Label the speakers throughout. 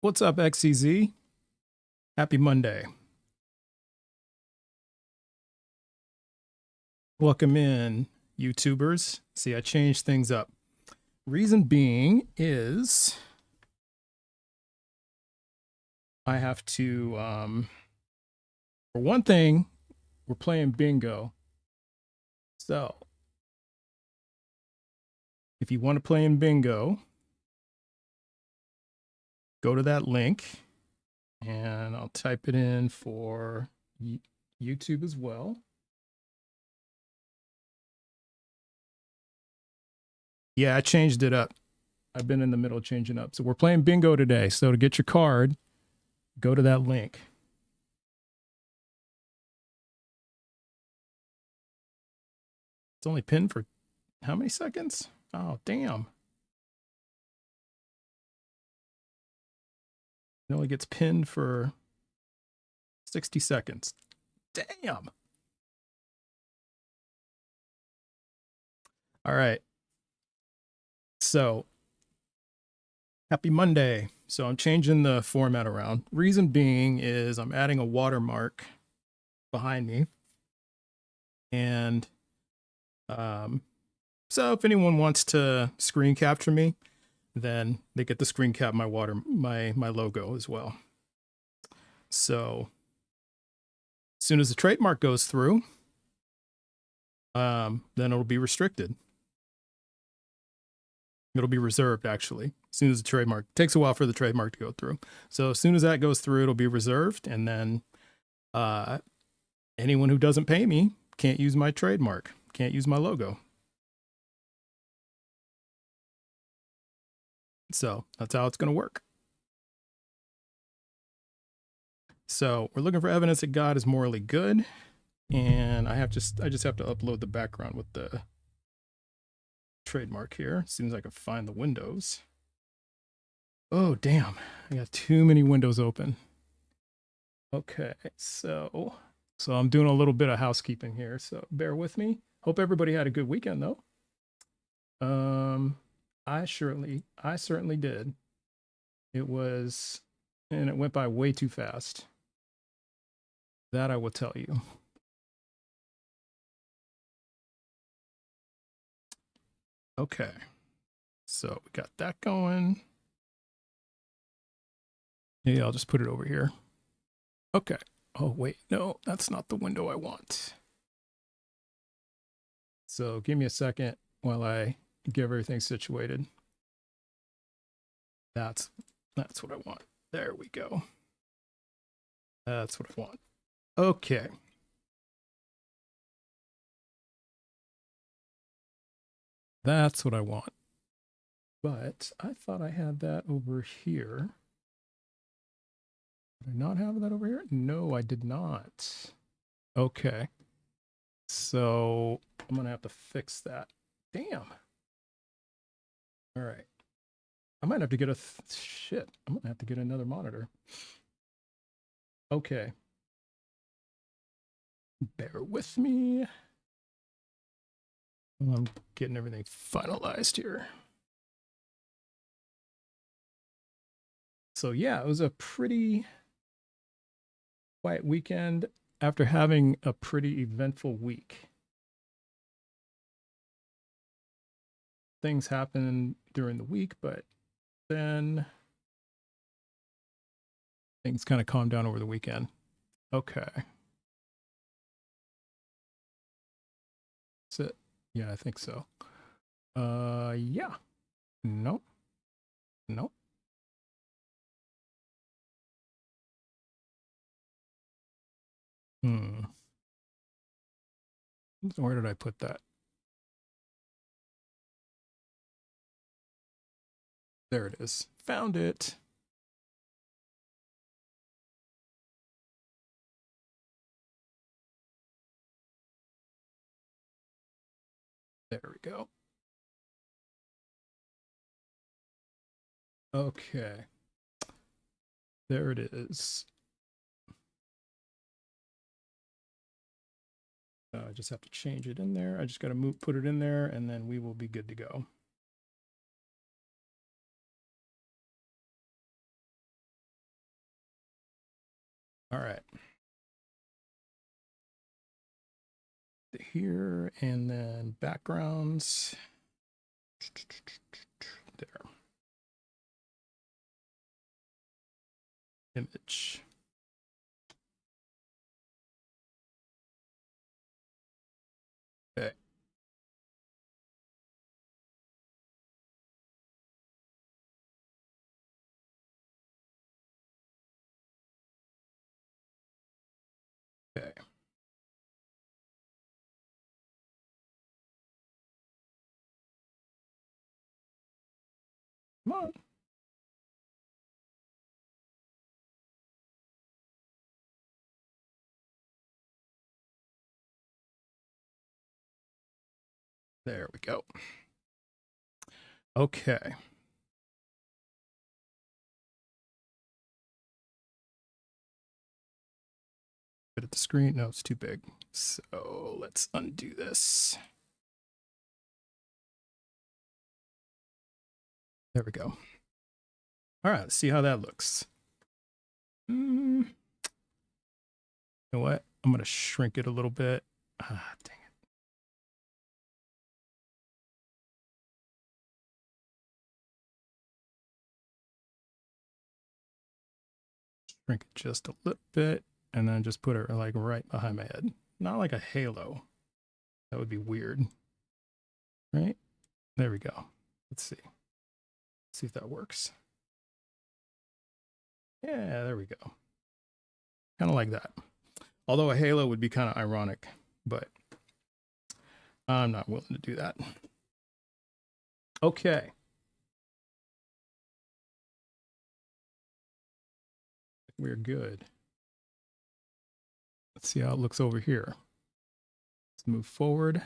Speaker 1: What's up, XCZ? Happy Monday. Welcome in, YouTubers. See, I changed things up. Reason being is I have to, for one thing, we're playing bingo. So, if you want to play in bingo, go to that link and I'll type it in for YouTube as well. Yeah, I changed it up. I've been in the middle of changing up. So we're playing bingo today. So to get your card, go to that link. It's only pinned for how many seconds? Oh, damn. It only gets pinned for 60 seconds. Damn. All right. So, happy Monday. So, I'm changing the format around. Reason being is I'm adding a watermark behind me. And so if anyone wants to screen capture me, then they get to screen cap my logo as well. So, as soon as the trademark goes through, then it'll be restricted. It'll be reserved, actually, as soon as the trademark. It takes a while for the trademark to go through. So as soon as that goes through, it'll be reserved. And then anyone who doesn't pay me can't use my trademark, can't use my logo. So that's how it's going to work. So we're looking for evidence that God is morally good. And I just have to upload the background with the trademark here. As soon as I can find the windows. Oh, damn. I got too many windows open. Okay, so I'm doing a little bit of housekeeping here, so bear with me. Hope everybody had a good weekend though. I certainly did. It was, and it went by way too fast. That I will tell you. Okay, so we got that going. Maybe I'll just put it over here. Okay. Oh, wait, no, that's not the window I want. So give me a second while I get everything situated. That's what I want. There we go. That's what I want. Okay. That's what I want. But I thought I had that over here. Did I not have that over here? No, I did not. Okay. So I'm going to have to fix that. Damn. All right. I might have to get shit. I'm going to have to get another monitor. Okay. Bear with me. I'm getting everything finalized here. So yeah, it was a pretty quiet weekend after having a pretty eventful week. Things happen during the week, but then things kind of calmed down over the weekend. Okay. That's it. Yeah, I think so. Yeah. Nope. Nope. Hmm. Where did I put that? There it is. Found it. There we go. Okay. There it is. I just have to change it in there. I just got to put it in there, and then we will be good to go. All right. Here, and then backgrounds. There. Image. Okay. Okay. Come on. There we go. Okay. Bit at the screen. No, it's too big. So let's undo this. There we go. All right, let's see how that looks. You know what? I'm going to shrink it a little bit. Ah, dang it. Shrink it just a little bit, and then just put it like right behind my head. Not like a halo. That would be weird. Right? There we go. Let's see. See if that works. Yeah, there we go. Kind of like that. Although a halo would be kind of ironic, but I'm not willing to do that. Okay. We're good. Let's see how it looks over here. Let's move forward.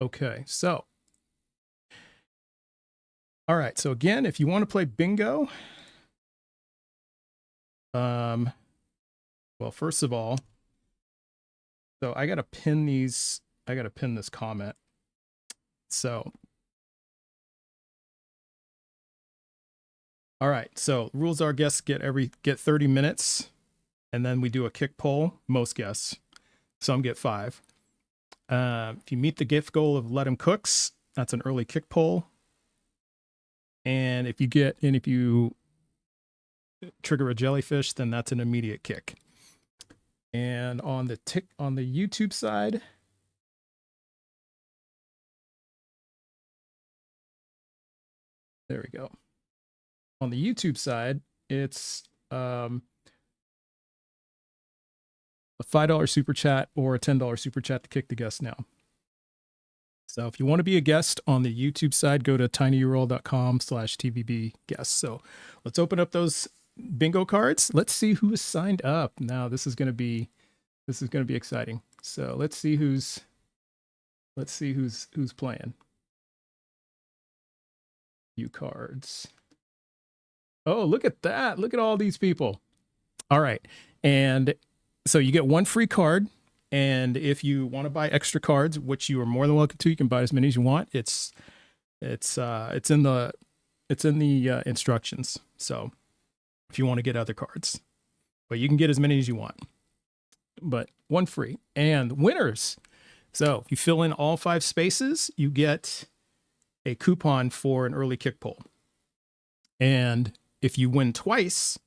Speaker 1: Okay, so. All right, so again, if you want to play bingo, well, first of all, so I got to pin these, I got to pin this comment. So, all right, so rules are guests get 30 minutes, and then we do a kick poll, most guests. Some get 5. If you meet the gift goal of let 'em cooks, that's an early kick poll. And if you trigger a jellyfish, then that's an immediate kick. And on the YouTube side, there we go. On the YouTube side, it's a $5 super chat or a $10 super chat to kick the guest now. So if you want to be a guest on the YouTube side, go to tinyurl.com/TVB guests. So let's open up those bingo cards. Let's see who is signed up. Now this is going to be exciting. So let's see who's playing. few cards. Oh, look at that. Look at all these people. All right. And so you get one free card. And if you want to buy extra cards, which you are more than welcome to, you can buy as many as you want. It's in the instructions. So if you want to get other cards, but you can get as many as you want, but one free. And winners. So if you fill in all 5 spaces, you get a coupon for an early kick pole. And if you win twice,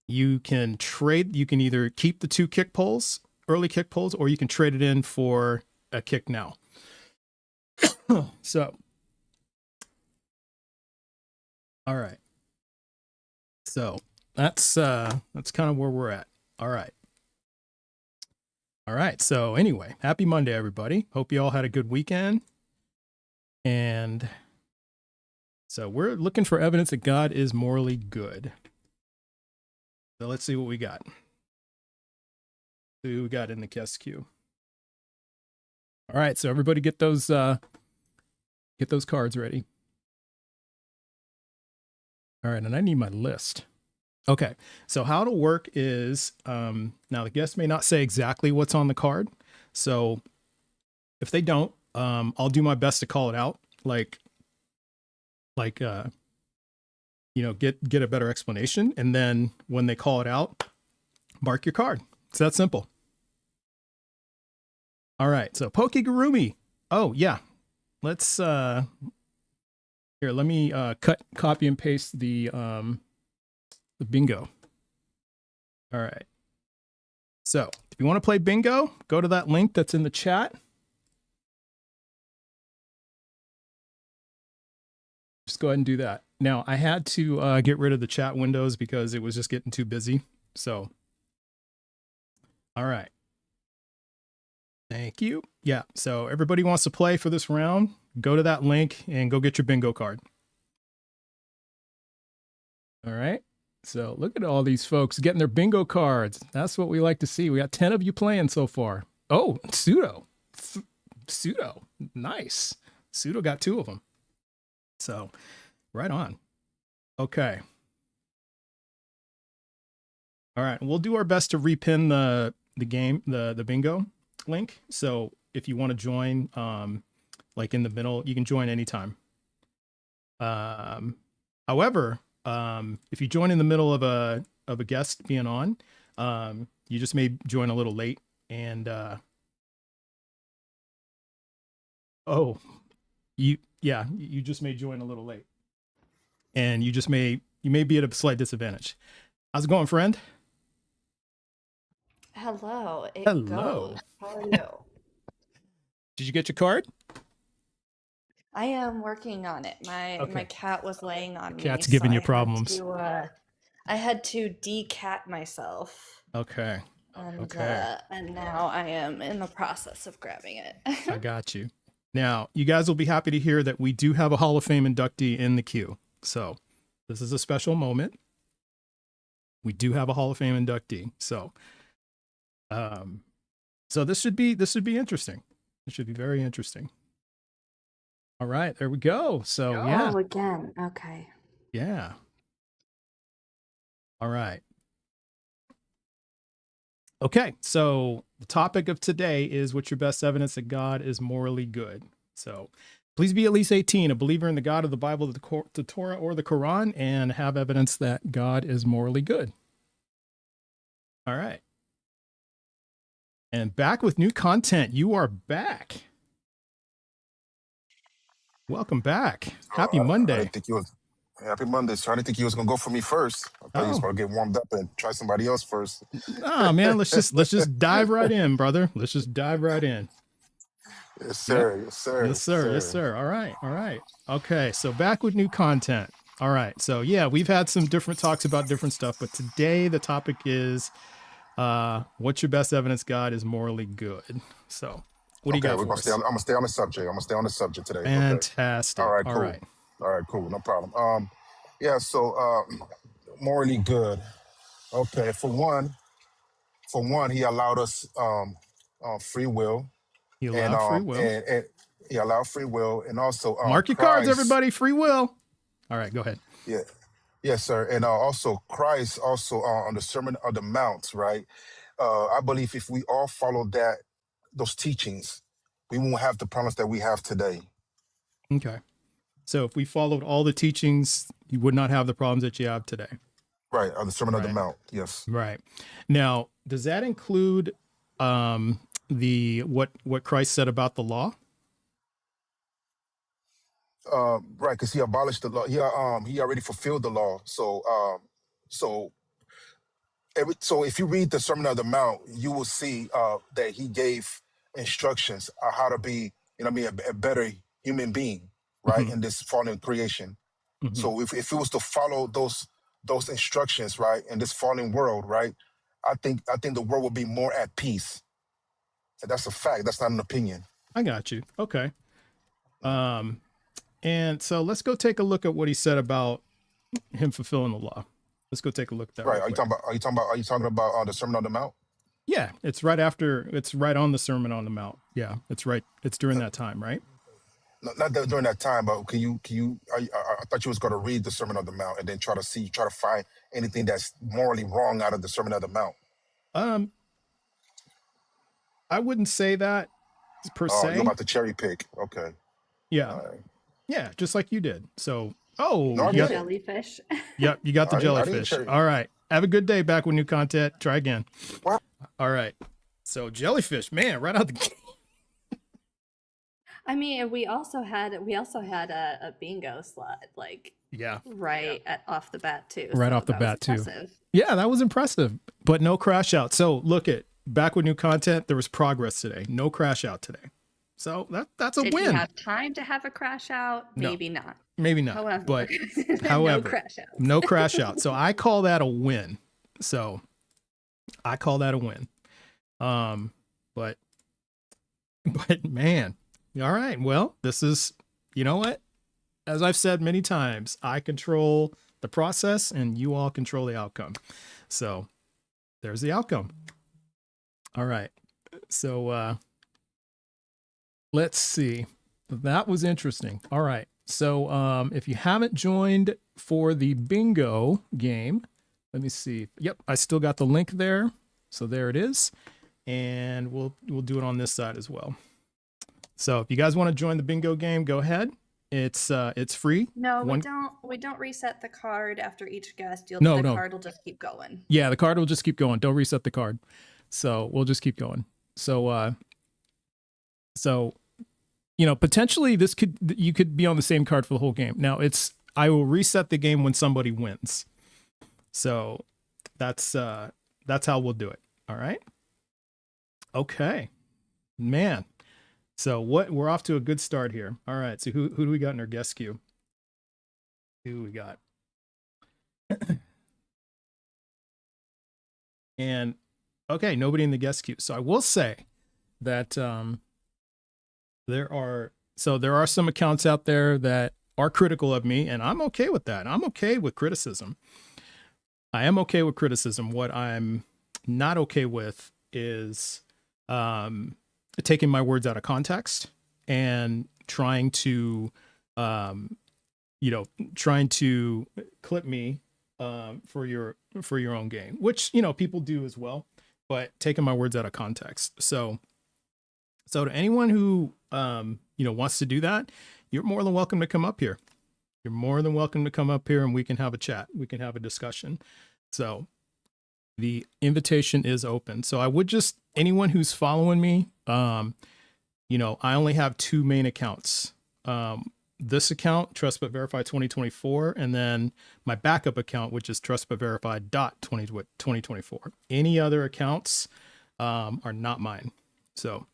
Speaker 1: you can trade. You can either keep the 2 kick poles, early kick poles, or you can trade it in for a kick now. So, all right. So that's kind of where we're at. All right. All right. So anyway, happy Monday, everybody. Hope you all had a good weekend. And so we're looking for evidence that God is morally good. So let's see what we got. See what we got in the guest queue. All right. So everybody get those cards ready. All right. And I need my list. Okay, so how it'll work is, now the guest may not say exactly what's on the card. So if they don't, I'll do my best to call it out. Like, get a better explanation. And then when they call it out, mark your card. It's that simple. All right, so Pokegurumi. Oh yeah, let's, here, let me copy and paste the bingo. All right. So if you want to play bingo, go to that link that's in the chat. Just go ahead and do that. Now, I had to get rid of the chat windows because it was just getting too busy. So, all right. Thank you. Yeah. So everybody wants to play for this round, go to that link and go get your bingo card. All right. So look at all these folks getting their bingo cards. That's what we like to see. We got 10 of you playing so far. Oh, Pseudo. Nice. Pseudo got 2 of them. So right on. Okay. All right. We'll do our best to repin the game, the bingo link. So if you want to join, like in the middle, you can join anytime. However, if you join in the middle of a guest being on, you just may join a little late and, you just may join a little late and you may be at a slight disadvantage. How's it going, friend?
Speaker 2: Hello.
Speaker 1: Hello.
Speaker 2: Goes. How are you?
Speaker 1: Did you get your card?
Speaker 2: I am working on it. My
Speaker 1: Okay.
Speaker 2: cat was laying on me.
Speaker 1: Cat's giving you
Speaker 2: I
Speaker 1: problems.
Speaker 2: I had to decat myself.
Speaker 1: Okay. Okay.
Speaker 2: And now I am in the process of grabbing it.
Speaker 1: I got you. Now, you guys will be happy to hear that we do have a Hall of Fame inductee in the queue. So this is a special moment. We do have a Hall of Fame inductee. So, this should be interesting. It should be very interesting. All right, there we go. So yeah.
Speaker 2: Oh, again. Okay.
Speaker 1: Yeah. All right. Okay, so the topic of today is what's your best evidence that God is morally good? So please be at least 18, a believer in the God of the Bible, the Torah, or the Quran, and have evidence that God is morally good. All right. And back with new content. You are back. Welcome back. Happy Monday.
Speaker 3: I didn't think you was happy Monday. So I didn't think you was gonna go for me first. I thought you was gonna get warmed up and try somebody else first.
Speaker 1: Oh man, let's just dive right in, brother. Let's just dive right in.
Speaker 3: Yes, sir.
Speaker 1: Yep.
Speaker 3: Yes, sir.
Speaker 1: Yes, sir. Yes, sir. All right. All right. Okay. So back with new content. All right. So yeah, we've had some different talks about different stuff, but today the topic is what's your best evidence God is morally good? So what do you got for us?
Speaker 3: I'm gonna stay on the subject. I'm gonna stay on the subject today.
Speaker 1: Fantastic.
Speaker 3: Okay. All right, cool.
Speaker 1: All right,
Speaker 3: cool. No problem. Yeah, so morally good. Okay, for one, he allowed us free will.
Speaker 1: He allowed free will.
Speaker 3: And he allowed free will, and also
Speaker 1: mark your cards, everybody. Free will. All right, go ahead.
Speaker 3: Yeah. Yes, sir. And also Christ also on the Sermon of the Mount, right? I believe if we all follow those teachings, we won't have the problems that we have today.
Speaker 1: Okay. So if we followed all the teachings, you would not have the problems that you have today.
Speaker 3: Right, on the Sermon of the
Speaker 1: Right.
Speaker 3: Mount. Yes.
Speaker 1: Right. Now, does that include the what Christ said about the law?
Speaker 3: Right, because he abolished the law. He already fulfilled the law. So so if you read the Sermon on the Mount, you will see that he gave instructions on how to be, you know, what I mean, a better human being, right,
Speaker 1: Hmm.
Speaker 3: in this fallen creation.
Speaker 1: Hmm.
Speaker 3: So if it was to follow those instructions, right, in this fallen world, right, I think the world would be more at peace. And that's a fact. That's not an opinion.
Speaker 1: I got you. Okay. Um, and so let's go take a look at what he said about him fulfilling the law. Let's go take a look at that
Speaker 3: Right?
Speaker 1: real
Speaker 3: Are you
Speaker 1: quick.
Speaker 3: talking about? The Sermon on the Mount?
Speaker 1: Yeah, it's right after. It's right on the Sermon on the Mount. Yeah, it's right. It's during that time, right?
Speaker 3: No, not that during that time, but can you? I thought you was going to read the Sermon on the Mount and then try to find anything that's morally wrong out of the Sermon on the Mount.
Speaker 1: Um, I wouldn't say that per
Speaker 3: Oh, you're
Speaker 1: se.
Speaker 3: about to cherry pick. Okay.
Speaker 1: Yeah,
Speaker 3: All right.
Speaker 1: yeah, just like you did. So,
Speaker 3: No,
Speaker 1: oh,
Speaker 3: I
Speaker 2: And the
Speaker 1: yep,
Speaker 3: didn't.
Speaker 2: jellyfish.
Speaker 1: yep, you got the
Speaker 3: I didn't
Speaker 1: jellyfish.
Speaker 3: cherry.
Speaker 1: All right, have a good day. Back with new content. Try again.
Speaker 3: What?
Speaker 1: All right. So jellyfish, man, right out the gate.
Speaker 2: I mean, and we also had a bingo slot like
Speaker 1: Yeah,
Speaker 2: right at off the bat too.
Speaker 1: right
Speaker 2: So
Speaker 1: off the
Speaker 2: that was
Speaker 1: bat too.
Speaker 2: impressive.
Speaker 1: Yeah, that was impressive, but no crash out. So look at back with new content. There was progress today. No crash out today. So that's a
Speaker 2: Did he
Speaker 1: win.
Speaker 2: have time to have a crash out?
Speaker 1: No,
Speaker 2: Maybe not.
Speaker 1: maybe not.
Speaker 2: However,
Speaker 1: But
Speaker 2: no
Speaker 1: however,
Speaker 2: crash outs.
Speaker 1: no crash out. So I call that a win. So I call that a win. Um, but but man, all right. Well, this is, you know what? As I've said many times, I control the process and you all control the outcome. So there's the outcome. All right. So let's see. That was interesting. All right. So if you haven't joined for the bingo game, let me see. Yep, I still got the link there. So there it is. And we'll do it on this side as well. So if you guys want to join the bingo game, go ahead. It's free.
Speaker 2: No,
Speaker 1: One,
Speaker 2: we don't reset the card after each guest.
Speaker 1: no,
Speaker 2: The
Speaker 1: no.
Speaker 2: card will just keep going.
Speaker 1: Yeah, the card will just keep going. Don't reset the card. So we'll just keep going. So you know, potentially you could be on the same card for the whole game. Now I will reset the game when somebody wins. So that's how we'll do it. All right. Okay, man. So we're off to a good start here. All right. So who do we got in our guest queue? Who we got? And okay, nobody in the guest queue. So I will say that there are some accounts out there that are critical of me, and I'm okay with that. I'm okay with criticism. I am okay with criticism. What I'm not okay with is taking my words out of context and trying to trying to clip me for your own gain, which people do as well, but taking my words out of context. So to anyone who wants to do that, you're more than welcome to come up here. You're more than welcome to come up here and we can have a chat. We can have a discussion. So the invitation is open. So I would just, anyone who's following me, I only have two main accounts. This account, Trust But Verify 2024, and then my backup account, which is trustbutverify.2024. Any other accounts are not mine. So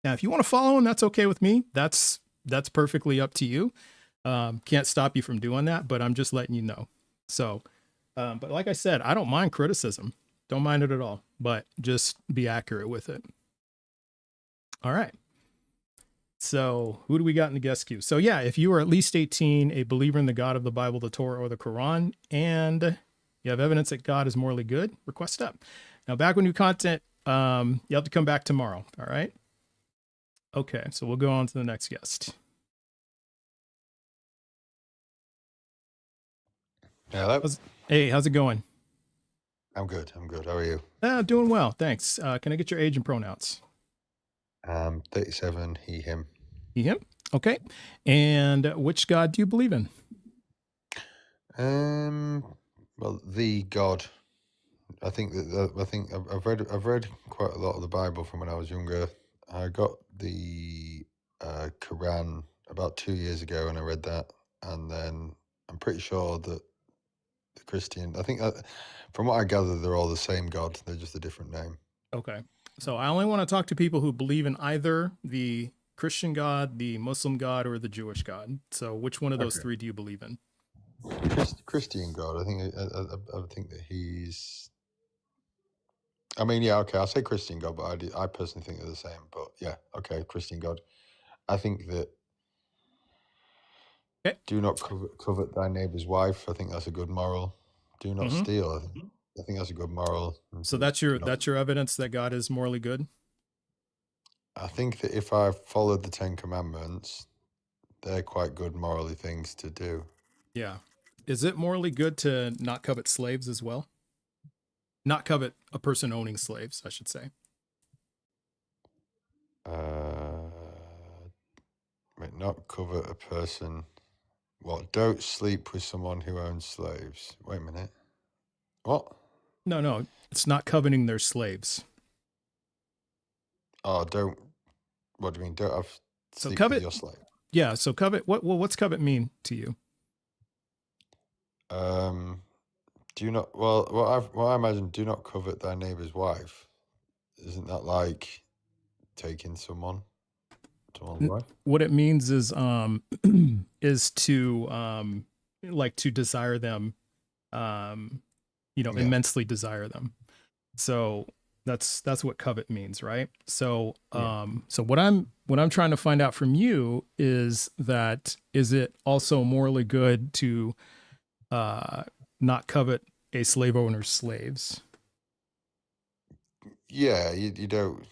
Speaker 1: now if you want to follow them, that's okay with me. That's perfectly up to you. Can't stop you from doing that, but I'm just letting you know. So, but like I said, I don't mind criticism. Don't mind it at all, but just be accurate with it. All right. So who do we got in the guest queue? So yeah, if you are at least 18, a believer in the God of the Bible, the Torah, or the Quran, and you have evidence that God is morally good, request up. Now back with new content. You have to come back tomorrow. All right. Okay. So we'll go on to the next guest.
Speaker 4: Hello.
Speaker 1: Hey, how's it going?
Speaker 4: I'm good. How are you?
Speaker 1: Doing well, thanks. Can I get your age and pronouns?
Speaker 4: 37, he, him.
Speaker 1: He, him? Okay. And which God do you believe in?
Speaker 4: Well, the God. I think I've read quite a lot of the Bible from when I was younger. I got the Quran about 2 years ago, and I read that, and then I'm pretty sure that the Christian. I think from what I gather, they're all the same God. They're just a different name.
Speaker 1: Okay. So I only want to talk to people who believe in either the Christian God, the Muslim God, or the Jewish God. So which one of those
Speaker 4: Okay.
Speaker 1: three do you believe in?
Speaker 4: Christian God. I think that he's. I mean, yeah, okay, I'll say Christian God, but I personally think they're the same. But yeah, okay, Christian God. I think that
Speaker 1: Okay.
Speaker 4: do not covet thy neighbor's wife. I think that's a good moral. Do not steal. I think that's a good moral.
Speaker 1: So that's your evidence that God is morally good?
Speaker 4: I think that if I followed the 10 Commandments, they're quite good morally things to do.
Speaker 1: Yeah. Is it morally good to not covet slaves as well? Not covet a person owning slaves, I should say.
Speaker 4: Wait, not covet a person. What? Don't sleep with someone who owns slaves. Wait a minute. What?
Speaker 1: No, it's not coveting their slaves.
Speaker 4: Oh, don't. What do you mean? Don't have
Speaker 1: So
Speaker 4: sleep
Speaker 1: covet,
Speaker 4: with your slave.
Speaker 1: yeah. So covet. What's covet mean to you?
Speaker 4: Do you not? Well, what I imagine. Do not covet thy neighbor's wife. Isn't that like taking someone's wife?
Speaker 1: What it means is is to like to desire them,
Speaker 4: Yeah.
Speaker 1: immensely desire them. So that's what covet means, right? So so what I'm trying to find out from you is that is it also morally good to not covet a slave owner's slaves?
Speaker 4: Yeah, you don't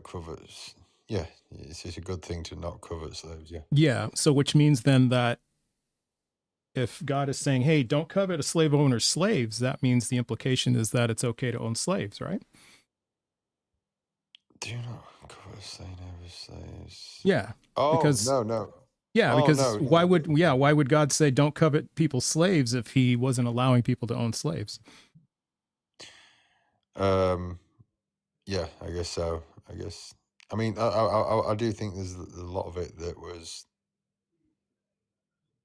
Speaker 4: covet. Yeah, it's a good thing to not covet slaves. Yeah.
Speaker 1: Yeah. So which means then that if God is saying, "Hey, don't covet a slave owner's slaves," that means the implication is that it's okay to own slaves, right?
Speaker 4: Do not covet thy neighbor's slaves.
Speaker 1: Yeah.
Speaker 4: Oh
Speaker 1: Because
Speaker 4: no.
Speaker 1: yeah,
Speaker 4: Oh
Speaker 1: because
Speaker 4: no.
Speaker 1: why would God say don't covet people's slaves if he wasn't allowing people to own slaves?
Speaker 4: Yeah, I guess so. I guess. I mean, I do think there's a lot of it that was.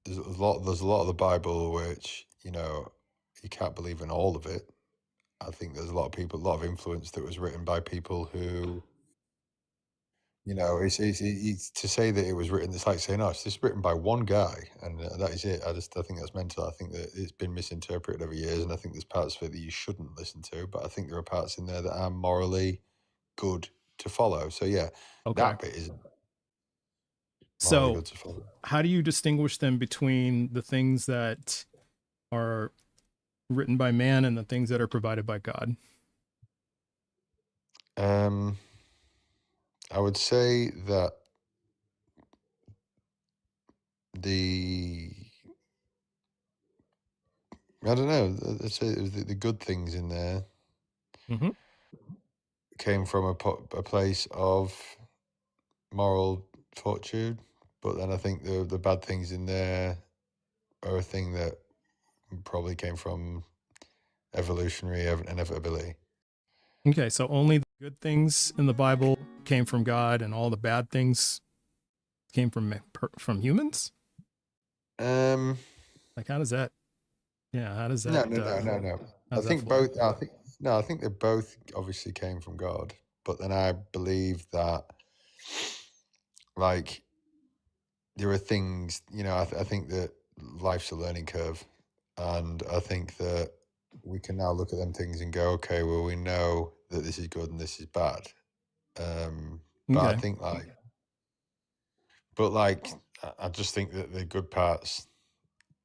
Speaker 4: There's a lot of the Bible which you can't believe in all of it. I think there's a lot of influence that was written by people who, it's to say that it was written. It's like saying, "Oh, it's just written by one guy," and that is it. I think that's mental. I think that it's been misinterpreted over years, and I think there's parts of it that you shouldn't listen to. But I think there are parts in there that are morally good to follow. So yeah,
Speaker 1: Okay.
Speaker 4: that bit is morally
Speaker 1: So
Speaker 4: good to follow.
Speaker 1: how do you distinguish them between the things that are written by man and the things that are provided by God?
Speaker 4: I would say that the I don't know. Let's say the good things in there
Speaker 1: Mm-hmm.
Speaker 4: came from a place of moral fortitude, but then I think the bad things in there are a thing that probably came from evolutionary inevitability.
Speaker 1: Okay, so only the good things in the Bible came from God, and all the bad things came from humans.
Speaker 4: Um,
Speaker 1: Like, how does that? Yeah, how does that?
Speaker 4: no.
Speaker 1: How
Speaker 4: I
Speaker 1: does that
Speaker 4: think
Speaker 1: flow?
Speaker 4: both. I think they both obviously came from God, but then I believe that, like, there are things. I think that life's a learning curve, and I think that we can now look at them things and go, okay, well, we know that this is good and this is bad. But I
Speaker 1: Okay.
Speaker 4: think I just think that the good parts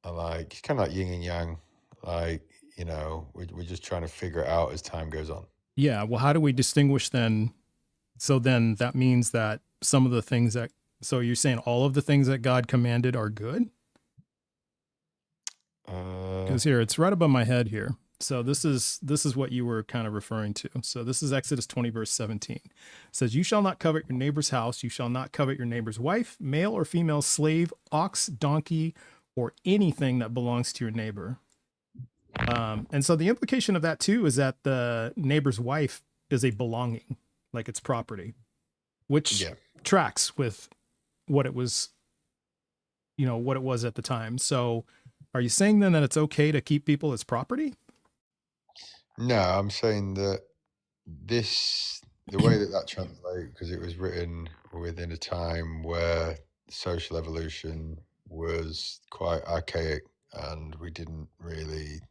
Speaker 4: are like kind of like yin and yang. Like, we're just trying to figure it out as time goes on.
Speaker 1: Yeah. Well, how do we distinguish then? So then that means that some of the things that, so you're saying all of the things that God commanded are good? Because here it's right above my head here. So this is what you were kind of referring to. So this is Exodus 20 verse 17. It says, "You shall not covet your neighbor's house. You shall not covet your neighbor's wife, male or female, slave, ox, donkey, or anything that belongs to your neighbor." And so the implication of that too is that the neighbor's wife is a belonging, like it's property, which
Speaker 4: Yeah.
Speaker 1: tracks with what it was, what it was at the time. So are you saying then that it's okay to keep people as property?
Speaker 4: No, I'm saying that the way that translates, because it was written within a time where social evolution was quite archaic, and we didn't really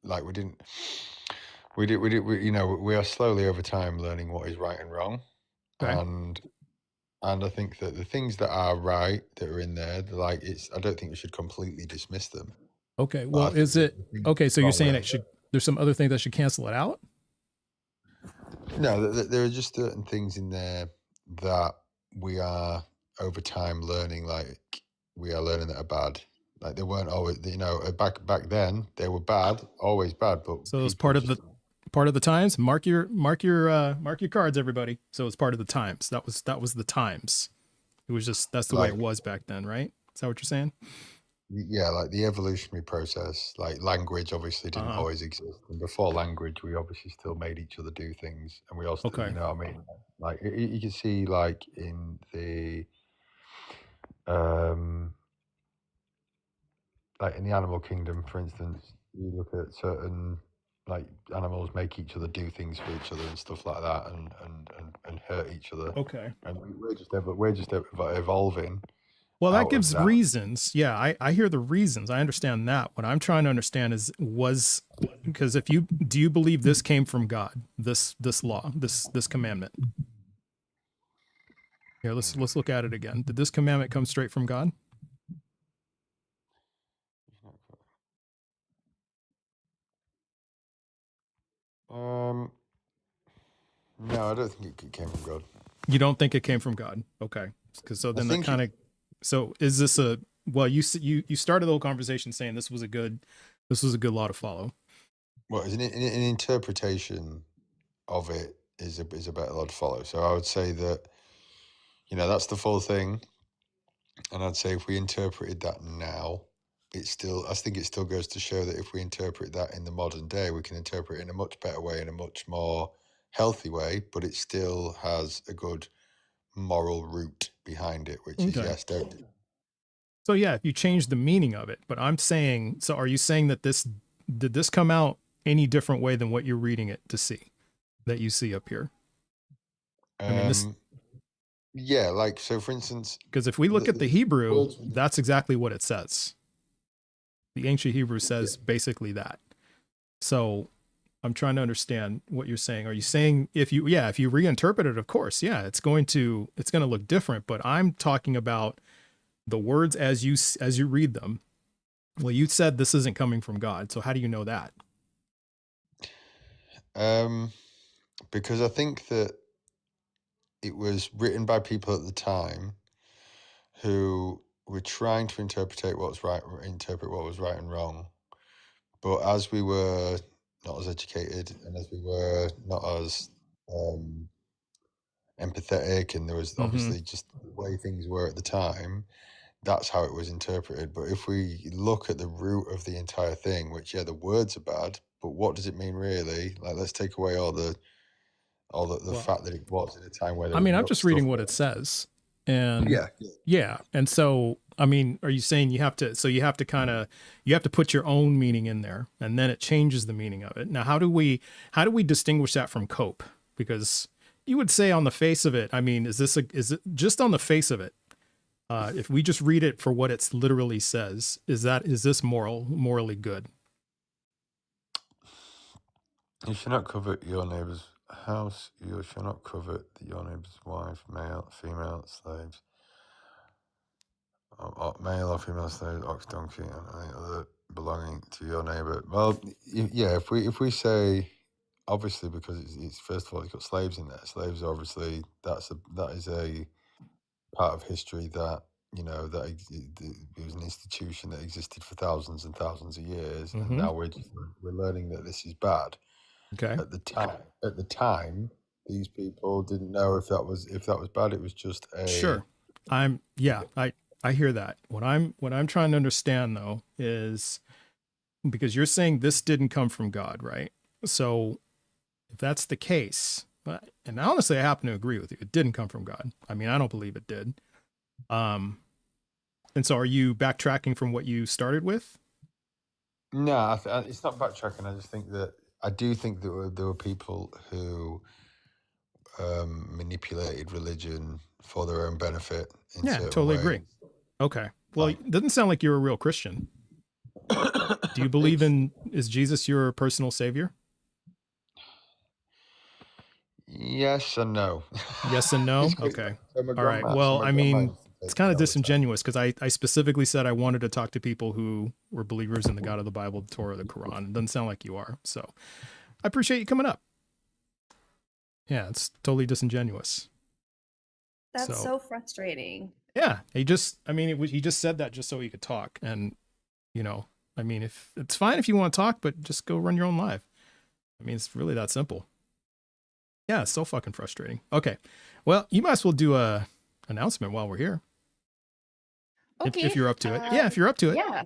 Speaker 4: like we are slowly over time learning what is right and wrong,
Speaker 1: Okay.
Speaker 4: and I think that the things that are right that are in there, like I don't think we should completely dismiss them.
Speaker 1: Okay.
Speaker 4: But I
Speaker 1: Well,
Speaker 4: think
Speaker 1: is it
Speaker 4: the things
Speaker 1: okay? So you're
Speaker 4: wrong
Speaker 1: saying
Speaker 4: with
Speaker 1: it should, there's some other things that should cancel it out?
Speaker 4: No, there are just certain things in there that we are over time learning. Like we are learning that are bad. Like they weren't always, back then they were bad, always bad. But
Speaker 1: So it's
Speaker 4: people just
Speaker 1: part of the times. Mark your cards, everybody. So it's part of the times. That was the times. It was just that's the way
Speaker 4: like
Speaker 1: it was back then, right? Is that what you're saying?
Speaker 4: yeah, like the evolutionary process. Like language obviously didn't
Speaker 1: Uh-huh.
Speaker 4: always exist, and before language, we obviously still made each other do things, and we also,
Speaker 1: Okay.
Speaker 4: you know, what I mean, like you can see like in the um like in the animal kingdom, for instance, you look at certain like animals make each other do things for each other and stuff like that, and hurt each other,
Speaker 1: Okay.
Speaker 4: and we're just evolving
Speaker 1: Well, that
Speaker 4: out of
Speaker 1: gives
Speaker 4: that.
Speaker 1: reasons. Yeah, I hear the reasons. I understand that. What I'm trying to understand is was because if you do you believe this came from God, this law, this commandment? Here, let's look at it again. Did this commandment come straight from God?
Speaker 4: Um, no, I don't think it came from God.
Speaker 1: You don't think it came from God? Okay. Because so
Speaker 4: I
Speaker 1: then that
Speaker 4: think
Speaker 1: kind of so is this a well you started the whole conversation saying this was a good law to follow.
Speaker 4: well, an interpretation of it is a better law to follow. So I would say that that's the full thing. And I'd say if we interpreted that now, I think it still goes to show that if we interpret that in the modern day, we can interpret it in a much better way, in a much more healthy way, but it still has a good moral root behind it, which is,
Speaker 1: Okay.
Speaker 4: yes, don't.
Speaker 1: So yeah, if you change the meaning of it, but I'm saying, so are you saying that did this come out any different way than what you're reading it to see that you see up here? I mean, this
Speaker 4: Yeah, like, so for instance,
Speaker 1: because if we look at the
Speaker 4: the
Speaker 1: Hebrew,
Speaker 4: words,
Speaker 1: that's exactly what it says. The ancient Hebrew says basically that. So I'm trying to understand what you're saying. Are you saying if you reinterpret it, of course, yeah, it's going to look different, but I'm talking about the words as you read them. Well, you said this isn't coming from God. So how do you know that?
Speaker 4: because I think that it was written by people at the time who were trying to interpret what was right and wrong. But as we were not as educated, and as we were not as empathetic, and there was
Speaker 1: Mm-hmm.
Speaker 4: obviously just the way things were at the time, that's how it was interpreted. But if we look at the root of the entire thing, which, yeah, the words are bad, but what does it mean really? Like, let's take away all the
Speaker 1: Well,
Speaker 4: fact that it was in a time where
Speaker 1: I
Speaker 4: there was
Speaker 1: mean, I'm
Speaker 4: rough
Speaker 1: just
Speaker 4: stuff.
Speaker 1: reading what it says. And
Speaker 4: Yeah.
Speaker 1: yeah. And so, I mean, are you saying you have to put your own meaning in there and then it changes the meaning of it. Now, how do we distinguish that from cope? Because you would say on the face of it, I mean, is it just on the face of it? If we just read it for what it literally says, is this morally good?
Speaker 4: You shall not covet your neighbour's house. You shall not covet your neighbour's wife, male, female, slaves, male or female slaves, ox, donkey, and any other belonging to your neighbour. Well, yeah. If we say, obviously, because it's first of all, it's got slaves in there. Slaves, obviously, that is a part of history that you know, that it was an institution that existed for thousands and thousands of years, and
Speaker 1: Mm-hmm.
Speaker 4: now we're learning that this is bad.
Speaker 1: Okay.
Speaker 4: At the time, these people didn't know if that was bad. It was just
Speaker 1: Sure. I hear that. What I'm trying to understand though is because you're saying this didn't come from God, right? So if that's the case, and honestly, I happen to agree with you. It didn't come from God. I mean, I don't believe it did. And so are you backtracking from what you started with?
Speaker 4: No, it's not backtracking. I do think that there were people who manipulated religion for their own benefit in
Speaker 1: Yeah,
Speaker 4: certain
Speaker 1: totally
Speaker 4: ways.
Speaker 1: agree. Okay. Well, it doesn't sound like you're a real Christian. Do you believe is Jesus your personal savior?
Speaker 4: Yes and no.
Speaker 1: Yes and no. Okay. All right.
Speaker 4: So
Speaker 1: Well,
Speaker 4: my
Speaker 1: I
Speaker 4: grandma
Speaker 1: mean,
Speaker 4: used to
Speaker 1: it's
Speaker 4: take
Speaker 1: kind
Speaker 4: me
Speaker 1: of
Speaker 4: all the time.
Speaker 1: disingenuous because I specifically said I wanted to talk to people who were believers in the God of the Bible, the Torah, the Quran. It doesn't sound like you are. So I appreciate you coming up. Yeah, it's totally disingenuous.
Speaker 2: That's so frustrating.
Speaker 1: Yeah, he just said that just so he could talk. And, you know, I mean, if it's fine if you want to talk, but just go run your own live. I mean, it's really that simple. Yeah, it's so fucking frustrating. Okay. Well, you might as well do a announcement while we're here.
Speaker 2: Okay.
Speaker 1: If you're up to it. Yeah, if you're up to it.
Speaker 2: Yeah.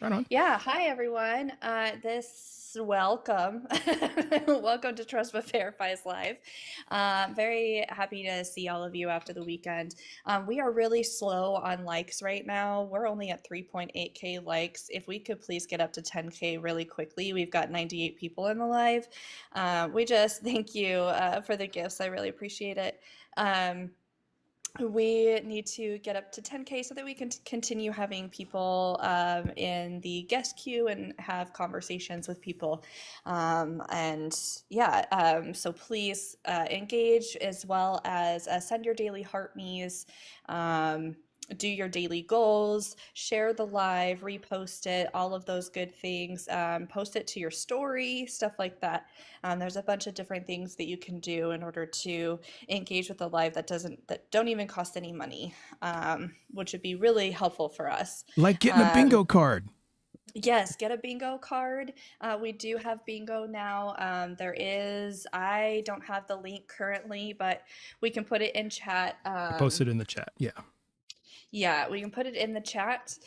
Speaker 1: Right on.
Speaker 2: Yeah. Hi, everyone. Welcome. Welcome to Trust But Verifies Live. Very happy to see all of you after the weekend. We are really slow on likes right now. We're only at 3.8K likes. If we could please get up to 10K really quickly. We've got 98 people in the live. We just thank you for the gifts. I really appreciate it. We need to get up to 10K so that we can continue having people in the guest queue and have conversations with people. So please engage, as well as send your daily heart me's, do your daily goals, share the live, repost it, all of those good things. Post it to your story, stuff like that. There's a bunch of different things that you can do in order to engage with the live that don't even cost any money, which would be really helpful for us.
Speaker 1: Like getting a bingo card.
Speaker 2: Yes, get a bingo card. We do have bingo now. I don't have the link currently, but we can put it in chat.
Speaker 1: I posted in the chat. Yeah.
Speaker 2: Yeah, we can put it in the chat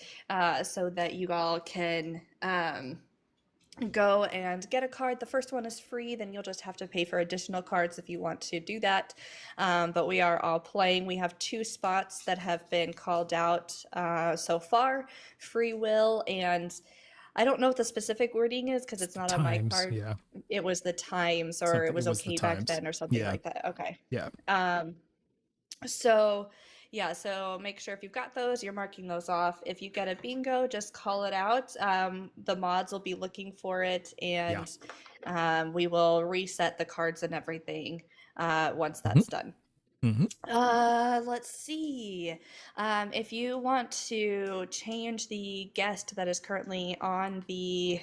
Speaker 2: so that you all can go and get a card. The first one is free, then you'll just have to pay for additional cards if you want to do that. But we are all playing. We have 2 spots that have been called out so far, free will, and I don't know what the specific wording is because it's not on my card.
Speaker 1: Yeah.
Speaker 2: It was the times, or it was okay back then, or something like that. Okay.
Speaker 1: Yeah.
Speaker 2: So make sure if you've got those, you're marking those off. If you get a bingo, just call it out. The mods will be looking for it, and we will reset the cards and everything once that's done. Let's see. If you want to change the guest that is currently on the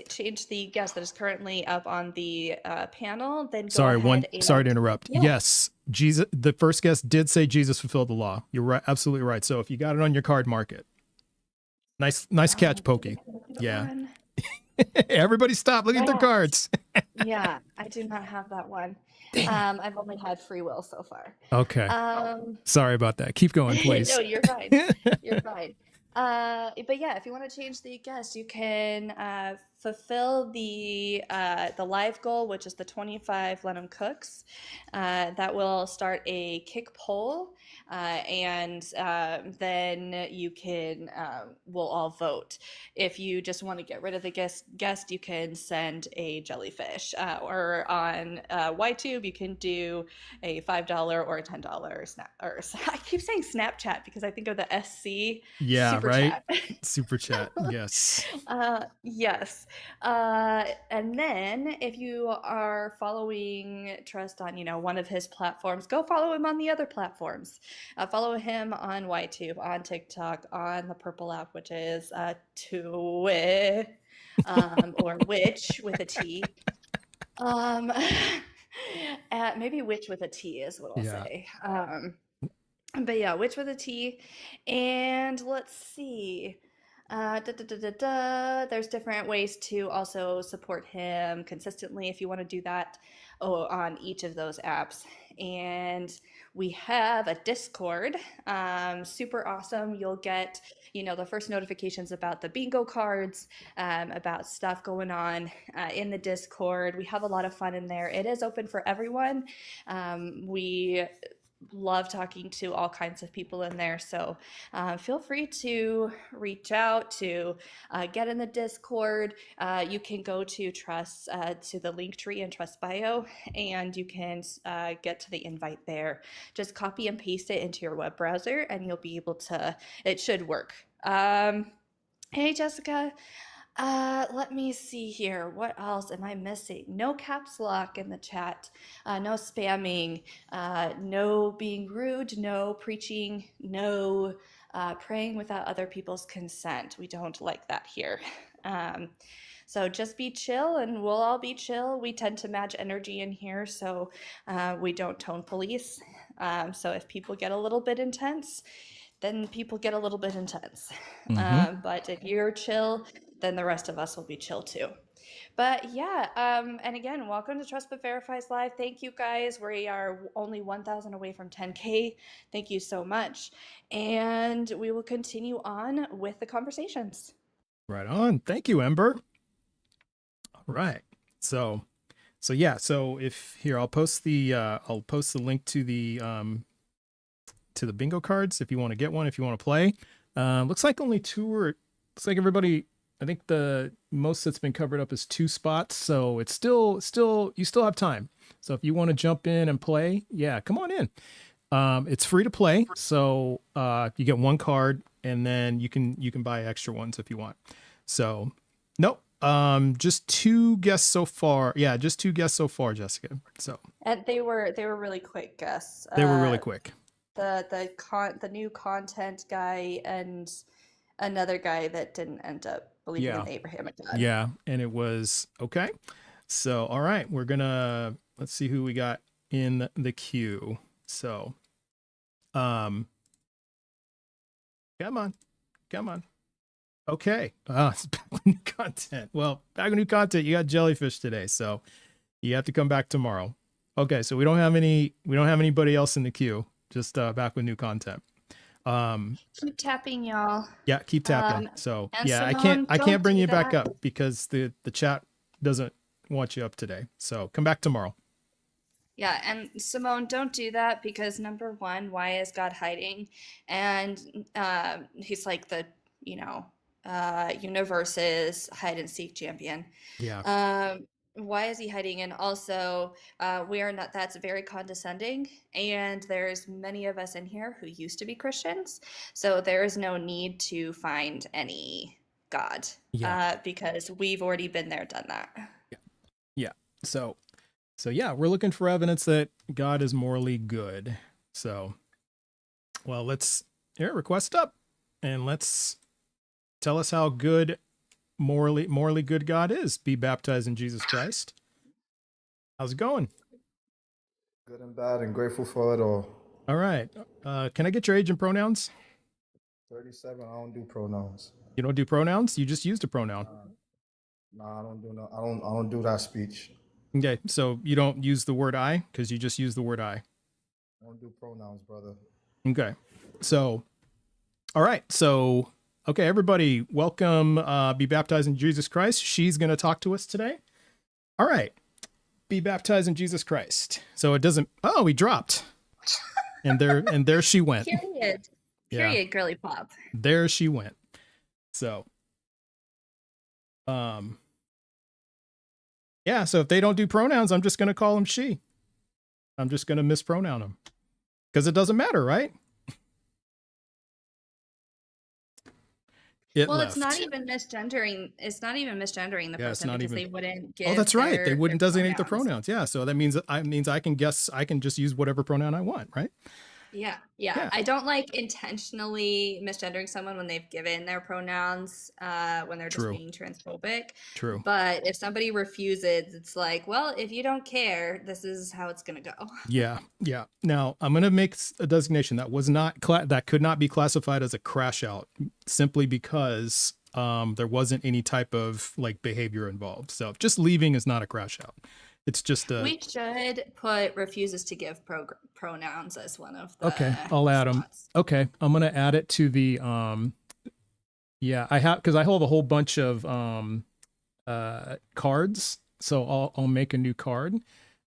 Speaker 2: change the guest that is currently up on the panel, then go ahead.
Speaker 1: Sorry to interrupt. Yeah. Yes, Jesus. The first guest did say Jesus fulfilled the law. You're right, absolutely right. So if you got it on your card, mark it. Nice catch, Pokey. Yeah. Everybody stop. Look at their cards.
Speaker 2: Yeah, I do not have that one. I've only had free will so far.
Speaker 1: Okay. Sorry about that. Keep going, please.
Speaker 2: No, you're fine. You're fine. But yeah, if you want to change the guest, you can fulfill the live goal, which is the 25 Lenham Cooks. That will start a kick poll, and then you can we'll all vote. If you just want to get rid of the guest, you can send a jellyfish, or on YTube you can do a $5 or a $10 snap. Or I keep saying Snapchat because I think of the SC.
Speaker 1: Yeah,
Speaker 2: Super
Speaker 1: right.
Speaker 2: Chat.
Speaker 1: Super Chat. Yes.
Speaker 2: Yes. And then if you are following Trust on, one of his platforms, go follow him on the other platforms. Follow him on YTube, on TikTok, on the Purple app, which is Twitch, or Witch with a T. Maybe witch with a T is what I'll
Speaker 1: Yeah.
Speaker 2: say. But yeah, witch with a T. And let's see. There's different ways to also support him consistently if you want to do that on each of those apps. And we have a Discord, super awesome. You'll get, the first notifications about the bingo cards, about stuff going on in the Discord. We have a lot of fun in there. It is open for everyone. We love talking to all kinds of people in there. So feel free to reach out to get in the Discord. You can go to to the link tree in Trust Bio, and you can get to the invite there. Just copy and paste it into your web browser, and you'll be able to. It should work. Hey, Jessica. Let me see here. What else am I missing? No caps lock in the chat. No spamming. No being rude. No preaching. No praying without other people's consent. We don't like that here. So just be chill, and we'll all be chill. We tend to match energy in here, so we don't tone police. So if people get a little bit intense, then people get a little bit intense. But if you're chill, then the rest of us will be chill too. But yeah, and again, welcome to Trust But Verifies Live. Thank you guys. We are only 1,000 away from 10K. Thank you so much. And we will continue on with the conversations.
Speaker 1: Right on. Thank you, Ember. All right. So yeah. So if here, I'll post the link to the bingo cards if you want to get one, if you want to play. Looks like only looks like everybody, I think the most that's been covered up is 2 spots. So it's still, you still have time. So if you want to jump in and play, yeah, come on in. It's free to play. So, you get 1 card, and then you can buy extra ones if you want. So nope. Just 2 guests so far. Yeah. Just 2 guests so far, Jessica. So.
Speaker 2: And they were really quick guests.
Speaker 1: They were really quick.
Speaker 2: The new content guy and another guy that didn't end up believing in the Abrahamic God.
Speaker 1: Yeah, and it was okay. So all right, let's see who we got in the queue. So come on. Okay. It's back with new content. Well, back with new content. You got jellyfish today, so you have to come back tomorrow. Okay, so we don't have anybody else in the queue. Just back with new content.
Speaker 2: Keep tapping, y'all.
Speaker 1: Yeah, keep tapping. So yeah,
Speaker 2: Simone,
Speaker 1: I can't bring you back
Speaker 2: that.
Speaker 1: up because the chat doesn't want you up today. So come back tomorrow.
Speaker 2: Yeah, and Simone, don't do that because number one, why is God hiding? And he's like the universe's hide and seek champion.
Speaker 1: Yeah.
Speaker 2: Why is he hiding? And also, we are not. That's very condescending. And there's many of us in here who used to be Christians, so there is no need to find any God.
Speaker 1: Yeah.
Speaker 2: Because we've already been there, done that.
Speaker 1: Yeah. So yeah, we're looking for evidence that God is morally good. So, well, let's request up, and let's tell us how good. Morally good God is. Be baptized in Jesus Christ. How's it going?
Speaker 5: Good and bad and grateful for it all.
Speaker 1: All right. Can I get your age and pronouns?
Speaker 5: 37. I don't do pronouns.
Speaker 1: You don't do pronouns? You just used a pronoun.
Speaker 5: No, I don't do no. I don't do that speech.
Speaker 1: Okay, so you don't use the word I because you just use the word I.
Speaker 5: I don't do pronouns, brother.
Speaker 1: Okay. So, all right. So. Okay, everybody, welcome. Be baptized in Jesus Christ. She's going to talk to us today. All right. Be baptized in Jesus Christ. So it doesn't. Oh, we dropped. And there she went.
Speaker 2: Period.
Speaker 1: Yeah.
Speaker 2: Girly pop.
Speaker 1: There she went. So, yeah. So if they don't do pronouns, I'm just going to call them she. I'm just going to mispronoun them because it doesn't matter, right?
Speaker 2: It's not even misgendering. It's not even misgendering the person because they wouldn't give.
Speaker 1: Oh, that's right. They wouldn't designate the
Speaker 2: pronouns.
Speaker 1: the pronouns. Yeah. So that means I can guess. I can just use whatever pronoun I want, right?
Speaker 2: Yeah,
Speaker 1: Yeah,
Speaker 2: I don't like intentionally misgendering someone when they've given their pronouns, when they're just
Speaker 1: true,
Speaker 2: being transphobic.
Speaker 1: true.
Speaker 2: But if somebody refuses, it's like, well, if you don't care, this is how it's gonna go.
Speaker 1: Yeah, yeah. Now I'm gonna make a designation that was not that could not be classified as a crash out, simply because there wasn't any type of like behavior involved. So just leaving is not a crash out. It's just a
Speaker 2: We should put refuses to give pronouns as one of
Speaker 1: okay.
Speaker 2: the
Speaker 1: I'll add them.
Speaker 2: spots.
Speaker 1: Okay, I'm gonna add it to the yeah. I have because I hold a whole bunch of cards, so I'll make a new card.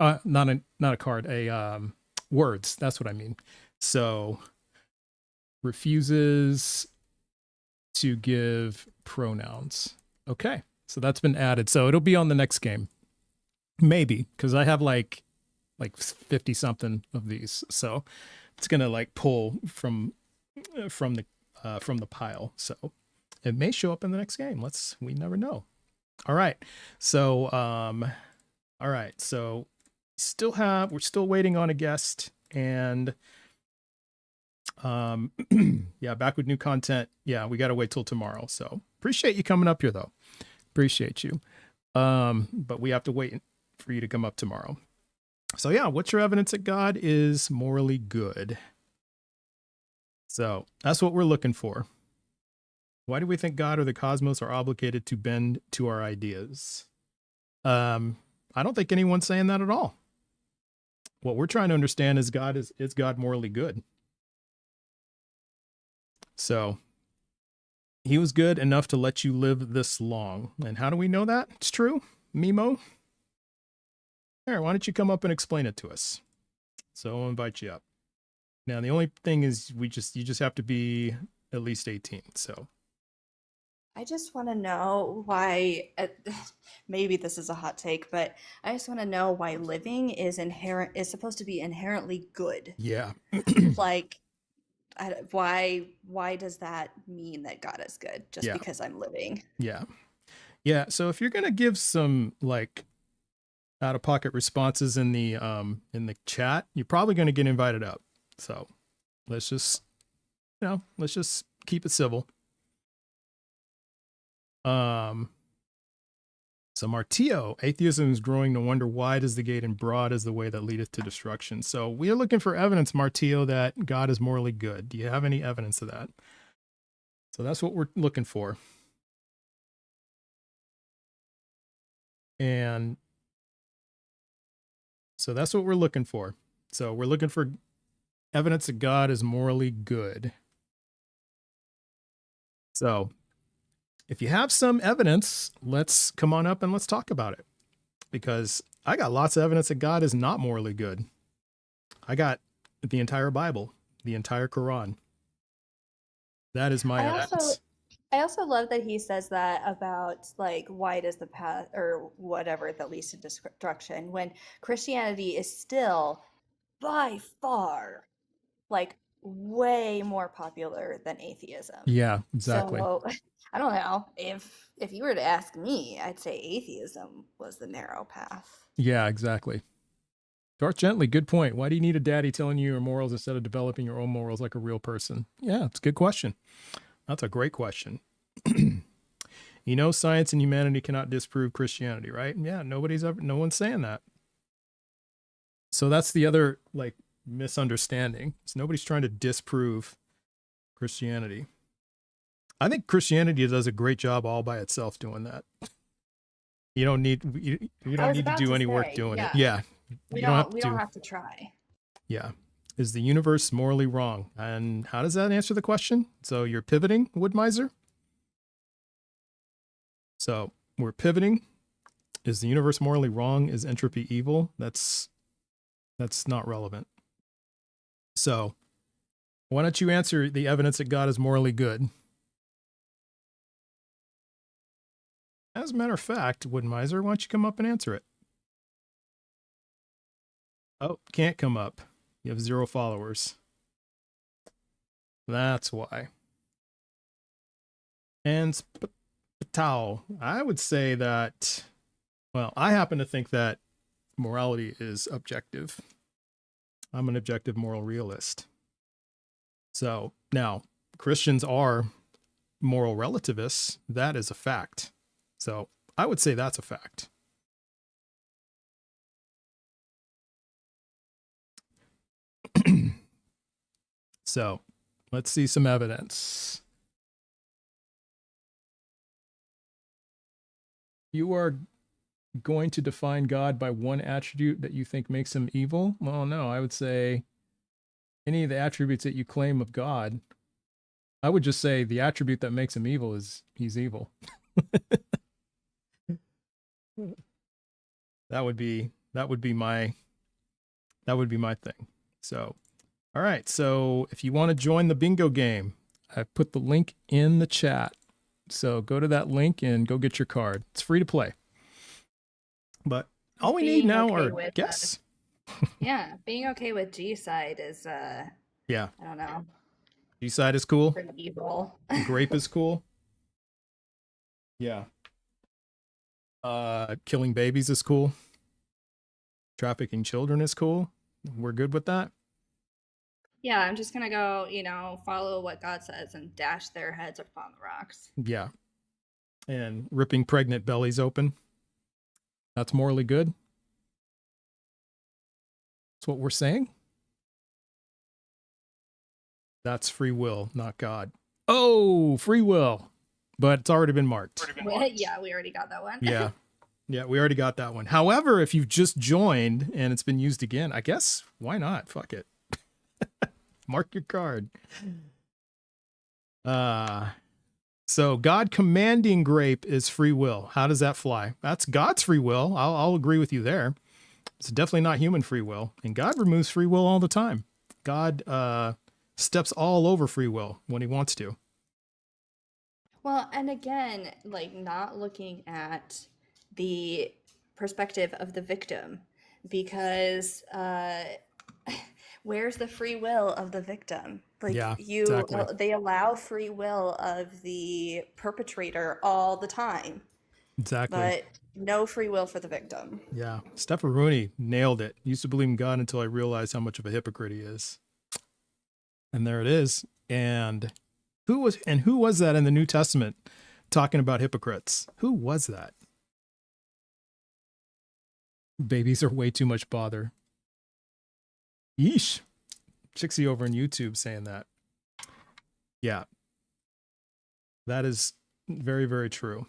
Speaker 1: Not a card, a words. That's what I mean. So refuses to give pronouns. Okay. So that's been added. So it'll be on the next game. Maybe, because I have like 50 something of these. So it's gonna like pull from the pile. So it may show up in the next game. We never know. All right. So all right. So we're still waiting on a guest, and yeah, back with new content. Yeah, we got to wait till tomorrow. So appreciate you coming up here though. Appreciate you. But we have to wait for you to come up tomorrow. So yeah, what's your evidence that God is morally good? So that's what we're looking for. Why do we think God or the cosmos are obligated to bend to our ideas? I don't think anyone's saying that at all. What we're trying to understand is God morally good? So he was good enough to let you live this long. And how do we know that it's true? Mimo? Here, why don't you come up and explain it to us? So I'll invite you up. Now, the only thing is you just have to be at least 18. So
Speaker 2: I just want to know why, maybe this is a hot take, but I just want to know why living is supposed to be inherently good.
Speaker 1: yeah.
Speaker 2: Like, why does that mean that God is good just
Speaker 1: Yeah.
Speaker 2: because I'm living?
Speaker 1: Yeah. Yeah. So if you're gonna give some like out of pocket responses in the chat, you're probably gonna get invited up. So let's just keep it civil. So Martillo, atheism is growing to wonder wide is the gate and broad is the way that leadeth to destruction. So we are looking for evidence, Martillo, that God is morally good. Do you have any evidence of that? So that's what we're looking for. And so that's what we're looking for. So we're looking for evidence that God is morally good. So if you have some evidence, let's come on up and let's talk about it. Because I got lots of evidence that God is not morally good. I got the entire Bible, the entire Quran. That is my evidence.
Speaker 2: I also love that he says that about like wide is the path or whatever that leads to destruction when Christianity is still by far like way more popular than atheism.
Speaker 1: Yeah, exactly.
Speaker 2: So I don't know if you were to ask me, I'd say atheism was the narrow path.
Speaker 1: Yeah, exactly. Dark Gently, good point. Why do you need a daddy telling you your morals instead of developing your own morals like a real person? Yeah, it's a good question. That's a great question. You know, science and humanity cannot disprove Christianity, right? Yeah, no one's saying that. So that's the other like misunderstanding. So nobody's trying to disprove Christianity. I think Christianity does a great job all by itself doing that. You don't need to do any work doing it. Yeah.
Speaker 2: We
Speaker 1: You don't have
Speaker 2: we
Speaker 1: to.
Speaker 2: don't have to try.
Speaker 1: Yeah. Is the universe morally wrong? And how does that answer the question? So you're pivoting, Wood Miser? So we're pivoting. Is the universe morally wrong? Is entropy evil? That's not relevant. So why don't you answer the evidence that God is morally good? As a matter of fact, Wood Miser, why don't you come up and answer it? Oh, can't come up. You have 0 followers. That's why. And Patao, I would say that, well, I happen to think that morality is objective. I'm an objective moral realist. So now Christians are moral relativists. That is a fact. So I would say that's a fact. So let's see some evidence. You are going to define God by one attribute that you think makes him evil? Well, no, I would say any of the attributes that you claim of God, I would just say the attribute that makes him evil is he's evil. That would be my thing. So, all right. So, if you want to join the bingo game, I put the link in the chat. So, go to that link and go get your card. It's free to play. But all we need now are guests.
Speaker 2: Yeah, being okay with G side is
Speaker 1: Yeah.
Speaker 2: I don't know.
Speaker 1: G side is cool.
Speaker 2: Pretty evil.
Speaker 1: Grape is cool. Yeah. Killing babies is cool. Trafficking children is cool. We're good with that.
Speaker 2: Yeah, I'm just gonna go, follow what God says and dash their heads upon the rocks.
Speaker 1: Yeah. And ripping pregnant bellies open. That's morally good. That's what we're saying. That's free will, not God. Oh, free will. But it's already been marked.
Speaker 2: Yeah, we already got that one.
Speaker 1: Yeah. Yeah, we already got that one. However, if you've just joined and it's been used again, I guess why not? Fuck it. Mark your card. So God commanding grape is free will. How does that fly? That's God's free will. I'll agree with you there. It's definitely not human free will. And God removes free will all the time. God steps all over free will when he wants to.
Speaker 2: Well, and again, like not looking at the perspective of the victim, because where's the free will of the victim? Like
Speaker 1: Yeah, exactly.
Speaker 2: They allow free will of the perpetrator all the time,
Speaker 1: Exactly.
Speaker 2: but no free will for the victim.
Speaker 1: Yeah. Stefan nailed it. Used to believe in God until I realized how much of a hypocrite he is. And there it is. And who was that in the New Testament talking about hypocrites? Who was that? Babies are way too much bother. Yeesh. Chixie over on YouTube saying that. Yeah. That is very, very true.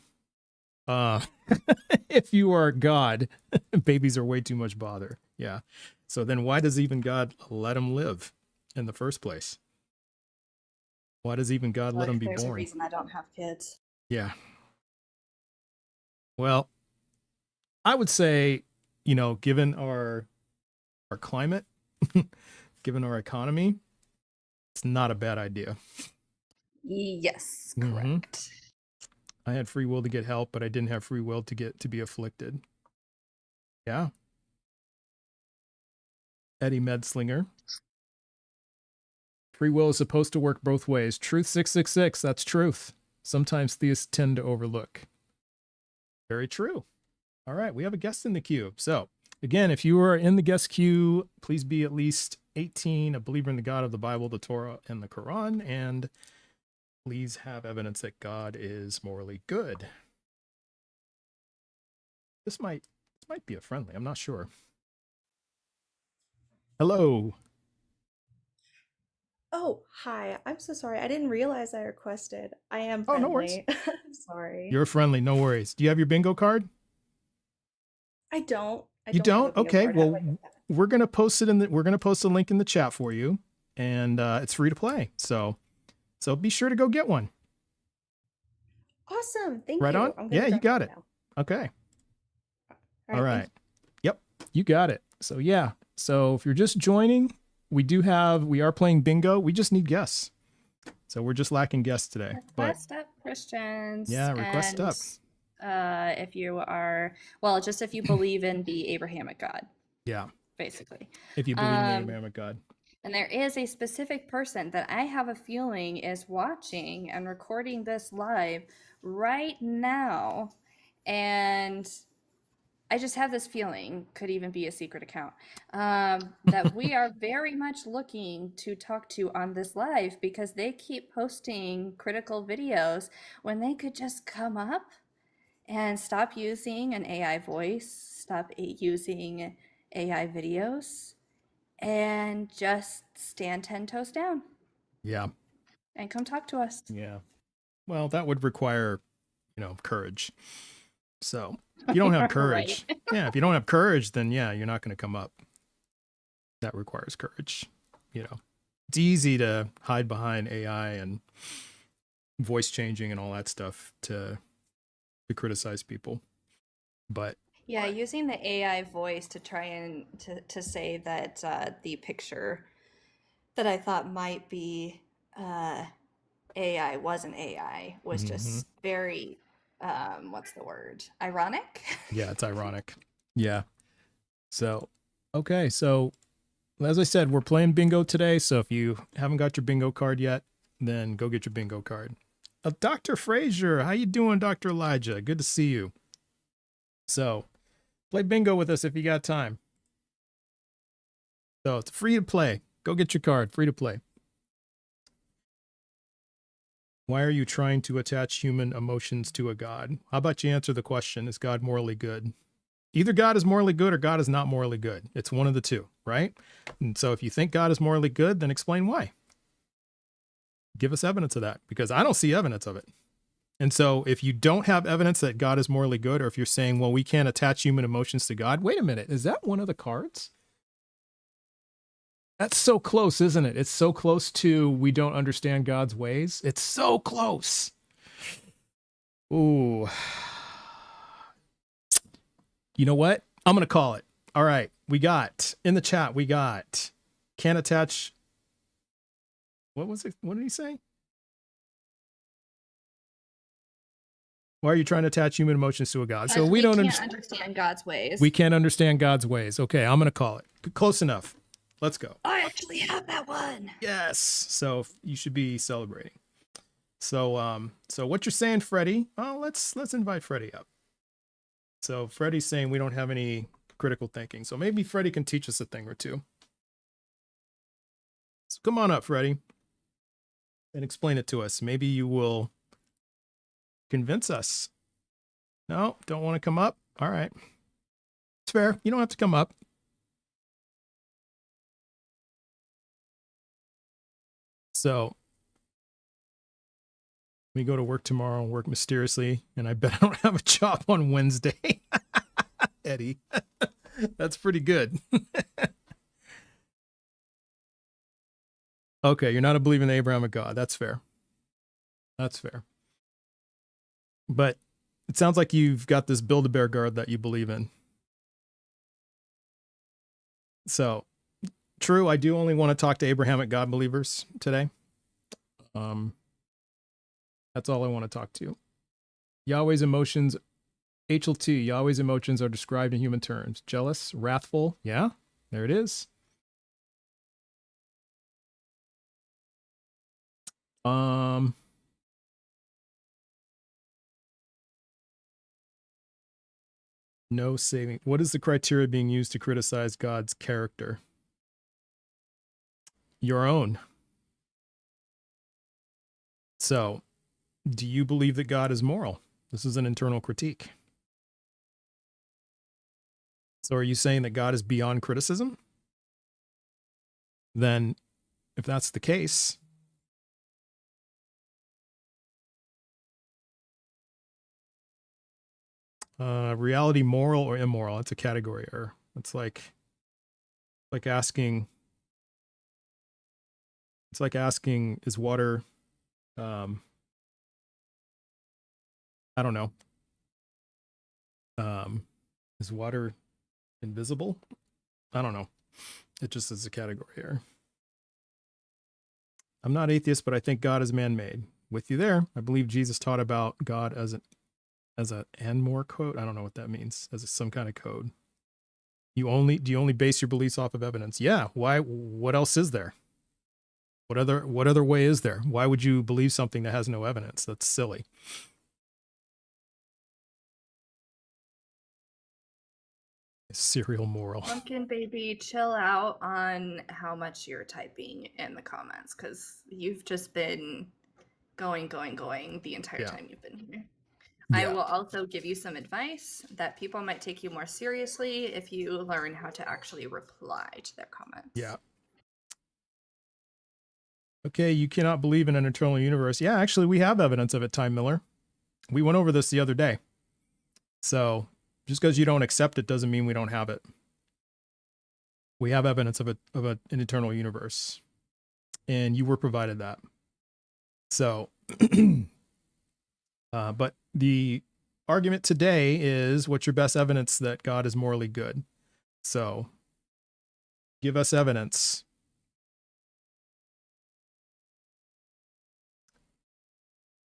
Speaker 1: If you are God, babies are way too much bother. Yeah. So then why does even God let them live in the first place? Why does even God let them be
Speaker 2: There's
Speaker 1: born?
Speaker 2: a reason I don't have kids.
Speaker 1: Yeah. Well, I would say, given our climate, given our economy, it's not a bad idea.
Speaker 2: Yes,
Speaker 1: Mhm.
Speaker 2: correct.
Speaker 1: I had free will to get help, but I didn't have free will to be afflicted. Yeah. Eddie Medslinger. Free will is supposed to work both ways. Truth 666, that's truth. Sometimes theists tend to overlook. Very true. All right, we have a guest in the queue. So, again, if you are in the guest queue, please be at least 18, a believer in the God of the Bible, the Torah, and the Quran, and please have evidence that God is morally good. This might be a friendly. I'm not sure. Hello.
Speaker 6: Oh, hi. I'm so sorry. I didn't realize I requested. I am
Speaker 1: Oh, no worries.
Speaker 6: friendly. Sorry.
Speaker 1: You're friendly. No worries. Do you have your bingo card?
Speaker 6: I don't. I
Speaker 1: You
Speaker 6: don't have a
Speaker 1: don't?
Speaker 6: bingo
Speaker 1: Okay.
Speaker 6: card. How do
Speaker 1: Well,
Speaker 6: I get that?
Speaker 1: we're gonna post it we're gonna post a link in the chat for you, and it's free to play. So be sure to go get one.
Speaker 6: Awesome. Thank
Speaker 1: Right
Speaker 6: you.
Speaker 1: on.
Speaker 6: I'm gonna
Speaker 1: Yeah, you
Speaker 6: grab
Speaker 1: got
Speaker 6: one
Speaker 1: it.
Speaker 6: now.
Speaker 1: Okay. All
Speaker 6: thank
Speaker 1: right. Yep, you got it. So yeah. So if you're just joining, we are playing bingo. We just need guests. So we're just lacking guests today.
Speaker 2: Request up, Christians.
Speaker 1: Yeah, request up.
Speaker 2: If you are, just if you believe in the Abrahamic God,
Speaker 1: Yeah.
Speaker 2: basically.
Speaker 1: If you believe in the Abrahamic God.
Speaker 2: And there is a specific person that I have a feeling is watching and recording this live right now. And I just have this feeling, could even be a secret account, that we are very much looking to talk to on this live because they keep posting critical videos when they could just come up and stop using an AI voice, stop using AI videos, and just stand 10 toes down
Speaker 1: Yeah.
Speaker 2: and come talk to us.
Speaker 1: Yeah. Well, that would require, courage. So if you don't have courage,
Speaker 2: Right.
Speaker 1: yeah, if you don't have courage, then yeah, you're not going to come up. That requires courage. It's easy to hide behind AI and voice changing and all that stuff to criticize people. But
Speaker 2: Yeah, using the AI voice to try and to say that the picture that I thought might be AI wasn't AI was
Speaker 1: mhm.
Speaker 2: just very, what's the word? Ironic?
Speaker 1: Yeah, it's ironic. Yeah. So, okay. So, as I said, we're playing bingo today. So, if you haven't got your bingo card yet, then go get your bingo card. Dr. Frazier, how you doing, Dr. Elijah? Good to see you. So, play bingo with us if you got time. So, it's free to play. Go get your card. Free to play. Why are you trying to attach human emotions to a God? How about you answer the question, is God morally good? Either God is morally good or God is not morally good. It's one of the two, right? And so if you think God is morally good, then explain why. Give us evidence of that, because I don't see evidence of it. And so if you don't have evidence that God is morally good, or if you're saying, well, we can't attach human emotions to God, wait a minute, is that one of the cards? That's so close, isn't it? It's so close to we don't understand God's ways. It's so close. Ooh. You know what? I'm going to call it. All right. We got in the chat, we got can't attach. What was it? What did he say? Why are you trying to attach human emotions to a God? So we don't
Speaker 2: understand God's ways.
Speaker 1: We can't understand God's ways. Okay, I'm going to call it. Close enough. Let's go.
Speaker 2: I actually have that one.
Speaker 1: Yes. So you should be celebrating. So so what you're saying, Freddie? Oh, let's invite Freddie up. So Freddie's saying we don't have any critical thinking. So maybe Freddie can teach us a thing or two. So come on up, Freddie, and explain it to us. Maybe you will convince us. No, don't want to come up? All right. It's fair. You don't have to come up. So we go to work tomorrow and work mysteriously, and I bet I don't have a job on Wednesday. Eddie. That's pretty good. Okay, you're not a believer in the Abrahamic God. That's fair. That's fair. But it sounds like you've got this Build-A-Bear God that you believe in. So, true, I do only want to talk to Abrahamic God believers today. That's all I want to talk to. Yahweh's emotions, HLT, Yahweh's emotions are described in human terms. Jealous, wrathful, yeah, there it is. No saving. What is the criteria being used to criticize God's character? Your own. So, do you believe that God is moral? This is an internal critique. So, are you saying that God is beyond criticism? Then, if that's the case, reality moral or immoral? It's a category error. It's like asking. It's like asking, is water? I don't know. Is water invisible? I don't know. It just is a category error. I'm not atheist, but I think God is man-made. With you there. I believe Jesus taught about God as a and more quote. I don't know what that means. As some kind of code. Do you only base your beliefs off of evidence? Yeah. Why? What else is there? What other way is there? Why would you believe something that has no evidence? That's silly. Serial moral.
Speaker 2: Pumpkin baby, chill out on how much you're typing in the comments because you've just been going the entire
Speaker 1: Yeah.
Speaker 2: time you've been here.
Speaker 1: Yeah.
Speaker 2: I will also give you some advice that people might take you more seriously if you learn how to actually reply to their comments.
Speaker 1: Yeah. Okay, you cannot believe in an eternal universe. Yeah, actually, we have evidence of it, Time Miller. We went over this the other day. So just because you don't accept it doesn't mean we don't have it. We have evidence of an eternal universe, and you were provided that. So, but the argument today is, what's your best evidence that God is morally good? So, give us evidence.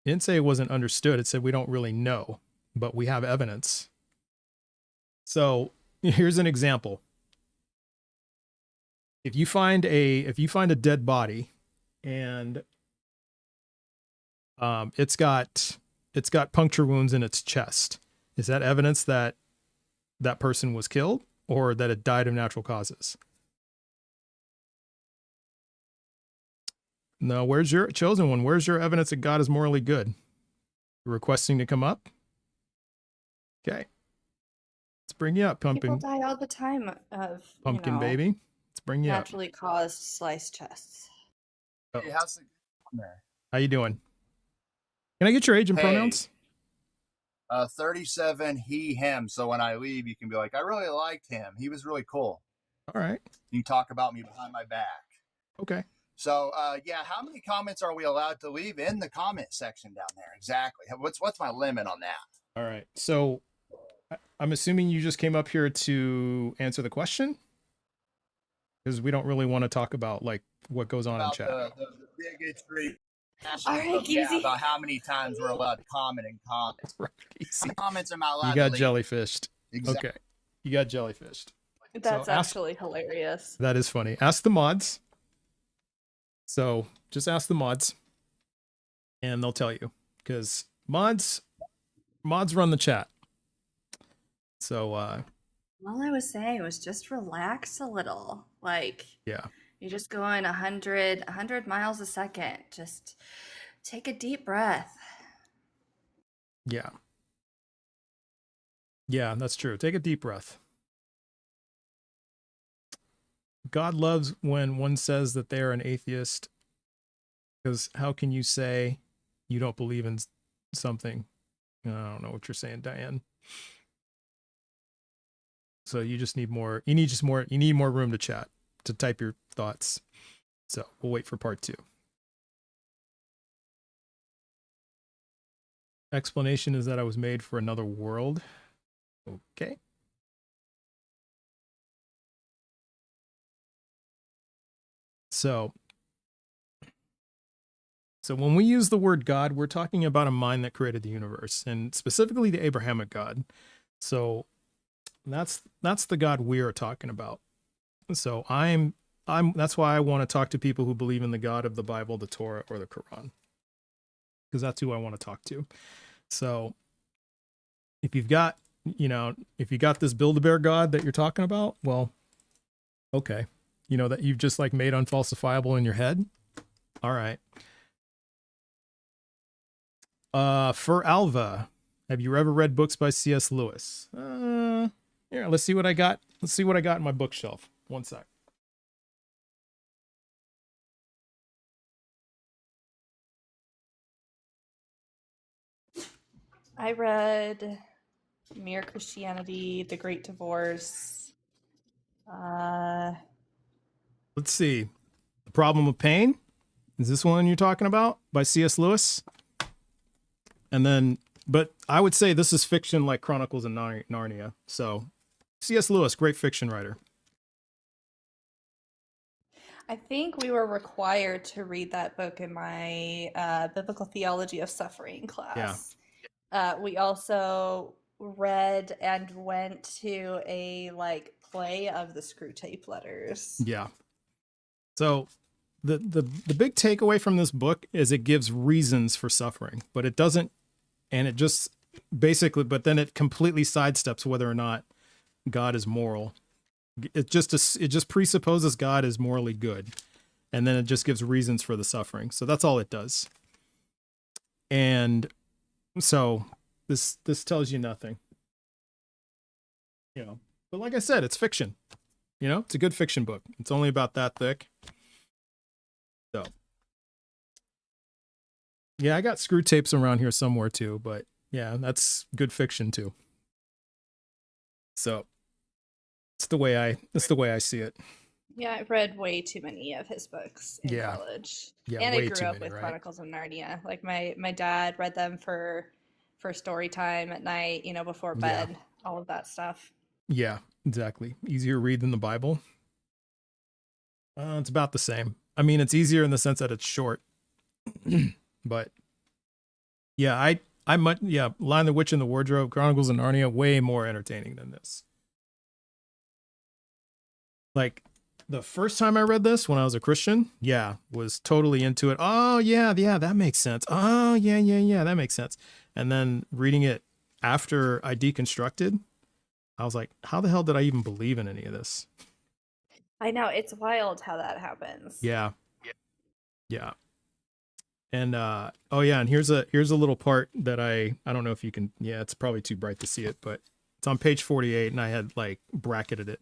Speaker 1: It didn't say it wasn't understood. It said we don't really know, but we have evidence. So here's an example. If you find a dead body and it's got puncture wounds in its chest, is that evidence that that person was killed or that it died of natural causes? No, where's your chosen one? Where's your evidence that God is morally good? You're requesting to come up? Okay. Let's bring you up,
Speaker 2: People
Speaker 1: pumpkin
Speaker 2: die all the time of
Speaker 1: baby. Let's bring you up.
Speaker 2: naturally caused sliced chests.
Speaker 1: Oh.
Speaker 7: Hey, how's it going there?
Speaker 1: How you doing? Can I get your age and
Speaker 7: Hey.
Speaker 1: pronouns?
Speaker 7: 37, he, him. So when I leave, you can be like, I really liked him. He was really cool.
Speaker 1: All right.
Speaker 7: You talk about me behind my back.
Speaker 1: Okay.
Speaker 7: So, yeah, how many comments are we allowed to leave in the comment section down there? Exactly. What's my limit on that?
Speaker 1: All right. So I'm assuming you just came up here to answer the question, because we don't really want to talk about like what goes on in
Speaker 7: About
Speaker 1: chat.
Speaker 7: the bigotry.
Speaker 2: All right,
Speaker 7: Yeah,
Speaker 2: Geezy.
Speaker 7: about how many times we're allowed to comment and comment.
Speaker 1: Right, easy.
Speaker 7: Comments am I allowed
Speaker 1: You got
Speaker 7: to leave?
Speaker 1: jellyfished.
Speaker 7: Exactly.
Speaker 1: Okay. You got jellyfished.
Speaker 2: That's
Speaker 1: So ask-
Speaker 2: actually hilarious.
Speaker 1: That is funny. Ask the mods. So just ask the mods and they'll tell you, because mods run the chat. So
Speaker 2: All I was saying was just relax a little. Like,
Speaker 1: yeah.
Speaker 2: you're just going 100 miles a second. Just take a deep breath.
Speaker 1: Yeah. Yeah, that's true. Take a deep breath. God loves when one says that they're an atheist, because how can you say you don't believe in something? I don't know what you're saying, Diane. So you just need more. You need more room to chat, to type your thoughts. So we'll wait for part 2. Explanation is that I was made for another world. Okay. So when we use the word God, we're talking about a mind that created the universe, and specifically the Abrahamic God. So that's the God we are talking about. So that's why I want to talk to people who believe in the God of the Bible, the Torah, or the Quran, because that's who I want to talk to. So if you've got this Build-A-Bear God that you're talking about, well, okay. That you've just like made unfalsifiable in your head. All right. For Alva, have you ever read books by C.S. Lewis? Here, let's see what I got. Let's see what I got in my bookshelf. One sec.
Speaker 2: I read Mere Christianity, The Great Divorce.
Speaker 1: Let's see. The Problem of Pain. Is this one you're talking about by C.S. Lewis? And then, but I would say this is fiction like Chronicles of Narnia. So C.S. Lewis, great fiction writer.
Speaker 2: I think we were required to read that book in my biblical theology of suffering class. We also read and went to a play of the Screw Tape Letters.
Speaker 1: Yeah. So the big takeaway from this book is it gives reasons for suffering, but it doesn't, and it just basically, but then it completely sidesteps whether or not God is moral. It just presupposes God is morally good, and then it just gives reasons for the suffering. So that's all it does. And so this tells you nothing, you know. But like I said, it's fiction. You know, it's a good fiction book. It's only about that thick. So yeah, I got screw tapes around here somewhere too, but yeah, that's good fiction too. So it's the way I see it.
Speaker 2: Yeah, I've read way too many of his books in
Speaker 1: Yeah.
Speaker 2: college.
Speaker 1: Yeah,
Speaker 2: And I
Speaker 1: way
Speaker 2: grew
Speaker 1: too
Speaker 2: up
Speaker 1: many,
Speaker 2: with
Speaker 1: right?
Speaker 2: Chronicles of Narnia. Like my dad read them for story time at night, you know, before
Speaker 1: Yeah.
Speaker 2: bed, all of that stuff.
Speaker 1: Yeah, exactly. Easier read than the Bible. It's about the same. I mean, it's easier in the sense that it's short. But yeah, Lion the Witch in the Wardrobe, Chronicles of Narnia, way more entertaining than this. Like the first time I read this when I was a Christian, yeah, was totally into it. Oh yeah, that makes sense. Oh yeah, that makes sense. And then reading it after I deconstructed, I was like, how the hell did I even believe in any of this?
Speaker 2: I know, it's wild how that happens.
Speaker 1: Yeah. Yeah. And oh yeah, and here's a little part that I don't know if you can, yeah, it's probably too bright to see it, but it's on page 48 and I had like bracketed it.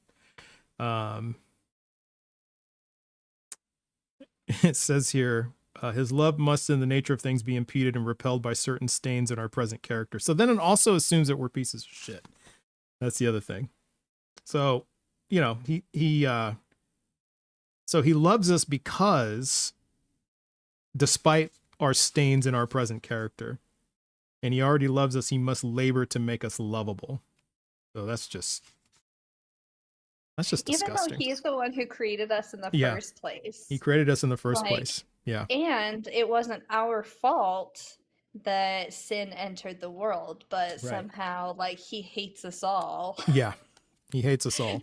Speaker 1: It says here, his love must in the nature of things be impeded and repelled by certain stains in our present character. So then it also assumes that we're pieces of shit. That's the other thing. So, you know, so he loves us because despite our stains in our present character, and he already loves us, he must labor to make us lovable. So that's just
Speaker 2: Even though
Speaker 1: disgusting.
Speaker 2: he's the one who created us in the
Speaker 1: Yeah.
Speaker 2: first place.
Speaker 1: He created us in the first
Speaker 2: Like,
Speaker 1: place. Yeah.
Speaker 2: And it wasn't our fault that sin entered the world, but
Speaker 1: Right.
Speaker 2: somehow, like, he hates us all
Speaker 1: Yeah. He hates us all.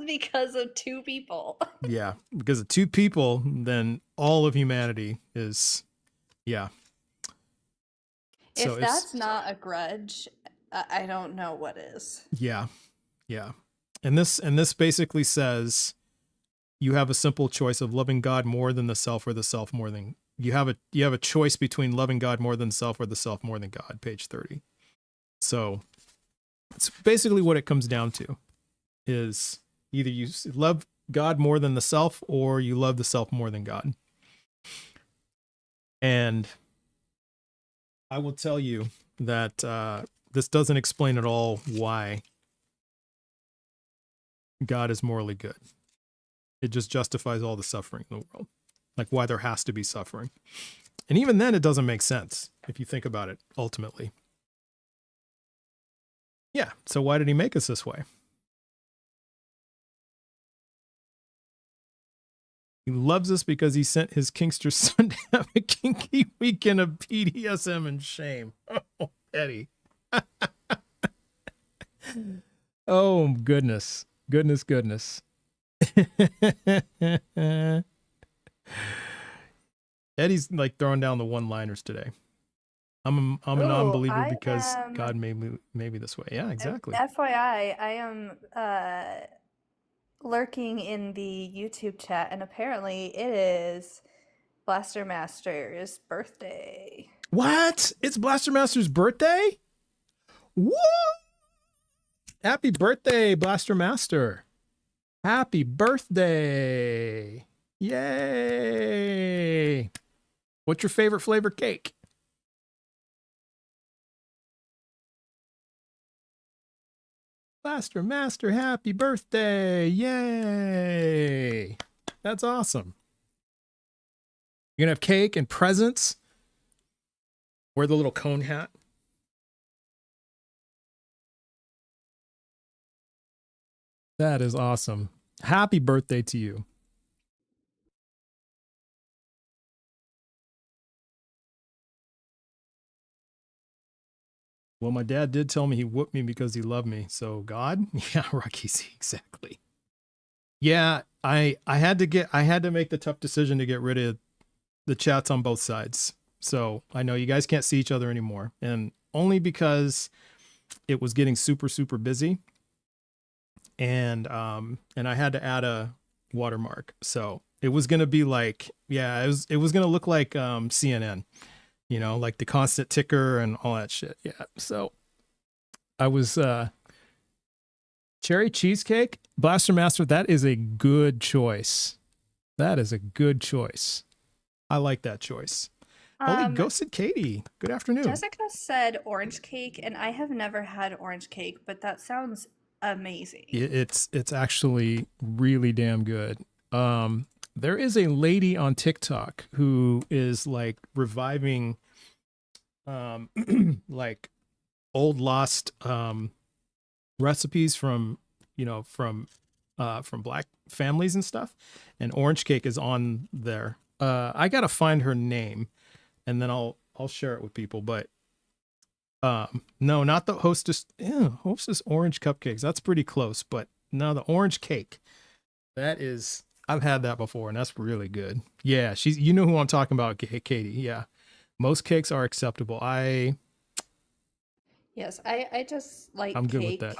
Speaker 2: because of two people.
Speaker 1: Yeah. Because of two people, then all of humanity is, yeah. So
Speaker 2: If that's not a grudge, I don't know what is.
Speaker 1: Yeah. Yeah. And this basically says you have a simple choice of loving God more than the self or the self more than you have a choice between loving God more than self or the self more than God, page 30. So it's basically what it comes down to is either you love God more than the self or you love the self more than God. And I will tell you that this doesn't explain at all why God is morally good. It just justifies all the suffering in the world, like why there has to be suffering. And even then, it doesn't make sense if you think about it, ultimately. Yeah, so why did he make us this way? He loves us because he sent his kinkster son to have a kinky weekend of BDSM and shame. Oh, Eddie. Oh, goodness. Goodness. Eddie's like throwing down the one-liners today. I'm a non-believer because God made me this way. Yeah, exactly.
Speaker 2: FYI, I am lurking in the YouTube chat, and apparently it is Blaster Master's birthday.
Speaker 1: What? It's Blaster Master's birthday? What? Happy birthday, Blaster Master. Happy birthday. Yay. What's your favorite flavor cake? Blaster Master, happy birthday. Yay. That's awesome. You're going to have cake and presents. Wear the little cone hat. That is awesome. Happy birthday to you. Well, my dad did tell me he whooped me because he loved me. So God? Yeah, Rocky C, exactly. Yeah, I had to make the tough decision to get rid of the chats on both sides. So I know you guys can't see each other anymore. And only because it was getting super, super busy. and I had to add a watermark. So it was gonna be like, yeah, it was gonna look like CNN, you know, like the constant ticker and all that shit. Yeah. So I was cherry cheesecake, Blaster Master, that is a good choice. That is a good choice. I like that choice. Holy
Speaker 2: Um,
Speaker 1: ghosted Katie. Good afternoon.
Speaker 2: Jessica said orange cake, and I have never had orange cake, but that sounds amazing.
Speaker 1: It's actually really damn good. There is a lady on TikTok who is like reviving like old lost recipes from, you know, from black families and stuff, and orange cake is on there. I gotta find her name and then I'll share it with people. But no, not the hostess. Ew, hostess orange cupcakes. That's pretty close, but no, the orange cake. That is, I've had that before, and that's really good. Yeah, she's. You know who I'm talking about, Katie. Yeah, most cakes are acceptable.
Speaker 2: Yes, I just like
Speaker 1: I'm good with
Speaker 2: cake.
Speaker 1: that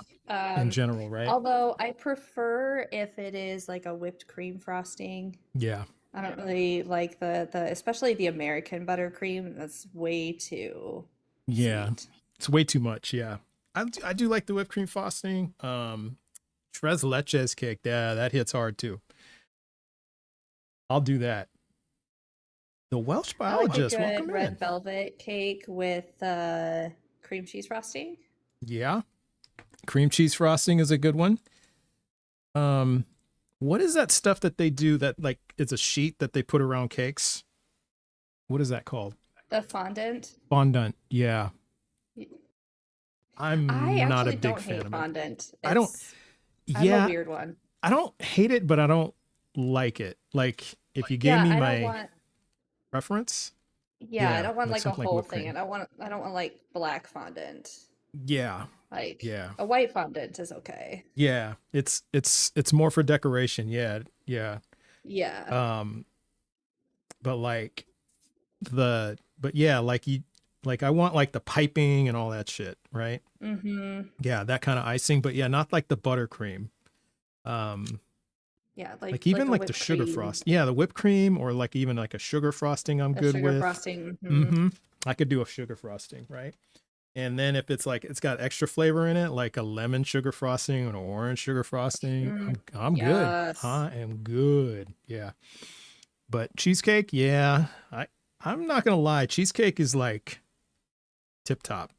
Speaker 1: in
Speaker 2: Um,
Speaker 1: general, right?
Speaker 2: although I prefer if it is like a whipped cream frosting.
Speaker 1: Yeah,
Speaker 2: I don't really like the especially the American buttercream. That's way too
Speaker 1: yeah,
Speaker 2: sweet.
Speaker 1: it's way too much. Yeah, I do like the whipped cream frosting. Tres leches cake. Yeah, that hits hard too. I'll do that. The Welsh
Speaker 2: I like a
Speaker 1: biologist,
Speaker 2: good
Speaker 1: welcome
Speaker 2: red
Speaker 1: in.
Speaker 2: velvet cake with cream cheese frosting.
Speaker 1: Yeah, cream cheese frosting is a good one. Um, what is that stuff that they do that like it's a sheet that they put around cakes? What is that called?
Speaker 2: The fondant.
Speaker 1: Fondant. Yeah,
Speaker 2: I
Speaker 1: I'm not a
Speaker 2: actually
Speaker 1: big
Speaker 2: don't
Speaker 1: fan
Speaker 2: hate
Speaker 1: of it.
Speaker 2: fondant.
Speaker 1: I don't.
Speaker 2: I'm a
Speaker 1: Yeah,
Speaker 2: weird one.
Speaker 1: I don't hate it, but I don't like it. Like if you gave
Speaker 2: Yeah,
Speaker 1: me
Speaker 2: I don't
Speaker 1: my
Speaker 2: want
Speaker 1: preference,
Speaker 2: yeah, I
Speaker 1: yeah,
Speaker 2: don't want
Speaker 1: like
Speaker 2: like a
Speaker 1: something like
Speaker 2: whole
Speaker 1: whipped
Speaker 2: thing.
Speaker 1: cream.
Speaker 2: I don't want like black fondant.
Speaker 1: Yeah,
Speaker 2: Like
Speaker 1: yeah,
Speaker 2: a white fondant is okay.
Speaker 1: yeah. It's more for decoration. Yeah, yeah.
Speaker 2: Yeah.
Speaker 1: Um, but like but yeah, like you, like I want like the piping and all that shit, right?
Speaker 2: Mm-hmm.
Speaker 1: Yeah, that kind of icing, but yeah, not like the buttercream. Um,
Speaker 2: Yeah,
Speaker 1: like
Speaker 2: like
Speaker 1: even
Speaker 2: a
Speaker 1: like the
Speaker 2: whipped
Speaker 1: sugar
Speaker 2: cream,
Speaker 1: frost. Yeah, the whipped cream or like even like a sugar frosting I'm
Speaker 2: a
Speaker 1: good
Speaker 2: sugar
Speaker 1: with.
Speaker 2: frosting. Hmm.
Speaker 1: Mm-hmm. I could do a sugar frosting, right? And then if it's like it's got extra flavor in it, like a lemon sugar frosting or an orange sugar frosting,
Speaker 2: Mm,
Speaker 1: I'm good.
Speaker 2: yes.
Speaker 1: I am good. Yeah. But cheesecake, yeah. I'm not gonna lie, cheesecake is like tip top.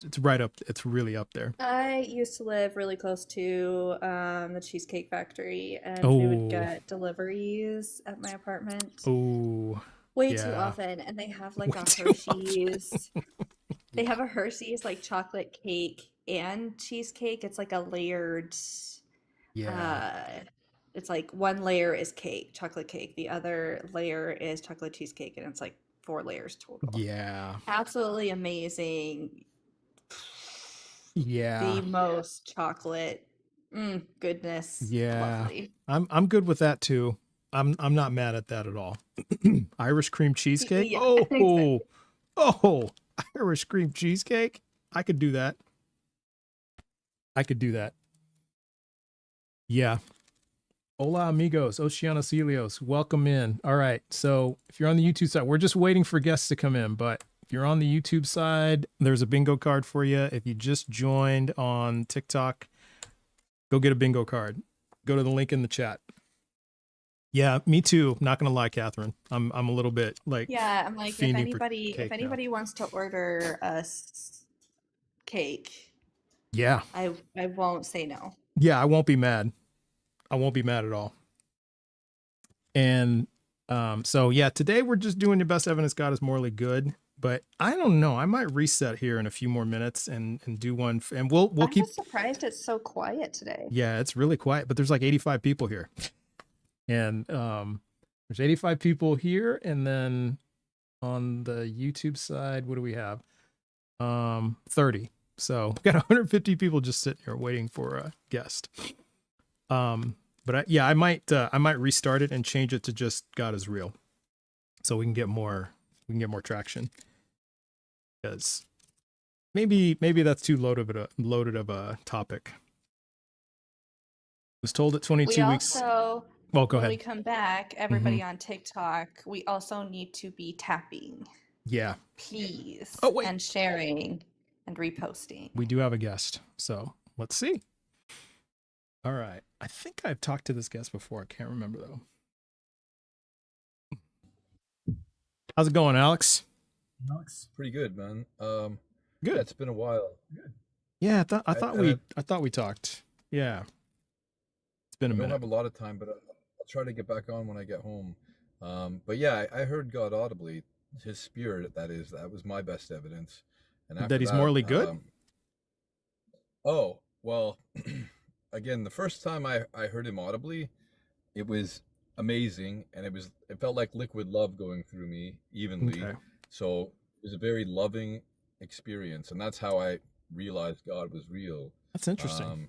Speaker 1: It's right up. It's really up there.
Speaker 2: I used to live really close to the Cheesecake Factory, and we would
Speaker 1: Oh,
Speaker 2: get deliveries at my apartment
Speaker 1: oh,
Speaker 2: way too
Speaker 1: yeah.
Speaker 2: often. And they have like
Speaker 1: Way
Speaker 2: a
Speaker 1: too often.
Speaker 2: Hershey's. They have a Hershey's like chocolate cake and cheesecake. It's like a layered,
Speaker 1: Yeah,
Speaker 2: uh, it's like one layer is cake, chocolate cake. The other layer is chocolate cheesecake, and it's like 4 layers total.
Speaker 1: yeah,
Speaker 2: Absolutely amazing.
Speaker 1: yeah,
Speaker 2: The most chocolate. Goodness.
Speaker 1: yeah.
Speaker 2: Lovely.
Speaker 1: I'm good with that too. I'm not mad at that at all. Irish cream cheesecake.
Speaker 2: Yeah,
Speaker 1: Oh,
Speaker 2: exactly.
Speaker 1: oh, Irish cream cheesecake. I could do that. I could do that. Yeah. Hola, amigos. Oceanos Helios. Welcome in. All right. So if you're on the YouTube side, we're just waiting for guests to come in. But if you're on the YouTube side, there's a bingo card for you. If you just joined on TikTok, go get a bingo card. Go to the link in the chat. Yeah, me too. Not gonna lie, Catherine. I'm a little bit like
Speaker 2: Yeah, I'm like
Speaker 1: fiending for
Speaker 2: if
Speaker 1: cake now.
Speaker 2: anybody wants to order cake,
Speaker 1: Yeah.
Speaker 2: I won't say no.
Speaker 1: Yeah, I won't be mad. I won't be mad at all. And so yeah, today we're just doing the best evidence God is morally good. But I don't know. I might reset here in a few more minutes and do one, and we'll
Speaker 2: I'm
Speaker 1: keep.
Speaker 2: just surprised it's so quiet today.
Speaker 1: Yeah, it's really quiet, but there's like 85 people here, and there's 85 people here, and then on the YouTube side, what do we have? 30. So we've got 150 people just sitting here waiting for a guest. But yeah, I might restart it and change it to just God is real, so we can get more traction. Because maybe that's too loaded of a topic. Was told at
Speaker 2: We
Speaker 1: 22 weeks.
Speaker 2: also,
Speaker 1: Well, go
Speaker 2: when we
Speaker 1: ahead.
Speaker 2: come back, everybody on TikTok, we also need to be tapping,
Speaker 1: Yeah.
Speaker 2: please,
Speaker 1: Oh, wait.
Speaker 2: and sharing and reposting.
Speaker 1: We do have a guest. So let's see. All right. I think I've talked to this guest before. I can't remember, though. How's it going, Alex?
Speaker 8: Pretty good, man.
Speaker 1: Good.
Speaker 8: Yeah, it's been a while.
Speaker 1: Yeah, I thought we talked. Yeah. It's been a
Speaker 8: I don't
Speaker 1: minute.
Speaker 8: have a lot of time, but I'll try to get back on when I get home. But yeah, I heard God audibly, His Spirit. That was my best evidence. And after
Speaker 1: That he's morally good?
Speaker 8: Oh well, again, the first time I heard Him audibly, it was amazing, and it felt like liquid love going through me evenly.
Speaker 1: Okay.
Speaker 8: So it was a very loving experience, and that's how I realized God was real.
Speaker 1: That's interesting.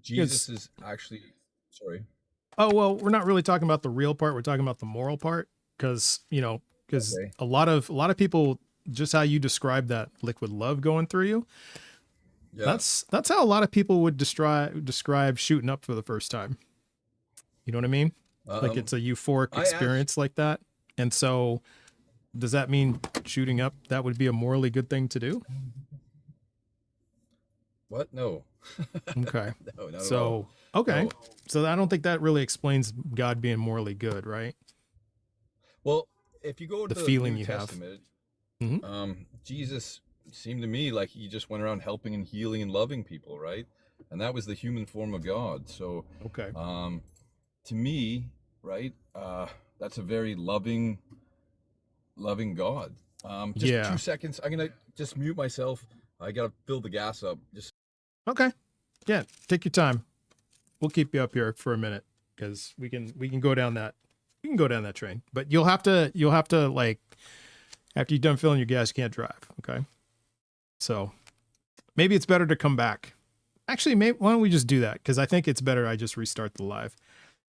Speaker 8: Jesus is actually, sorry.
Speaker 1: Oh, well, we're not really talking about the real part. We're talking about the moral part because
Speaker 8: Okay.
Speaker 1: a lot of people, just how you describe that liquid love going through you,
Speaker 8: Yeah.
Speaker 1: that's how a lot of people would describe shooting up for the first time. You know what I mean? Like it's a euphoric experience like that. And so does that mean shooting up, that would be a morally good thing to do?
Speaker 8: What? No.
Speaker 1: Okay.
Speaker 8: No, not at
Speaker 1: So,
Speaker 8: all.
Speaker 1: okay.
Speaker 8: No.
Speaker 1: So I don't think that really explains God being morally good, right?
Speaker 8: Well, if you go to
Speaker 1: The
Speaker 8: the
Speaker 1: feeling
Speaker 8: New
Speaker 1: you have.
Speaker 8: Testament,
Speaker 1: Mhm.
Speaker 8: Jesus seemed to me like he just went around helping and healing and loving people, right? And that was the human form of God. So,
Speaker 1: Okay.
Speaker 8: to me, right, that's a very loving God. Just
Speaker 1: Yeah.
Speaker 8: 2 seconds. I'm gonna just mute myself. I gotta fill the gas up. Just
Speaker 1: Okay. Yeah, take your time. We'll keep you up here for a minute because we can go down that train. But you'll have to like after you're done filling your gas, you can't drive. Okay. So maybe it's better to come back. Actually, why don't we just do that? Because I think it's better I just restart the live.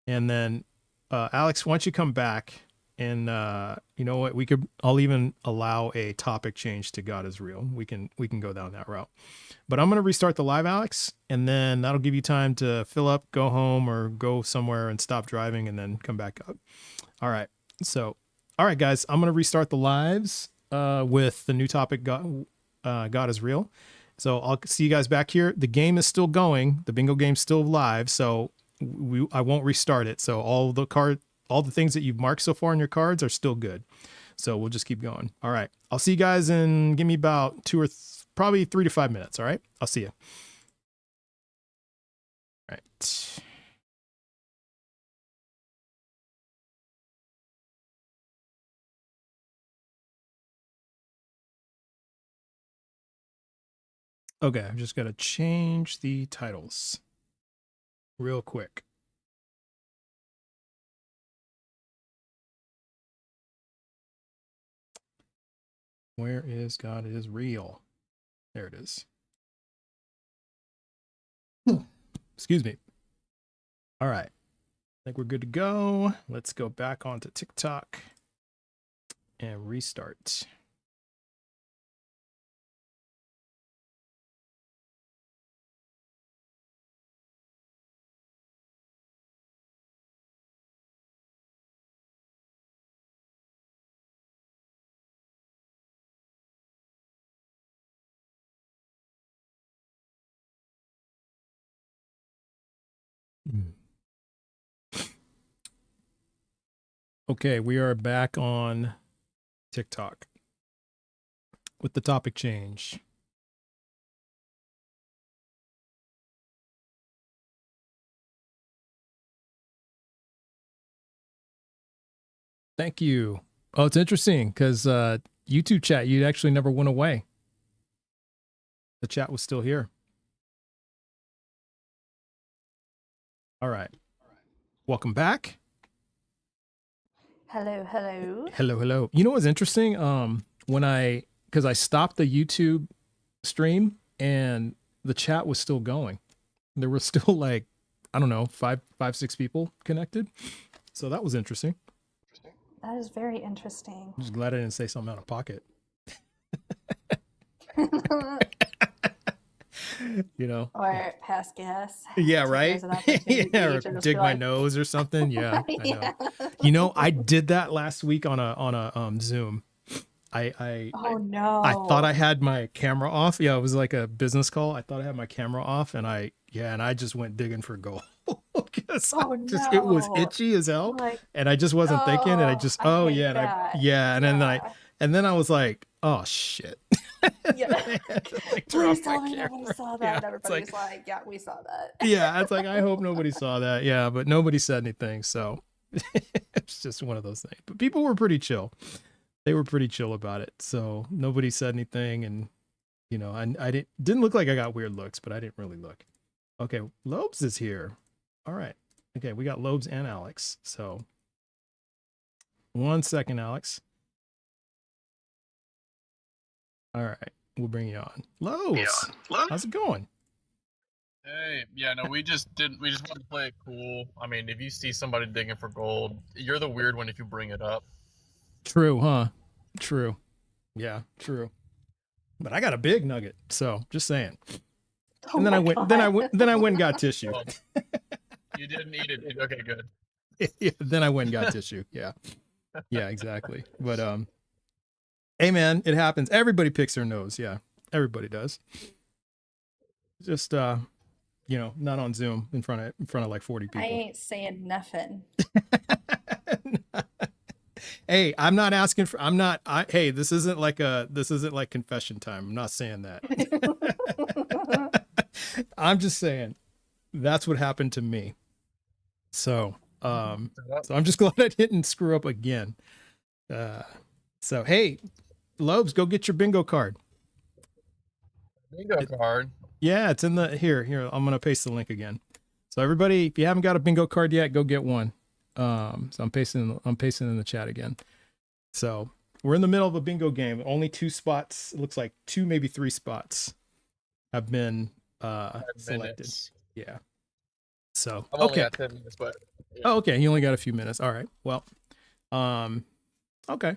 Speaker 1: And then Alex, once you come back, and you know what, I'll even allow a topic change to God is real. We can go down that route. But I'm gonna restart the live, Alex, and then that'll give you time to fill up, go home, or go somewhere and stop driving, and then come back up. All right. So, all right, guys, I'm gonna restart the lives with the new topic. God is real. So I'll see you guys back here. The game is still going. The bingo game's still live. So I won't restart it. So all the things that you've marked so far in your cards are still good. So we'll just keep going. All right. I'll see you guys in, give me about probably 3 to 5 minutes. All right. I'll see you. All right. Okay. I'm just going to change the titles real quick. Where is God is real? There it is. Excuse me. All right. I think we're good to go. Let's go back onto TikTok and restart. Okay, we are back on TikTok with the topic change. Thank you. Oh, it's interesting because YouTube chat, you actually never went away. The chat was still here. All right. Welcome back.
Speaker 2: Hello, hello.
Speaker 1: Hello, hello. You know what's interesting? Because I stopped the YouTube stream and the chat was still going. There were still like, I don't know, five, 6 people connected. So that was interesting.
Speaker 2: That is very interesting.
Speaker 1: I'm just glad I didn't say something out of pocket. You know.
Speaker 2: Or pass gas.
Speaker 1: Yeah,
Speaker 2: Take it
Speaker 1: right.
Speaker 2: as an opportunity
Speaker 1: Yeah, or
Speaker 2: to just be
Speaker 1: dig my
Speaker 2: like,
Speaker 1: nose or something. Yeah, I know.
Speaker 2: yeah.
Speaker 1: You know, I did that last week on a Zoom. I
Speaker 2: Oh
Speaker 1: I thought I
Speaker 2: no.
Speaker 1: had my camera off. Yeah, it was like a business call. I thought I had my camera off, and I just went digging for gold because
Speaker 2: Oh
Speaker 1: it was
Speaker 2: no.
Speaker 1: itchy as hell,
Speaker 2: Like,
Speaker 1: and I just wasn't thinking, and I
Speaker 2: oh,
Speaker 1: just
Speaker 2: I
Speaker 1: oh
Speaker 2: hate
Speaker 1: yeah, and I
Speaker 2: that.
Speaker 1: yeah,
Speaker 2: Yeah.
Speaker 1: and then I was like, oh shit.
Speaker 2: Yeah.
Speaker 1: I had to like turn
Speaker 2: Please
Speaker 1: off my
Speaker 2: tell me nobody
Speaker 1: camera.
Speaker 2: saw that.
Speaker 1: Yeah,
Speaker 2: And
Speaker 1: it's
Speaker 2: everybody's
Speaker 1: like
Speaker 2: like, yeah, we saw that.
Speaker 1: yeah, it's like I hope nobody saw that. Yeah, but nobody said anything, so it's just one of those things. But people were pretty chill. They were pretty chill about it, so nobody said anything, and you know, I didn't look like I got weird looks, but I didn't really look. Okay, Lobes is here. All right. Okay, we got Lobes and Alex. So 1 second, Alex. All right, we'll bring you on. Lobes, how's it going?
Speaker 9: Hey, yeah, no, we just wanted to play it cool. I mean, if you see somebody digging for gold, you're the weird one if you bring it up.
Speaker 1: True, huh? True. Yeah, true. But I got a big nugget, so just saying.
Speaker 2: Oh
Speaker 1: And then
Speaker 2: my
Speaker 1: I went,
Speaker 2: God.
Speaker 1: then I went and got tissue.
Speaker 9: Well, you didn't eat it. Okay, good.
Speaker 1: Yeah, then I went and got tissue. Yeah. Yeah, exactly. But hey man, it happens. Everybody picks their nose. Yeah. Everybody does. Just you know, not on Zoom in front of like 40
Speaker 2: I
Speaker 1: people.
Speaker 2: ain't saying nothing.
Speaker 1: Hey, I'm not asking for hey, this isn't like confession time. I'm not saying that. I'm just saying that's what happened to me. So so I'm just glad I didn't screw up again. So hey, Lobes, go get your bingo card.
Speaker 9: Bingo card.
Speaker 1: Yeah, it's in the here. I'm gonna paste the link again. So everybody, if you haven't got a bingo card yet, go get one. So I'm pasting in the chat again. So we're in the middle of a bingo game. Only 2 spots, it looks like 2, maybe 3 spots have been selected.
Speaker 9: Minutes.
Speaker 1: Yeah. So
Speaker 9: I've only
Speaker 1: okay.
Speaker 9: got 10 minutes, but yeah.
Speaker 1: Oh, okay. You only got a few minutes. All right. Well, okay.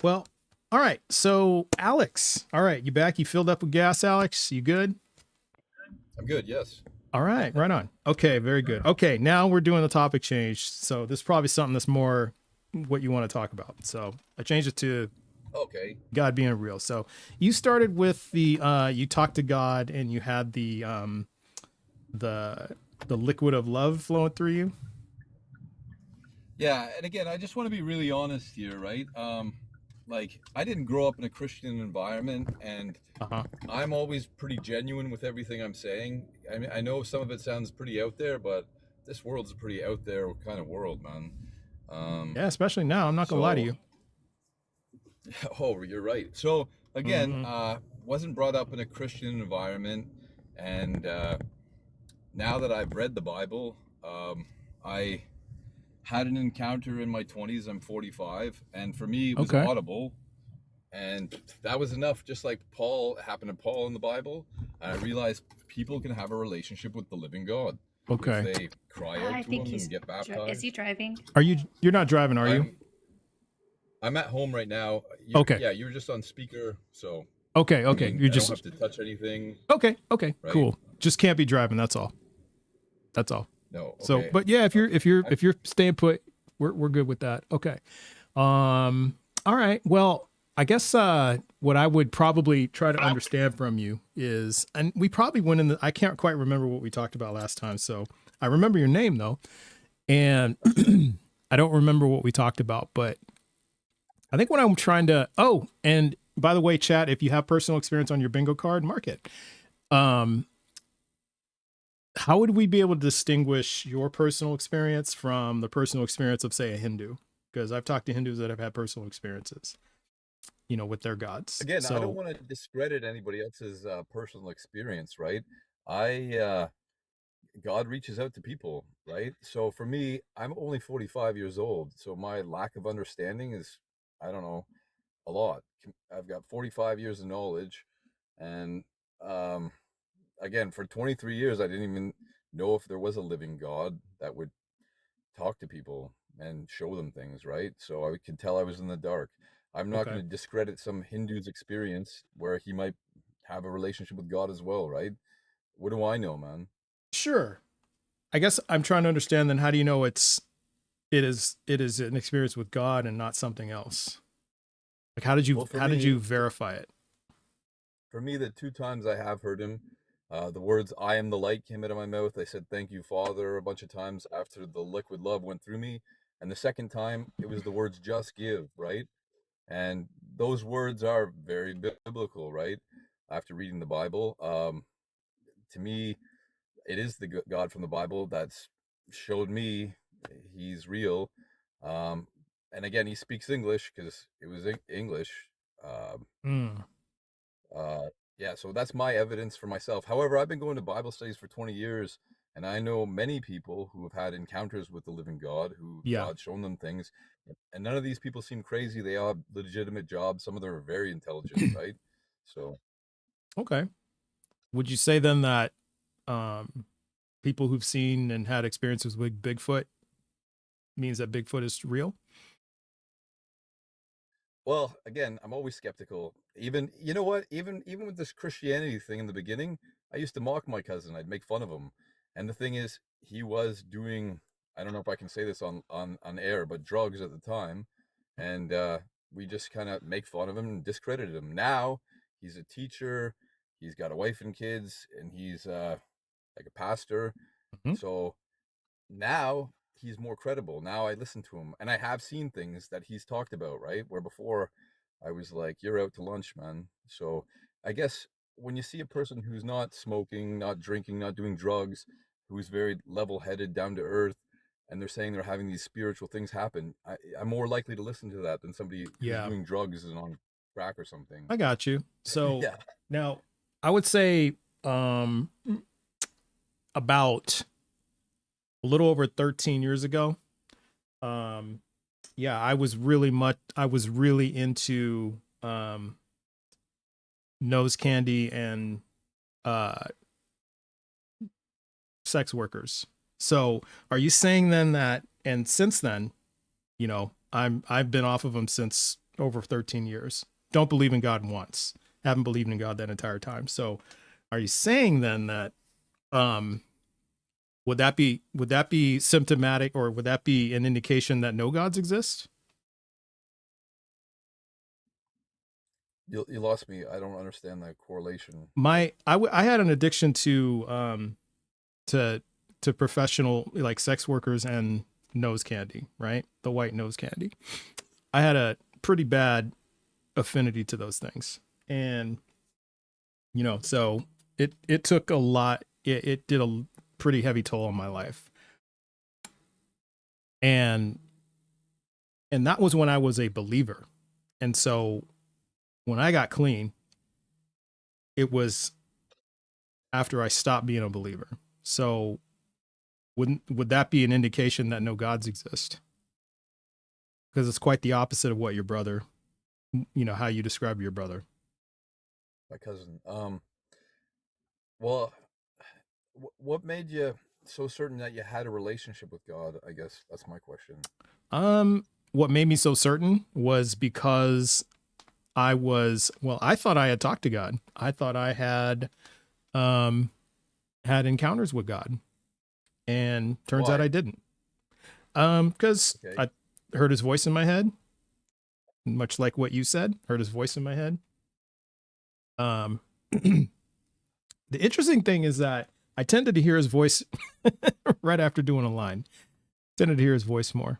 Speaker 1: Well, all right. So Alex, all right, you back? You filled up with gas, Alex? You good?
Speaker 8: I'm good. Yes.
Speaker 1: All right, right on. Okay, very good. Okay, now we're doing the topic change. So this is probably something that's more what you want to talk about. So I changed it to
Speaker 8: Okay.
Speaker 1: God being real. So you started with the you talked to God and you had the liquid of love flowing through you.
Speaker 8: Yeah, and again, I just want to be really honest here, right? Like I didn't grow up in a Christian environment, and I'm always pretty genuine with everything I'm saying. I mean, I know some of it sounds pretty out there, but this world's a pretty out there kind of world, man.
Speaker 1: Yeah, especially now. I'm not gonna lie to you.
Speaker 8: Oh, you're right. So again, wasn't brought up in a Christian environment, and now that I've read the Bible, I had an encounter in my 20s. I'm 45, and for me, it was audible, and that was enough. Just like Paul happened to Paul in the Bible, and I realized people can have a relationship with the living God.
Speaker 1: Okay.
Speaker 8: If they cry out to him and get baptized.
Speaker 2: Is he driving?
Speaker 1: You're not driving, are you?
Speaker 8: I'm at home right now.
Speaker 1: Okay.
Speaker 8: Yeah, you're just on speaker, so.
Speaker 1: Okay.
Speaker 8: I mean,
Speaker 1: You
Speaker 8: I
Speaker 1: just
Speaker 8: don't have to touch anything.
Speaker 1: Okay.
Speaker 8: Right?
Speaker 1: Cool. Just can't be driving. That's all.
Speaker 8: No. Okay.
Speaker 1: So, but yeah, if you're staying put, we're good with that. Okay. All right. Well, I guess what I would probably try to understand from you is, and we probably went I can't quite remember what we talked about last time. So I remember your name though, and I don't remember what we talked about, but I think what I'm trying to. Oh, and by the way, chat, if you have personal experience on your bingo card, mark it. How would we be able to distinguish your personal experience from the personal experience of, say, a Hindu? Because I've talked to Hindus that have had personal experiences, you know, with their gods.
Speaker 8: Again,
Speaker 1: so,
Speaker 8: I don't want to discredit anybody else's personal experience, right? God reaches out to people, right? So for me, I'm only 45 years old, so my lack of understanding is, I don't know, a lot. I've got 45 years of knowledge, and again, for 23 years, I didn't even know if there was a living God that would talk to people and show them things, right? So I could tell I was in the dark. I'm not going to discredit some Hindu's experience where he might have a relationship with God as well, right? What do I know, man?
Speaker 1: Sure. I guess I'm trying to understand then how do you know it is an experience with God and not something else? Like
Speaker 8: Well,
Speaker 1: how did you verify it?
Speaker 8: for me, the two times I have heard him, the words "I am the light" came out of my mouth. I said "Thank you, Father" a bunch of times after the liquid love went through me, and the second time it was the words "Just give," right? And those words are very biblical, right? After reading the Bible, to me, it is the God from the Bible that's showed me he's real. Um, and again, he speaks English because it was English. Um,
Speaker 1: Mm,
Speaker 8: uh, yeah, so that's my evidence for myself. However, I've been going to Bible studies for 20 years, and I know many people who have had encounters with the living God, who
Speaker 1: yeah.
Speaker 8: God's shown them things, and none of these people seem crazy. They all have legitimate jobs. Some of them are very intelligent, right? So,
Speaker 1: Okay. Would you say then that um, people who've seen and had experiences with Bigfoot means that Bigfoot is real?
Speaker 8: well, again, I'm always skeptical. Even you know what? Even with this Christianity thing in the beginning, I used to mock my cousin. I'd make fun of him. And the thing is, he was doing, I don't know if I can say this on air, but drugs at the time. And we just kind of make fun of him and discredited him. Now, he's a teacher, he's got a wife and kids, and he's like a pastor.
Speaker 1: Mhm.
Speaker 8: So now he's more credible. Now I listen to him and I have seen things that he's talked about, right? Where before I was like, you're out to lunch, man. So I guess when you see a person who's not smoking, not drinking, not doing drugs, who's very level headed, down to earth, and they're saying they're having these spiritual things happen, I'm more likely to listen to that than somebody who's
Speaker 1: Yeah,
Speaker 8: doing drugs and on crack or something.
Speaker 1: I got you. So
Speaker 8: Yeah.
Speaker 1: now I would say um, about a little over 13 years ago, um, yeah, I was really into nose candy and uh, sex workers. So are you saying then that, and since then, I've been off of them since over 13 years. Don't believe in God once. Haven't believed in God that entire time. So are you saying then that um would that be symptomatic, or would that be an indication that no gods exist?
Speaker 8: You lost me. I don't understand that correlation.
Speaker 1: I had an addiction to professional like sex workers and nose candy, right? The white nose candy. I had a pretty bad affinity to those things. And so it took a lot. It did a pretty heavy toll on my life. And that was when I was a believer. And so when I got clean, it was after I stopped being a believer. So would that be an indication that no gods exist? Because it's quite the opposite of what your brother, how you describe your brother.
Speaker 8: My cousin. Well, what made you so certain that you had a relationship with God? I guess that's my question.
Speaker 1: What made me so certain was because I thought I had talked to God. I thought I um had encounters with God. And turns out
Speaker 8: Why?
Speaker 1: I didn't. Because
Speaker 8: Okay.
Speaker 1: I heard his voice in my head, much like what you said, heard his voice in my head. Um the interesting thing is that I tended to hear his voice right after doing a line. Tended to hear his voice more.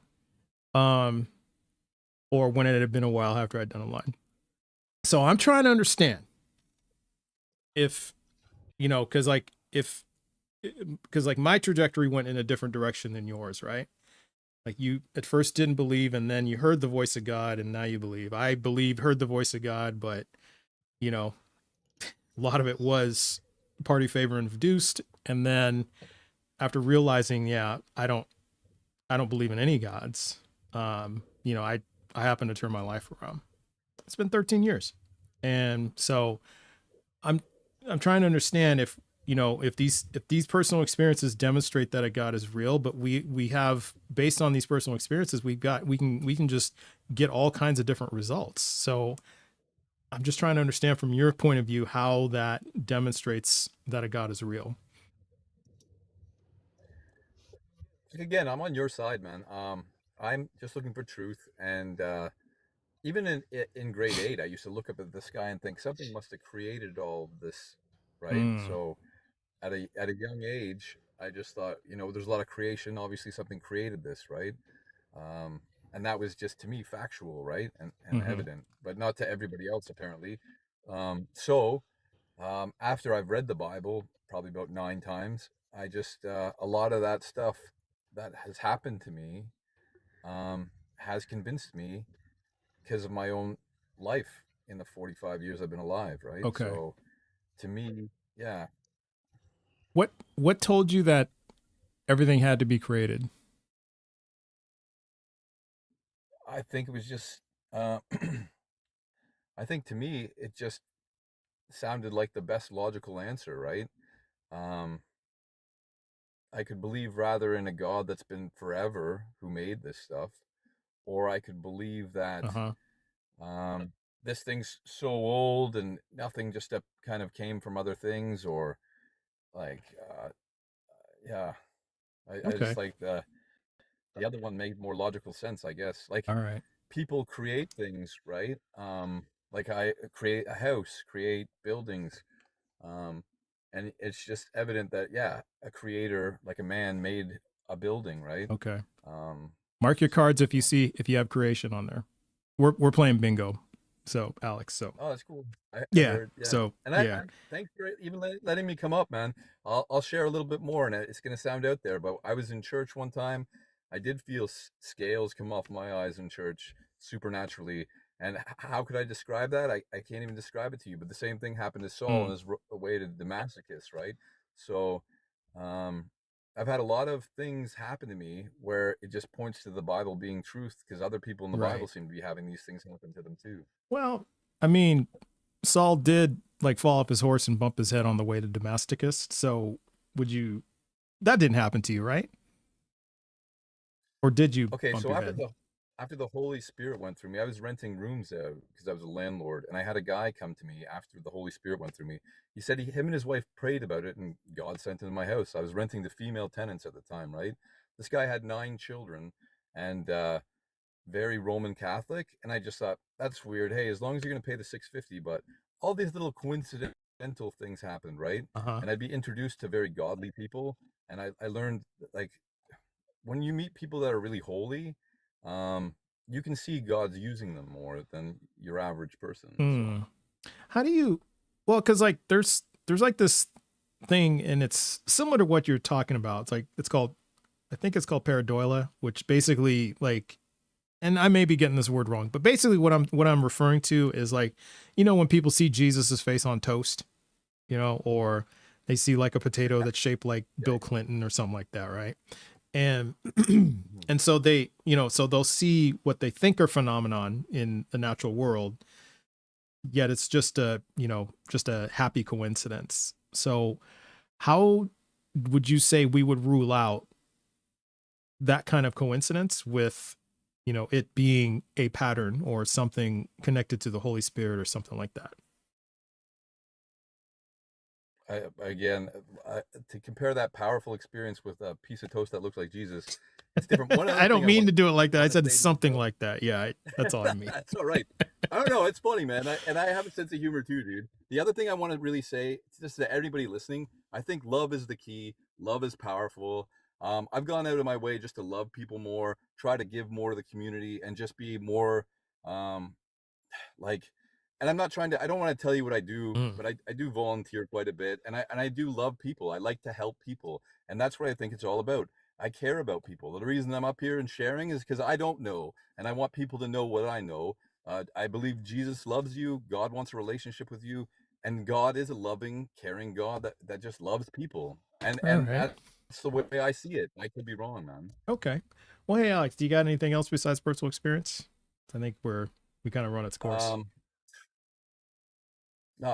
Speaker 1: Or when it had been a while after I'd done a line. So I'm trying to understand if, because like my trajectory went in a different direction than yours, right? Like you at first didn't believe, and then you heard the voice of God, and now you believe. I heard the voice of God, but a lot of it was party favor induced. And then after realizing, yeah, I don't believe in any gods. I happen to turn my life around. It's been 13 years. And so I'm I'm trying to understand if if these personal experiences demonstrate that a God is real, but we have, based on these personal experiences, we can just get all kinds of different results. So I'm just trying to understand from your point of view how that demonstrates that a God is real?
Speaker 8: Again, I'm on your side, man. I'm just looking for truth, and even in grade 8, I used to look up at the sky and think something must have created all of this, right?
Speaker 1: Mm,
Speaker 8: So at a young age, I just thought, there's a lot of creation. Obviously, something created this, right? Um, and that was just to me factual, right, and
Speaker 1: hmm.
Speaker 8: evident, but not to everybody else apparently. So after I've read the Bible probably about 9 times, I just a lot of that stuff that has happened to me has convinced me because of my own life in the 45 years I've been alive, right?
Speaker 1: Okay.
Speaker 8: So to me, yeah,
Speaker 1: What told you that everything had to be created?
Speaker 8: I think it was just, I think to me, it just sounded like the best logical answer, right? Um, I could believe rather in a God that's been forever who made this stuff, or I could believe that
Speaker 1: Uh-huh.
Speaker 8: um, this thing's so old and nothing just kind of came from other things, or like, yeah, I just
Speaker 1: Okay.
Speaker 8: like the other one made more logical sense, I guess. Like
Speaker 1: All right.
Speaker 8: people create things, right? Like I create a house, create buildings, um, and it's just evident that yeah, a creator, like a man, made a building, right?
Speaker 1: Okay.
Speaker 8: Um,
Speaker 1: Mark your cards if you
Speaker 8: so
Speaker 1: see if you have creation on there. We're playing bingo. So, Alex, so
Speaker 8: oh, that's cool. I
Speaker 1: yeah.
Speaker 8: heard, yeah.
Speaker 1: So,
Speaker 8: And I
Speaker 1: yeah.
Speaker 8: thanks for even letting me come up, man. I'll share a little bit more, and it's gonna sound out there, but I was in church one time. I did feel scales come off my eyes in church supernaturally. And how could I describe that? I can't even describe it to you. But the same thing happened to Saul on
Speaker 1: Mm,
Speaker 8: his way to Damascus, right? So, um, I've had a lot of things happen to me where it just points to the Bible being truth because other people in the Bible
Speaker 1: right.
Speaker 8: seem to be having these things happen to them too.
Speaker 1: Well, I mean, Saul did like fall off his horse and bump his head on the way to Damascus. So, would you that didn't happen to you, right? Or did you
Speaker 8: Okay,
Speaker 1: bump
Speaker 8: so
Speaker 1: your head?
Speaker 8: after the Holy Spirit went through me, I was renting rooms because I was a landlord, and I had a guy come to me after the Holy Spirit went through me. He said him and his wife prayed about it, and God sent him to my house. I was renting to female tenants at the time, right? This guy had 9 children, and very Roman Catholic, and I just thought that's weird. Hey, as long as you're going to pay the 650, but all these little coincidental things happened, right?
Speaker 1: Uh-huh.
Speaker 8: And I'd be introduced to very godly people, and I learned like when you meet people that are really holy, um, you can see God's using them more than your average person. So
Speaker 1: Hmm. How do you well, because like there's like this thing and it's similar to what you're talking about. It's like it's called I think it's called pareidolia, which basically like and I may be getting this word wrong, but basically what I'm referring to is like, when people see Jesus's face on toast, or they see like a potato that's shaped like
Speaker 8: yeah,
Speaker 1: Bill Clinton or something like that, right? And
Speaker 8: mhm.
Speaker 1: and so they, so they'll see what they think are phenomenon in the natural world, yet it's just a happy coincidence. So how would you say we would rule out that kind of coincidence with it being a pattern or something connected to the Holy Spirit or something like that?
Speaker 8: Again, to compare that powerful experience with a piece of toast that looks like Jesus, it's different. One other
Speaker 1: I don't
Speaker 8: thing
Speaker 1: mean to do it like that. I
Speaker 8: want to
Speaker 1: said
Speaker 8: say to
Speaker 1: something
Speaker 8: myself,
Speaker 1: like that. Yeah, that's all I mean.
Speaker 8: that's all right. I don't know. It's funny, man. And I have a sense of humor too, dude. The other thing I want to really say, just to everybody listening, I think love is the key. Love is powerful. I've gone out of my way just to love people more, try to give more to the community, and just be more um, like, and I'm not trying to, I don't want to tell you what I do,
Speaker 1: Mm,
Speaker 8: but I do volunteer quite a bit, and I do love people. I like to help people, and that's what I think it's all about. I care about people. The reason I'm up here and sharing is because I don't know, and I want people to know what I know. I believe Jesus loves you. God wants a relationship with you, and God is a loving, caring God that just loves people.
Speaker 1: all
Speaker 8: And
Speaker 1: right.
Speaker 8: that's the way I see it. I could be wrong, man.
Speaker 1: Okay. Well, hey, Alex, do you got anything else besides personal experience? I think we kind of run its course.
Speaker 8: Um,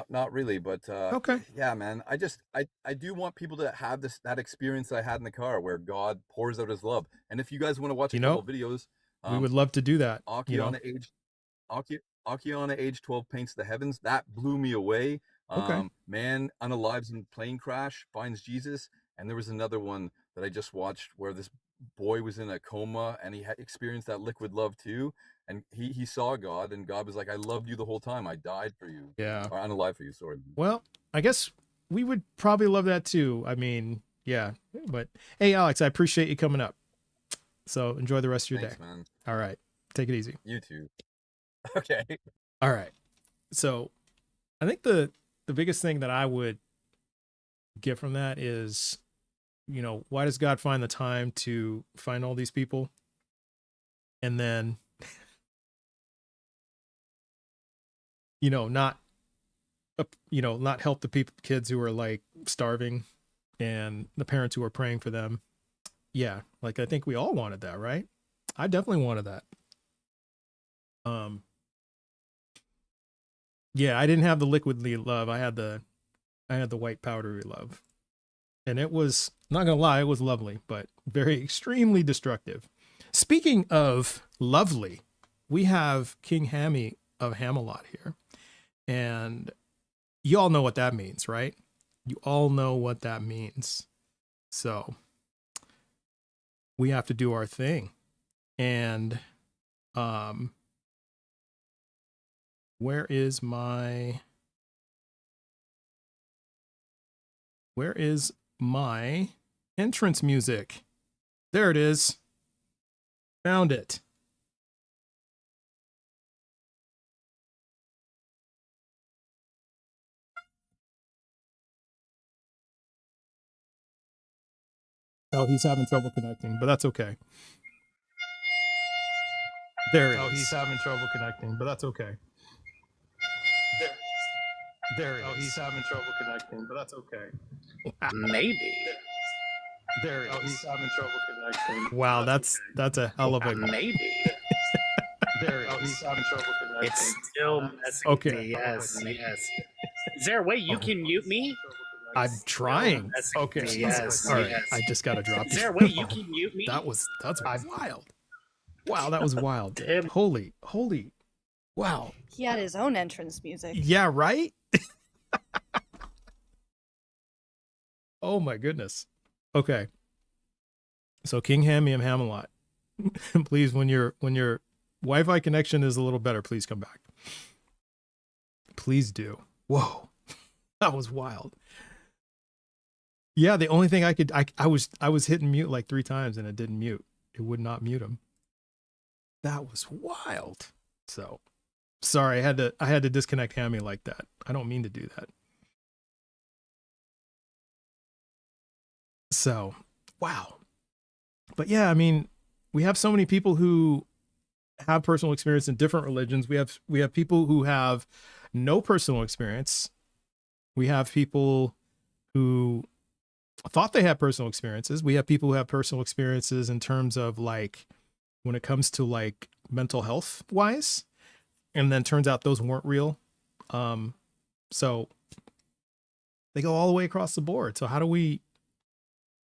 Speaker 8: not really, but
Speaker 1: Okay.
Speaker 8: yeah, man. I do want people to have that experience I had in the car where God pours out his love. And if you guys want to watch a
Speaker 1: You
Speaker 8: couple
Speaker 1: know,
Speaker 8: of videos,
Speaker 1: we
Speaker 8: um
Speaker 1: would love to do that.
Speaker 8: Akiana age Aki, Akiana age 12 paints the heavens. That blew me away.
Speaker 1: Okay.
Speaker 8: Man unalives in plane crash finds Jesus. And there was another one that I just watched where this boy was in a coma and he had experienced that liquid love too. And he saw God, and God was like, I loved you the whole time. I died for you.
Speaker 1: Yeah.
Speaker 8: Or unalive for you, sorry.
Speaker 1: Well, I guess we would probably love that too. I mean, yeah. But hey, Alex, I appreciate you coming up. So enjoy the rest of your
Speaker 8: Thanks,
Speaker 1: day.
Speaker 8: man.
Speaker 1: All right. Take it easy.
Speaker 8: You too. Okay.
Speaker 1: All right. So I think the biggest thing that I would get from that is, you know, why does God find the time to find all these people and then, you know, not help the kids who are like starving and the parents who are praying for them. Yeah. Like, I think we all wanted that, right? I definitely wanted that. Yeah, I didn't have the liquidly love. I had the white powdery love. And it was, not gonna lie, it was lovely, but very extremely destructive. Speaking of lovely, we have King Hammy of Hamelot here. And you all know what that means, right? You all know what that means. So we have to do our thing. And where is my entrance music? There it is. Found it. Oh, he's having trouble connecting, but that's okay. There it is. Oh, he's having trouble connecting, but that's okay. There it is. Oh, he's having trouble connecting, but that's okay.
Speaker 10: Maybe.
Speaker 1: There it is. Oh, he's having trouble connecting. Wow, that's a hell of a
Speaker 10: Maybe.
Speaker 1: There it is. Oh, he's having trouble connecting.
Speaker 10: It's still messing
Speaker 1: Okay.
Speaker 10: with me. Yes. Is there a way you can mute me?
Speaker 1: I'm trying. Okay.
Speaker 10: Yes.
Speaker 1: All right. I just got to drop
Speaker 10: Is there a way you can mute me?
Speaker 1: That's wild. Wow, that was wild.
Speaker 10: Damn.
Speaker 1: Holy. Wow.
Speaker 2: He had his own entrance music.
Speaker 1: Yeah, right? Oh my goodness. Okay. So King Hammy and Hamelot. Please, when your Wi-Fi connection is a little better, please come back. Please do. Whoa. That was wild. Yeah, the only thing I was hitting mute like 3 times and it didn't mute. It would not mute him. That was wild. So sorry, I had to disconnect Hammy like that. I don't mean to do that. So, wow. But yeah, I mean, we have so many people who have personal experience in different religions. We have people who have no personal experience. We have people who thought they had personal experiences. We have people who have personal experiences in terms of like when it comes to like mental health wise, and then turns out those weren't real. So they go all the way across the board. So how do we,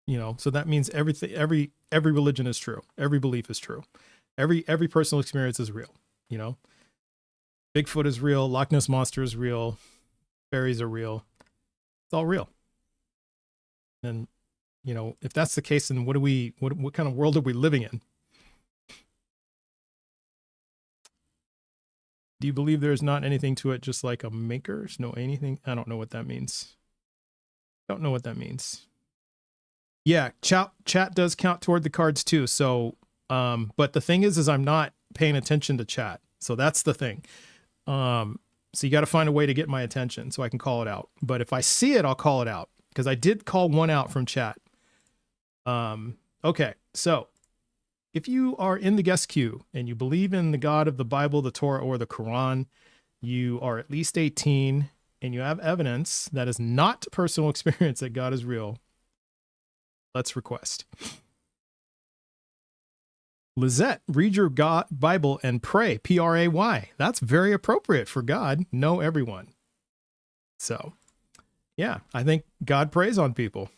Speaker 1: so that means everything, every religion is true. Every belief is true. Every personal experience is real. Bigfoot is real. Loch Ness Monster is real. Fairies are real. It's all real. And, if that's the case, then what kind of world are we living in? Do you believe there's not anything to it, just like a maker's? No, anything? I don't know what that means. Don't know what that means. Yeah, chat does count toward the cards too. So, but the thing is I'm not paying attention to chat. So that's the thing. So you got to find a way to get my attention so I can call it out. But if I see it, I'll call it out because I did call one out from chat. Okay, so if you are in the guest queue and you believe in the God of the Bible, the Torah, or the Quran, you are at least 18 and you have evidence that is not personal experience that God is real, let's request. Lizette, read your Bible and pray, P-R-A-Y. That's very appropriate for God. Know everyone. So, yeah, I think God preys on people.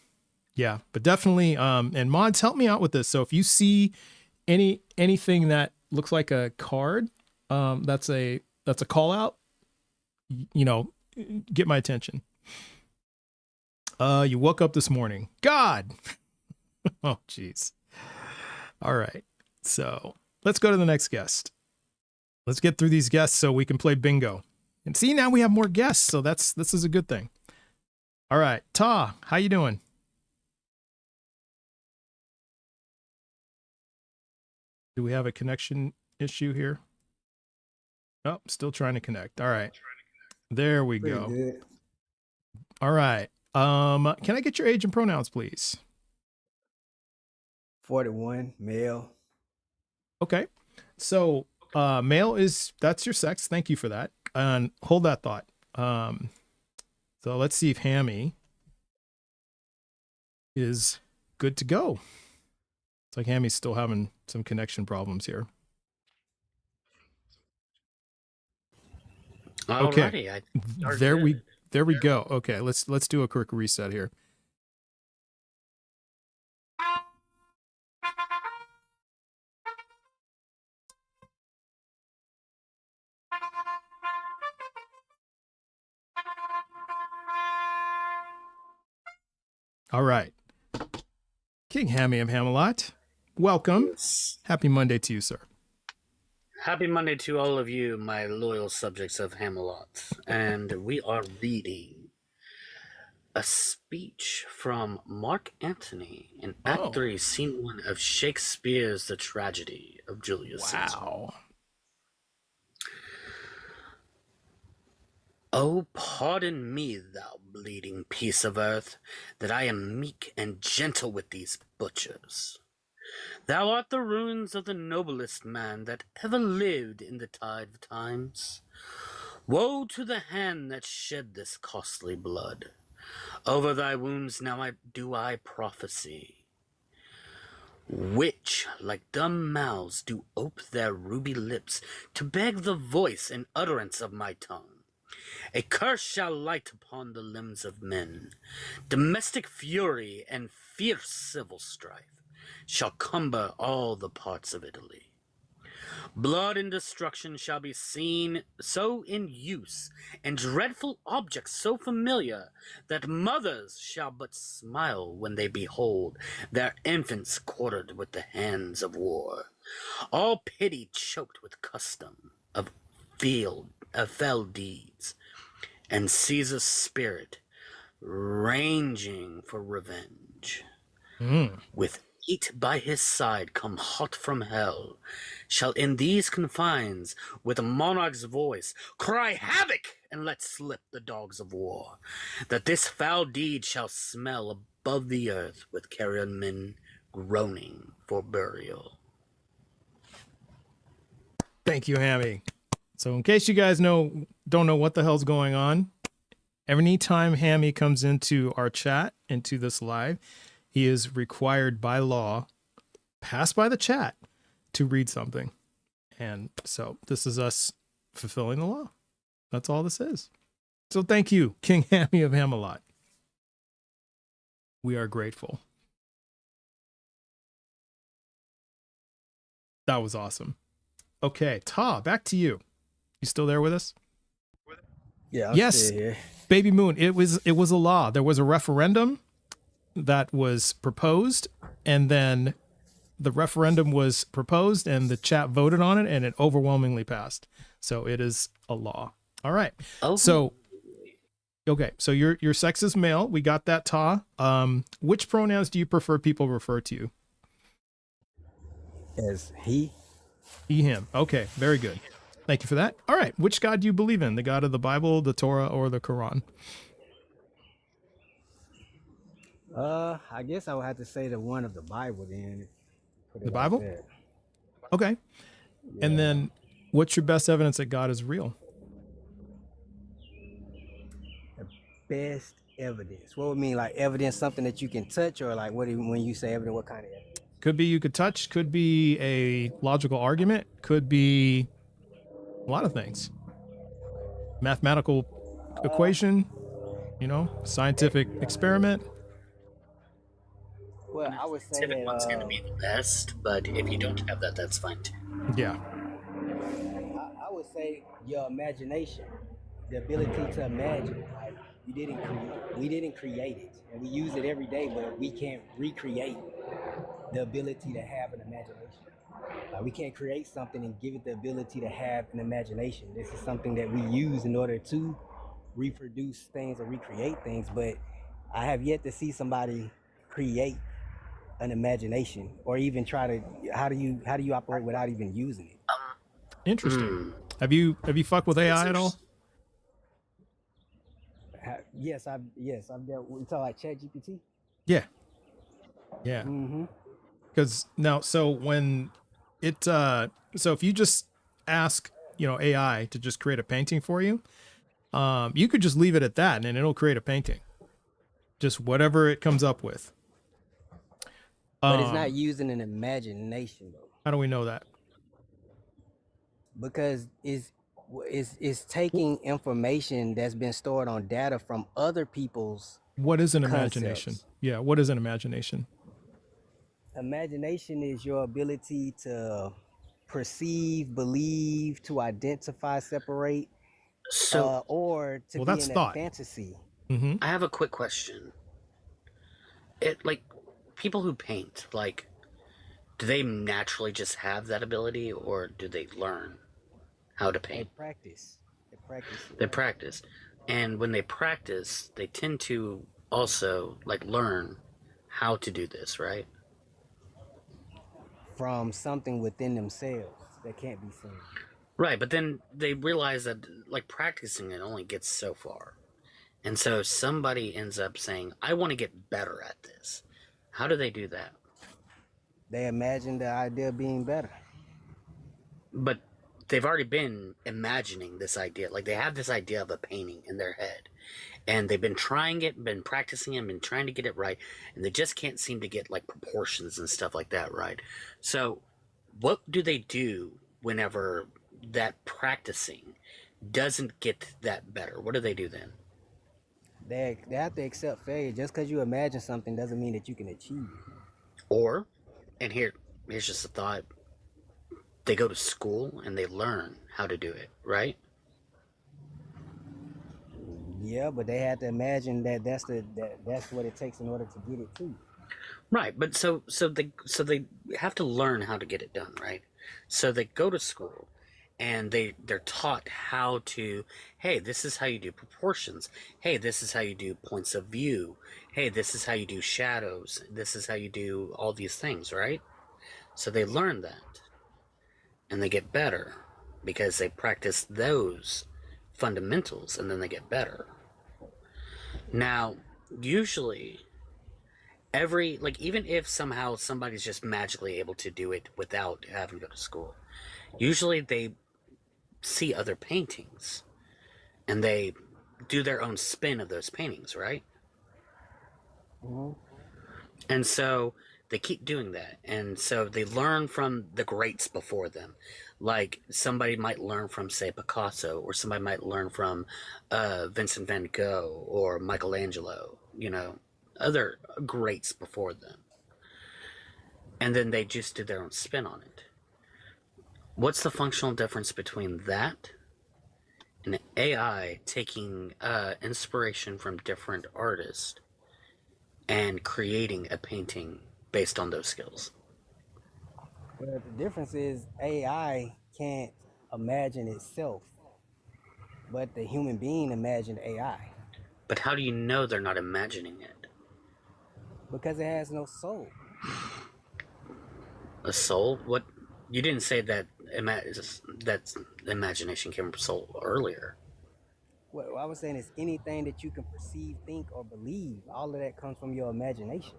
Speaker 1: Yeah, but definitely, and mods, help me out with this. So if you see anything that looks like a card, that's a call out, get my attention. You woke up this morning. God. Oh, jeez. All right. So let's go to the next guest. Let's get through these guests so we can play bingo. And see, now we have more guests, so this is a good thing. All right, Ta, how you doing? Do we have a connection issue here? Oh, still trying to connect. All right. There we
Speaker 5: Pretty
Speaker 1: go.
Speaker 5: good.
Speaker 1: All right. Can I get your age and pronouns, please?
Speaker 11: 41, male.
Speaker 1: Okay. So, male that's your sex. Thank you for that. And hold that thought. So let's see if Hammy is good to go. It's like Hammy's still having some connection problems here. Okay.
Speaker 10: Alrighty,
Speaker 1: There we go. Okay, let's do a quick reset here. All right. King Hammy of Hamelot, welcome.
Speaker 10: Yes.
Speaker 1: Happy Monday to you, sir.
Speaker 10: Happy Monday to all of you, my loyal subjects of Hamelot. And we are reading a speech from Mark Antony in Act 3, Scene 1 of Shakespeare's The Tragedy of Julius Caesar.
Speaker 1: Wow.
Speaker 10: Oh, pardon me, thou bleeding piece of earth, that I am meek and gentle with these butchers. Thou art the ruins of the noblest man that ever lived in the tide of times. Woe to the hand that shed this costly blood. Over thy wounds now do I prophesy, which, like dumb mouths, do ope their ruby lips to beg the voice and utterance of my tongue. A curse shall light upon the limbs of men. Domestic fury and fierce civil strife shall cumber all the parts of Italy. Blood and destruction shall be seen so in use, and dreadful objects so familiar, that mothers shall but smile when they behold their infants quartered with the hands of war. All pity choked with custom of fell deeds, and Caesar's spirit ranging for revenge. With heat by his side come hot from hell, shall in these confines with a monarch's voice cry havoc and let slip the dogs of war, that this foul deed shall smell above the earth with carrion men groaning for burial.
Speaker 1: Thank you, Hammy. So in case you guys don't know what the hell's going on, anytime Hammy comes into our chat, into this live, he is required by law, passed by the chat, to read something. And so this is us fulfilling the law. That's all this is. So thank you, King Hammy of Hamelot. We are grateful. That was awesome. Okay, Ta, back to you. You still there with us?
Speaker 11: Yeah, I'm
Speaker 1: yes,
Speaker 11: still here.
Speaker 1: Baby Moon. It was a law. There was a referendum that was proposed, and then the referendum was proposed, and the chat voted on it, and it overwhelmingly passed. So it is a law. All right.
Speaker 10: Oh.
Speaker 1: So okay. So your sex is male. We got that, Ta. Which pronouns do you prefer people refer to you?
Speaker 11: As he.
Speaker 1: He, him. Okay. Very good. Thank you for that. All right. Which God do you believe in? The God of the Bible, the Torah, or the Quran?
Speaker 11: I guess I would have to say the one of the Bible then. Put it
Speaker 1: The
Speaker 11: like
Speaker 1: Bible?
Speaker 11: that.
Speaker 1: Okay.
Speaker 11: Yeah.
Speaker 1: And then what's your best evidence that God is real?
Speaker 11: The best evidence. What would mean, like evidence, something that you can touch, or like when you say evidence, what kind of evidence?
Speaker 1: Could be you could touch, could be a logical argument, could be a lot of things. Mathematical equation, scientific experiment.
Speaker 11: Well, I would say
Speaker 10: Scientific one's going to
Speaker 11: that
Speaker 10: be the best, but if you don't have that, that's fine too.
Speaker 1: Yeah.
Speaker 11: I would say your imagination. the ability to imagine. Like we didn't create it, and we use it every day, but we can't recreate the ability to have an imagination. We can't create something and give it the ability to have an imagination. This is something that we use in order to reproduce things or recreate things, but I have yet to see somebody create an imagination or even try to. How do you operate without even using it?
Speaker 1: Interesting. Have you fucked with AI at all?
Speaker 11: Yes, I've dealt with like ChatGPT.
Speaker 1: Yeah. Yeah. Because now, so when it so if you just ask, AI to just create a painting for you, you could just leave it at that and it'll create a painting. Just whatever it comes up with.
Speaker 11: But it's not using an imagination though.
Speaker 1: How do we know that?
Speaker 11: Because it's taking information that's been stored on data from other people's.
Speaker 1: What is an
Speaker 11: concepts.
Speaker 1: imagination? Yeah, what is an imagination?
Speaker 11: Imagination is your ability to perceive, believe, to identify, separate, or to be in a fantasy.
Speaker 10: I have a quick question. Like people who paint, like, do they naturally just have that ability, or do they learn how to paint?
Speaker 11: They
Speaker 10: practice. And when they practice, they tend to also like learn how to do this, right?
Speaker 11: From something within themselves that can't be seen.
Speaker 10: Right, but then they realize that like practicing it only gets so far. And so somebody ends up saying, I want to get better at this. How do they do that?
Speaker 11: They imagine the idea of being better.
Speaker 10: But they've already been imagining this idea. Like they have this idea of a painting in their head. And they've been trying it, been practicing it, been trying to get it right. And they just can't seem to get like proportions and stuff like that right. So what do they do whenever that practicing doesn't get that better? What do they do then?
Speaker 11: They have to accept failure. Just because you imagine something doesn't mean that you can achieve it.
Speaker 10: Or, and here's just a thought, they go to school and they learn how to do it, right?
Speaker 11: Yeah, but they had to imagine that that's what it takes in order to get it too.
Speaker 10: Right, but so they have to learn how to get it done, right? So they go to school and they're taught how to, hey, this is how you do proportions. Hey, this is how you do points of view. Hey, this is how you do shadows. This is how you do all these things, right? So they learn that and they get better because they practice those fundamentals and then they get better. Now, usually even if somehow somebody's just magically able to do it without having to go to school, usually they see other paintings and they do their own spin of those paintings, right? And so they keep doing that, and so they learn from the greats before them. Like somebody might learn from, say, Picasso, or somebody might learn from Vincent van Gogh or Michelangelo, other greats before them. And then they just do their own spin on it. What's the functional difference between that and AI taking inspiration from different artists and creating a painting based on those skills?
Speaker 11: Well, the difference is AI can't imagine itself, but the human being imagined AI.
Speaker 10: But how do you know they're not imagining it?
Speaker 11: Because it has no soul.
Speaker 10: A soul? What? You didn't say that that imagination came from soul earlier.
Speaker 11: What I was saying is anything that you can perceive, think, or believe, all of that comes from your imagination.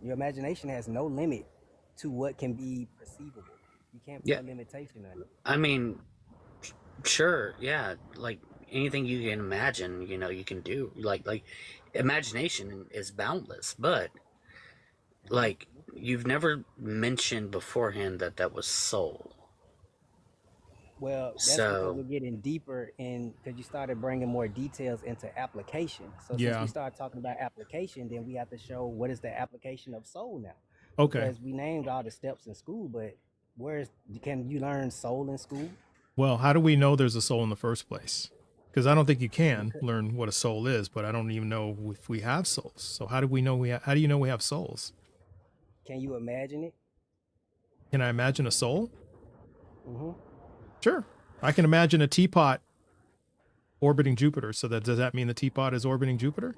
Speaker 11: Your imagination has no limit to what can be perceivable. You can't put a limitation on it.
Speaker 10: I mean, sure, yeah. Like anything you can imagine, you can do. Like imagination is boundless, but like you've never mentioned beforehand that was soul.
Speaker 11: Well, that's because we're getting deeper because you started bringing more details into application. So since we started talking about application, then we have to show what is the application of soul now.
Speaker 1: Okay.
Speaker 11: Because we named all the steps in school, but can you learn soul in school?
Speaker 1: Well, how do we know there's a soul in the first place? Because I don't think you can learn what a soul is, but I don't even know if we have souls. So how do we know how do you know we have souls?
Speaker 11: Can you imagine it?
Speaker 1: Can I imagine a soul?
Speaker 11: Mm-hmm.
Speaker 1: Sure. I can imagine a teapot orbiting Jupiter. So does that mean the teapot is orbiting Jupiter?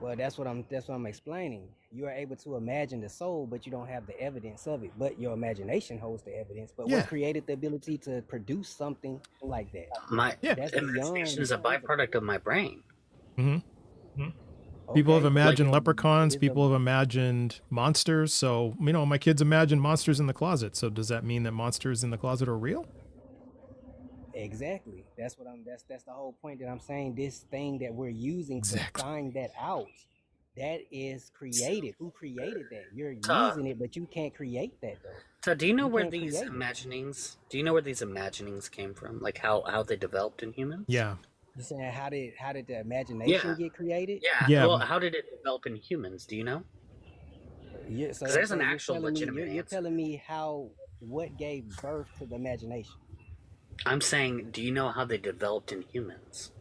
Speaker 11: Well, that's what I'm explaining. You are able to imagine the soul, but you don't have the evidence of it. But your imagination holds the evidence. But
Speaker 1: Yeah.
Speaker 11: what created the ability to produce something like that?
Speaker 10: My
Speaker 11: That's
Speaker 10: imagination is a byproduct of my brain.
Speaker 1: Mm-hmm. People have
Speaker 11: Okay,
Speaker 1: imagined
Speaker 11: like,
Speaker 1: leprechauns.
Speaker 11: is
Speaker 1: People have imagined monsters. So, my kids imagine monsters in the closet. So does that mean that monsters in the closet are real?
Speaker 11: exactly. That's what that's the whole point that I'm saying. This thing that we're using
Speaker 1: Exactly.
Speaker 11: to find that out, that is created. Who created that? You're
Speaker 10: Todd,
Speaker 11: using it, but you can't create that though.
Speaker 10: Todd, do you know
Speaker 11: You
Speaker 10: where
Speaker 11: can't
Speaker 10: these
Speaker 11: create it.
Speaker 10: imaginings? Do you know where these imaginings came from? Like how they developed in humans?
Speaker 1: Yeah.
Speaker 11: You're saying how did the imagination
Speaker 10: Yeah.
Speaker 11: get created?
Speaker 10: Yeah.
Speaker 1: Yeah.
Speaker 10: Well, how did it develop in humans? Do you know?
Speaker 11: Yeah,
Speaker 10: Because there's an
Speaker 11: you're
Speaker 10: actual
Speaker 11: telling me
Speaker 10: legitimate
Speaker 11: you're
Speaker 10: answer.
Speaker 11: telling me what gave birth to the imagination.
Speaker 10: I'm saying, do you know how they developed in humans?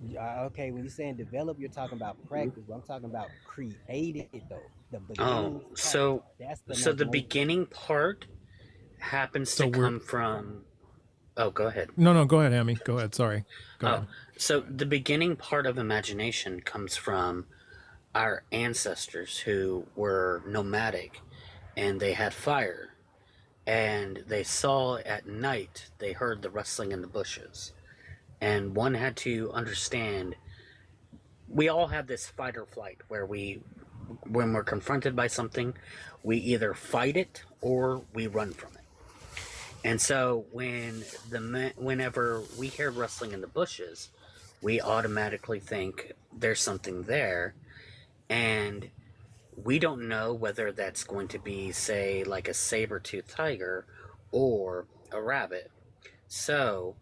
Speaker 11: Okay, when you're saying develop, you're talking about practice. But I'm talking about created though. The
Speaker 10: Oh,
Speaker 11: beginning part.
Speaker 10: so
Speaker 11: That's the
Speaker 10: the
Speaker 11: imagination.
Speaker 10: beginning part happens
Speaker 1: So
Speaker 10: to come from. Oh, go ahead.
Speaker 1: No, go ahead, Hammy. Go ahead. Sorry. Go ahead.
Speaker 10: So the beginning part of imagination comes from our ancestors who were nomadic, and they had fire, and they saw at night, they heard the rustling in the bushes, and one had to understand. We all have this fight or flight where when we're confronted by something, we either fight it or we run from it. And so whenever we hear rustling in the bushes, we automatically think there's something there, and we don't know whether that's going to be, say, like a saber-toothed tiger or a rabbit. So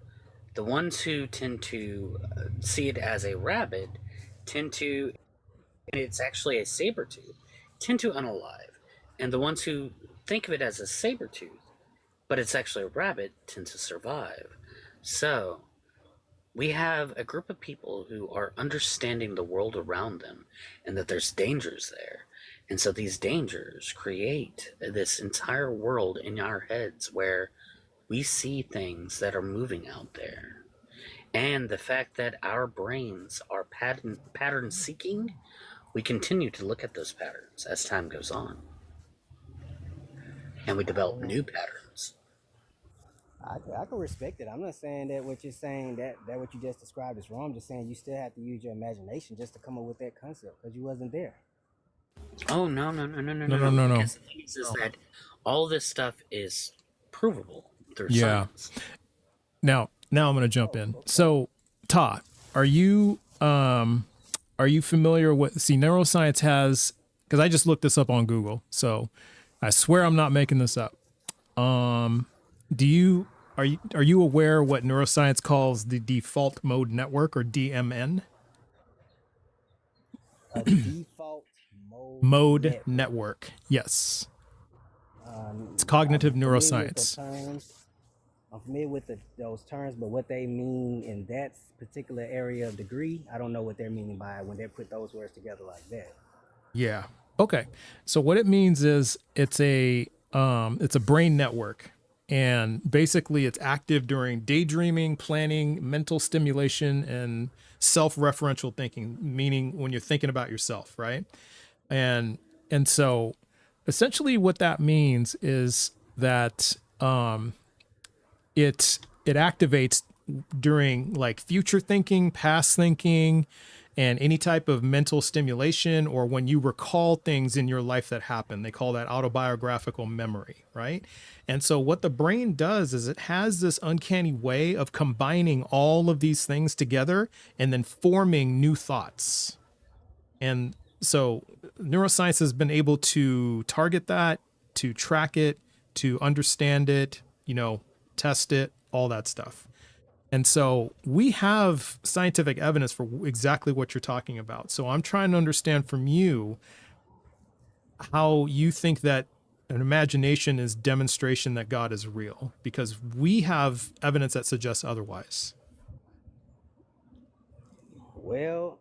Speaker 10: the ones who tend to see it as a rabbit tend to, and it's actually a saber-tooth, tend to unalive. And the ones who think of it as a saber-tooth, but it's actually a rabbit, tend to survive. So we have a group of people who are understanding the world around them and that there's dangers there. And so these dangers create this entire world in our heads where we see things that are moving out there. And the fact that our brains are pattern seeking, we continue to look at those patterns as time goes on. And we develop new patterns.
Speaker 11: I can respect it. I'm not saying that what you're saying that what you just described is wrong. I'm just saying you still have to use your imagination just to come up with that concept because you wasn't there.
Speaker 10: Oh no.
Speaker 1: No.
Speaker 10: Because the thing is that all this stuff is provable through science.
Speaker 1: Now I'm going to jump in. Okay. So, Todd, are you familiar with? See, neuroscience has, because I just looked this up on Google, so I swear I'm not making this up. Are you aware what neuroscience calls the default mode network, or DMN?
Speaker 11: A default
Speaker 1: mode network. Yes. It's cognitive neuroscience.
Speaker 11: I'm familiar with those terms, but what they mean in that particular area of degree, I don't know what they're meaning by when they put those words together like that.
Speaker 1: Yeah. Okay. So what it means is it's a brain network, and basically it's active during daydreaming, planning, mental stimulation, and self-referential thinking, meaning when you're thinking about yourself, right? And so essentially what that means is that it activates during like future thinking, past thinking, and any type of mental stimulation, or when you recall things in your life that happened. They call that autobiographical memory, right? And so what the brain does is it has this uncanny way of combining all of these things together and then forming new thoughts. And so neuroscience has been able to target that, to track it, to understand it, test it, all that stuff. And so we have scientific evidence for exactly what you're talking about. So I'm trying to understand from you how you think that an imagination is demonstration that God is real, because we have evidence that suggests otherwise.
Speaker 11: Well,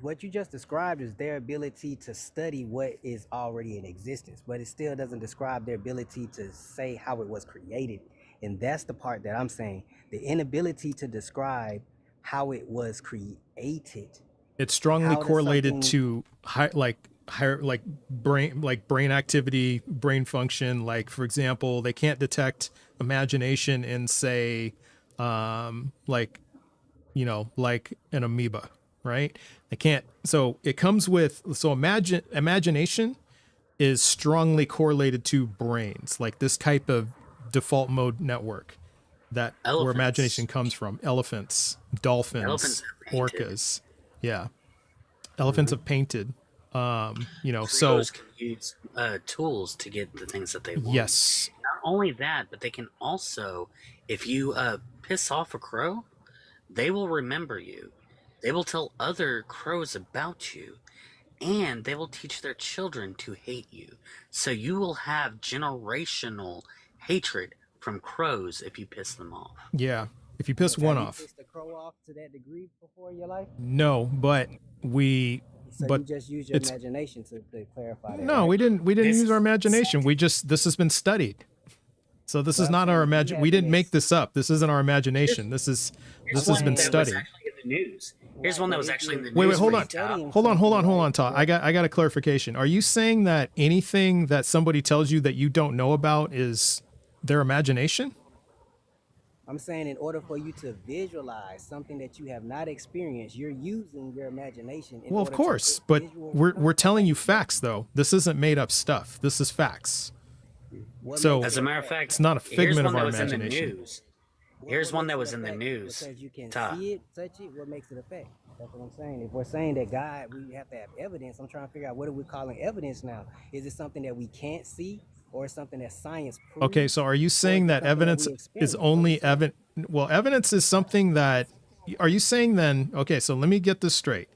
Speaker 11: what you just described is their ability to study what is already in existence, but it still doesn't describe their ability to say how it was created. And that's the part that I'm saying. The inability to describe how it was created.
Speaker 1: It's strongly
Speaker 11: How does
Speaker 1: correlated
Speaker 11: something
Speaker 1: to higher brain activity, brain function. Like, for example, they can't detect imagination in, say, like an amoeba, right? They can't. So it comes with, so imagination is strongly correlated to brains, like this type of default mode network that where imagination
Speaker 10: Elephants.
Speaker 1: comes from. Elephants, dolphins,
Speaker 10: Elephants are painted.
Speaker 1: orcas. Yeah. Elephants have painted. So
Speaker 10: Crows can use tools to get the things that they want.
Speaker 1: yes.
Speaker 10: Not only that, but they can also, if you piss off a crow, they will remember you. They will tell other crows about you, and they will teach their children to hate you. So you will have generational hatred from crows if you piss them off.
Speaker 1: Yeah. If you piss one
Speaker 11: have you
Speaker 1: off.
Speaker 11: pissed a crow off to that degree before in your life?
Speaker 1: No, but
Speaker 11: So you just use your imagination to clarify that.
Speaker 1: No,
Speaker 11: right?
Speaker 1: we didn't use our imagination. This has been studied. So this is not our imagination. We didn't make this up. This isn't our imagination. This has been studied.
Speaker 10: Actually in the news. Here's one that was actually in the
Speaker 1: Wait,
Speaker 10: news.
Speaker 1: hold on, Todd. I got a clarification. Are you saying that anything that somebody tells you that you don't know about is their imagination?
Speaker 11: I'm saying in order for you to visualize something that you have not experienced, you're using your imagination.
Speaker 1: Well, of course, but we're telling you facts though. This isn't made up stuff. This is facts. So
Speaker 10: as a matter of fact,
Speaker 1: it's not a figment of our
Speaker 10: in the
Speaker 1: imagination.
Speaker 10: news. Here's one that was in the news.
Speaker 11: Because you can
Speaker 10: Ta.
Speaker 11: see it, touch it, what makes it a fact? That's what I'm saying. If we're saying that God, we have to have evidence, I'm trying to figure out what are we calling evidence now? Is it something that we can't see, or something that science proves?
Speaker 1: Okay, so are you saying that evidence is only evidence? Well, evidence is something that, are you saying then, okay, so let me get this straight.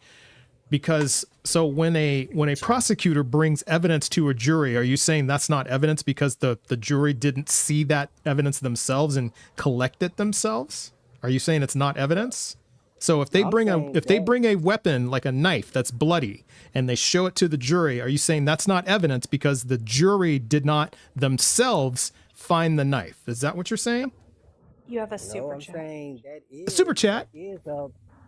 Speaker 1: Because so when a prosecutor brings evidence to a jury, are you saying that's not evidence because the jury didn't see that evidence themselves and collect it themselves? Are you saying it's not evidence? So if they bring a weapon like a knife that's bloody and they show it to the jury, are you saying that's not evidence because the jury did not themselves find the knife? Is that what you're saying?
Speaker 2: You have a super
Speaker 11: I'm
Speaker 2: chat.
Speaker 11: saying that is
Speaker 1: A super chat.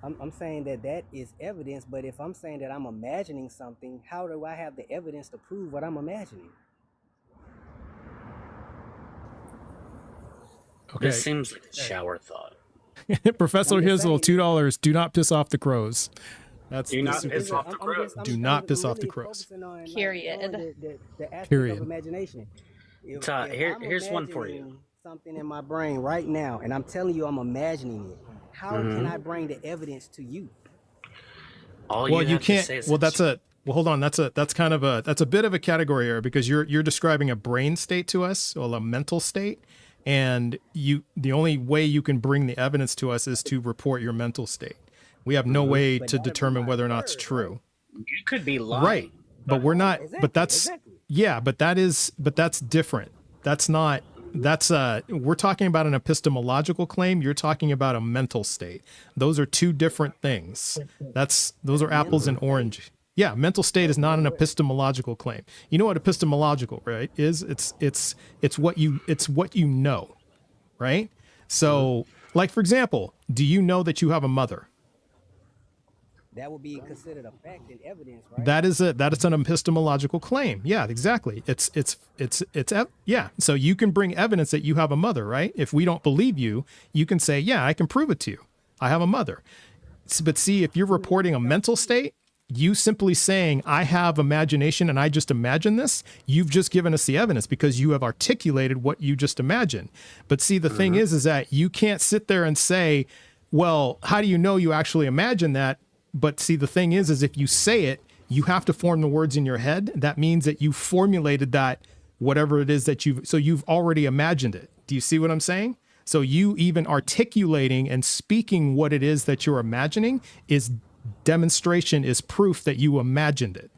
Speaker 11: I'm saying that is evidence, but if I'm saying that I'm imagining something, how do I have the evidence to prove what I'm imagining?
Speaker 1: Okay.
Speaker 10: This seems like a shower thought.
Speaker 1: Professor, here's a little $2. Do not piss off the crows. That's
Speaker 10: Do
Speaker 1: the
Speaker 10: not
Speaker 1: super
Speaker 10: piss
Speaker 1: chat.
Speaker 10: off the crows.
Speaker 1: Do not piss off the crows.
Speaker 2: Period.
Speaker 11: The aspect
Speaker 1: Period.
Speaker 11: of imagination.
Speaker 10: Todd,
Speaker 11: I'm
Speaker 10: here's one for
Speaker 11: imagining
Speaker 10: you.
Speaker 11: Something in my brain right now, and I'm telling you I'm imagining it. How can I bring the evidence to you?
Speaker 10: All
Speaker 1: Well,
Speaker 10: you
Speaker 1: you
Speaker 10: have
Speaker 1: can't.
Speaker 10: to say is
Speaker 1: Well, that's a. Well, hold on. That's a bit of a category error because you're describing a brain state to us, or a mental state, and the only way you can bring the evidence to us is to report your mental state. We have no way to determine whether or not it's true.
Speaker 10: you could be lying.
Speaker 1: Right. But we're not. But that's yeah. But that's different. That's not. We're talking about an epistemological claim. You're talking about a mental state. Those are two different things. Those are apples and oranges. Yeah, mental state is not an epistemological claim. You know what epistemological, right, is? It's what you know, right? So, like for example, do you know that you have a mother?
Speaker 11: That would be considered a fact and evidence, right?
Speaker 1: That is an epistemological claim. Yeah, exactly. Yeah. So you can bring evidence that you have a mother, right? If we don't believe you, you can say, yeah, I can prove it to you. I have a mother. But see, if you're reporting a mental state, you simply saying, I have imagination and I just imagine this, you've just given us the evidence because you have articulated what you just imagined. But see, the thing is that you can't sit there and say, well, how do you know you actually imagine that? But see, the thing is if you say it, you have to form the words in your head. That means that you formulated that, whatever it is that you've already imagined it. Do you see what I'm saying? So you even articulating and speaking what it is that you're imagining is demonstration, is proof that you imagined it.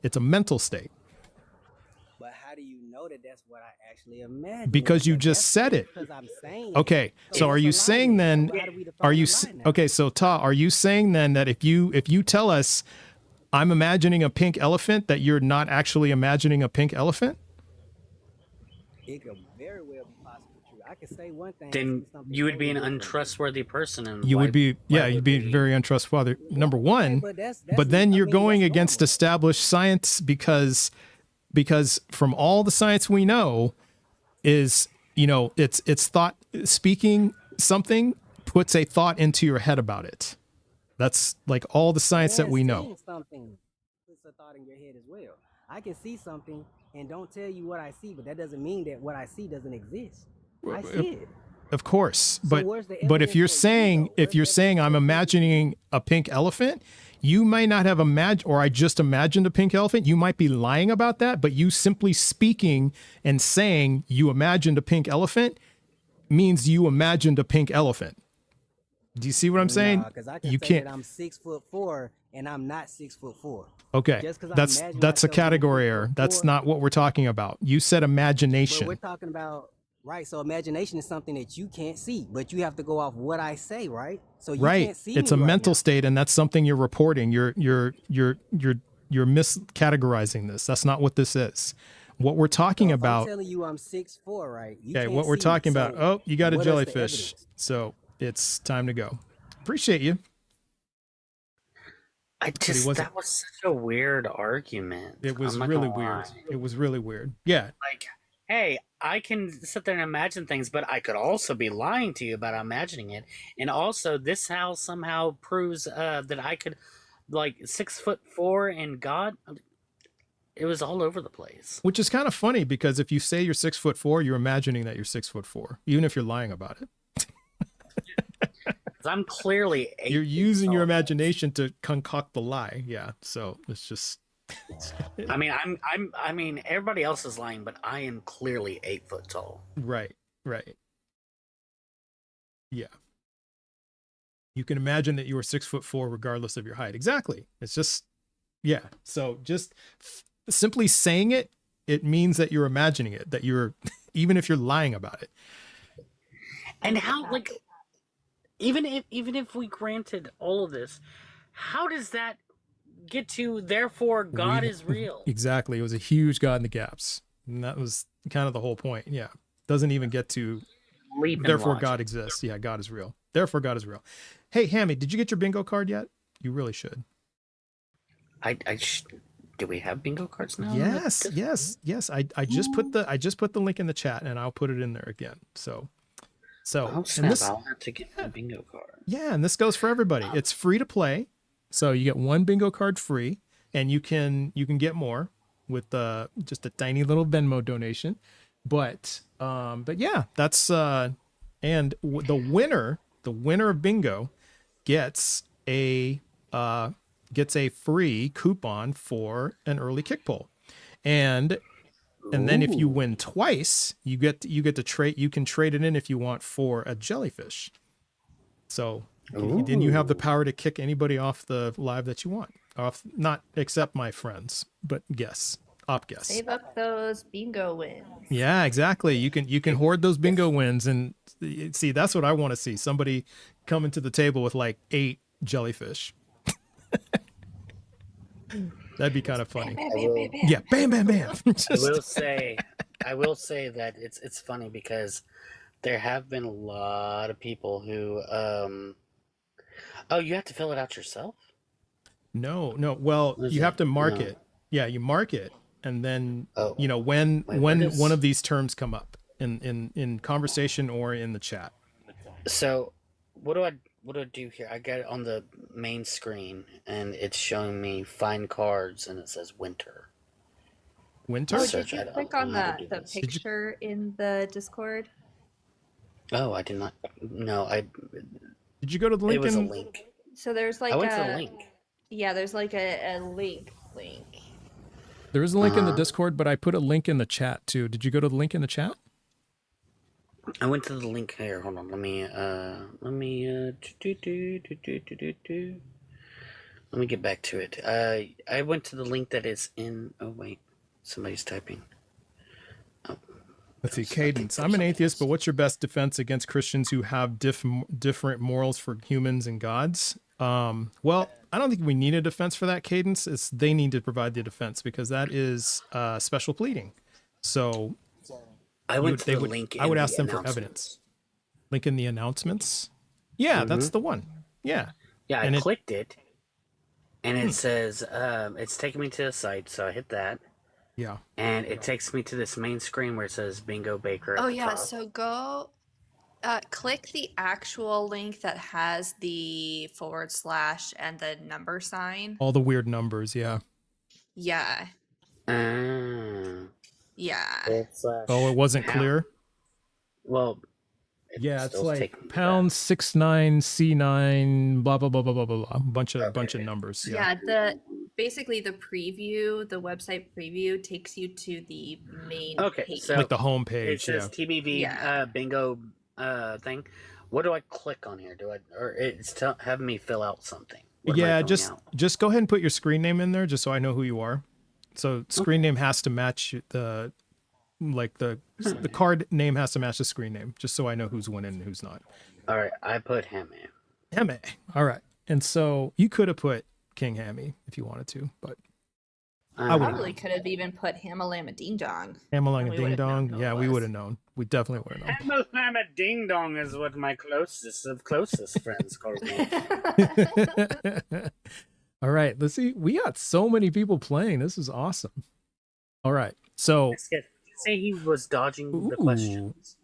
Speaker 1: It's a mental state.
Speaker 11: But how do you know that that's that's what I actually imagine.
Speaker 1: Because you
Speaker 11: But
Speaker 1: just said it.
Speaker 11: because I'm saying it.
Speaker 1: Okay, so are you saying then? Are you okay? So Ta, are you saying then that if you tell us I'm imagining a pink elephant, that you're not actually imagining a pink elephant?
Speaker 11: It could very well be possibly true. I could say one thing.
Speaker 10: Then you would be an untrustworthy person, and
Speaker 1: You would be, you'd be very untrustworthy. Number one, but then you're going against established science because from all the science we know is, it's thought, speaking something puts a thought into your head about it. That's like all the science that we know.
Speaker 11: Seeing something puts a thought in your head as well. I can see something and don't tell you what I see, but that doesn't mean that what I see doesn't exist. I see it.
Speaker 1: Of course,
Speaker 11: So
Speaker 1: but
Speaker 11: where's the
Speaker 1: if you're saying I'm imagining a pink elephant, you might not have imagined, or I just imagined a pink elephant. You might be lying about that, but you simply speaking and saying you imagined a pink elephant means you imagined a pink elephant. Do you see what I'm saying?
Speaker 11: Because I can
Speaker 1: You
Speaker 11: say
Speaker 1: can't.
Speaker 11: that I'm 6'4" and I'm not 6'4".
Speaker 1: Okay,
Speaker 11: Just 'cause I
Speaker 1: that's
Speaker 11: imagine
Speaker 1: a
Speaker 11: myself
Speaker 1: category error. That's not what we're talking about. You said
Speaker 11: But
Speaker 1: imagination.
Speaker 11: we're talking about, right? So imagination is something that you can't see, but you have to go off what I say, right? So you
Speaker 1: Right.
Speaker 11: can't see
Speaker 1: It's
Speaker 11: me
Speaker 1: a
Speaker 11: right
Speaker 1: mental
Speaker 11: now.
Speaker 1: state, and that's something you're reporting. You're miscategorizing this. That's not what this is. What we're talking
Speaker 11: So if I'm
Speaker 1: about.
Speaker 11: telling you I'm 6'4", right? You
Speaker 1: Okay,
Speaker 11: can't
Speaker 1: what we're
Speaker 11: see me.
Speaker 1: talking about.
Speaker 11: So
Speaker 1: Oh, you got a
Speaker 11: what is the
Speaker 1: jellyfish.
Speaker 11: evidence?
Speaker 1: So it's time to go. Appreciate you.
Speaker 10: That was such a weird argument.
Speaker 1: It was
Speaker 10: I'm not
Speaker 1: really
Speaker 10: gonna
Speaker 1: weird.
Speaker 10: lie.
Speaker 1: It was really weird. Yeah.
Speaker 10: Like, hey, I can sit there and imagine things, but I could also be lying to you about imagining it. And also, this house somehow proves that I could, like, 6'4" and God. It was all over the place.
Speaker 1: Which is kind of funny because if you say you're 6'4", you're imagining that you're 6'4", even if you're lying about it.
Speaker 10: I'm clearly 8
Speaker 1: You're
Speaker 10: feet
Speaker 1: using your
Speaker 10: tall.
Speaker 1: imagination to concoct the lie. Yeah. So it's just.
Speaker 10: I mean, everybody else is lying, but I am clearly 8 foot tall.
Speaker 1: Right. Right. Yeah. You can imagine that you were 6'4" regardless of your height. Exactly. It's just, yeah. So just simply saying it, it means that you're imagining it, that you're, even if you're lying about it.
Speaker 10: And how, like, even if we granted all of this, how does that get to therefore God is real?
Speaker 1: Exactly. It was a huge God in the gaps. And that was kind of the whole point. Yeah. Doesn't even get to therefore God exists. Yeah, God is real. Therefore God is real. Hey, Hammy, did you get your bingo card yet? You really should.
Speaker 10: Do we have bingo cards now?
Speaker 1: Yes. I just put the link in the chat and I'll put it in there again. So
Speaker 10: Oh, snap, I'll have to get a bingo card.
Speaker 1: Yeah, and this goes for everybody. It's free to play. So you get one bingo card free, and you can get more with just a tiny little Venmo donation. But yeah, that's and the winner of bingo gets a free coupon for an early kick pull. And then if you win twice, you get to trade. You can trade it in if you want for a jellyfish. So then you have the power to kick anybody off the live that you want. Off, not except my friends, but guests, op guests.
Speaker 2: Save up those bingo wins.
Speaker 1: Yeah, exactly. You can hoard those bingo wins, and see, that's what I want to see. Somebody coming to the table with like 8 jellyfish. That'd be kind of funny. Yeah, bam, bam, bam.
Speaker 10: I will say that it's funny because there have been a lot of people who you have to fill it out yourself?
Speaker 1: No. Well, you have to mark it. Yeah, you mark it, and then when one of these terms come up in conversation or in the chat.
Speaker 10: So what do I do here? I got it on the main screen, and it's showing me find cards, and it says winter.
Speaker 1: Winter?
Speaker 2: Oh, did you click on the picture in the Discord?
Speaker 10: Oh, I did not. No,
Speaker 1: Did you go to the link?
Speaker 10: It was a link.
Speaker 2: So there's like
Speaker 10: I went to the link.
Speaker 2: Yeah, there's like a link.
Speaker 1: There is a link in the Discord, but I put a link in the chat too. Did you go to the link in the chat?
Speaker 10: I went to the link here. Hold on. Let me get back to it. I went to the link that is in. Oh wait, somebody's typing. Oh,
Speaker 1: Let's see, Cadence. I'm an atheist, but what's your best defense against Christians who have different morals for humans and gods? Well, I don't think we need a defense for that, Cadence. It's they need to provide the defense because that is special pleading. So
Speaker 10: I went to the link in
Speaker 1: I would
Speaker 10: the
Speaker 1: ask them for
Speaker 10: announcements.
Speaker 1: evidence. Link in the announcements. Yeah, that's the one. Yeah.
Speaker 10: Yeah,
Speaker 1: And
Speaker 10: I clicked it, and it says it's taking me to a site, so I hit that.
Speaker 1: Yeah.
Speaker 10: And it takes me to this main screen where it says Bingo Baker at
Speaker 2: Oh
Speaker 10: the
Speaker 2: yeah,
Speaker 10: top.
Speaker 2: so go click the actual link that has the / and the number sign.
Speaker 1: All the weird numbers, yeah.
Speaker 2: Yeah. Yeah.
Speaker 1: Oh, it wasn't
Speaker 10: pound.
Speaker 1: clear?
Speaker 10: Well,
Speaker 1: yeah, it's
Speaker 10: still
Speaker 1: like
Speaker 10: taking
Speaker 1: pound 69C9 blah blah blah blah blah blah blah. Bunch of numbers. Yeah.
Speaker 2: Yeah, basically the preview, the website preview takes you to the main page.
Speaker 10: So
Speaker 1: like the home page.
Speaker 10: It says TBV bingo thing. What do I click on here? Or it's having me fill out something?
Speaker 1: Yeah, just go ahead and put your screen name in there just so I know who you are. So screen name has to match the card name has to match the screen name just so I know who's winning and who's not.
Speaker 10: All right, I put Heme.
Speaker 1: Heme. All right. And so you could have put King Hammy if you wanted to, but I
Speaker 2: probably could have even put Hamalama Ding Dong.
Speaker 1: Hamalama Ding Dong. Yeah, we would have known. We definitely would have known.
Speaker 10: Hamalama Ding Dong is what my closest friends call me.
Speaker 1: All right, let's see. We got so many people playing. This is awesome. All right, so
Speaker 10: say he was dodging the questions.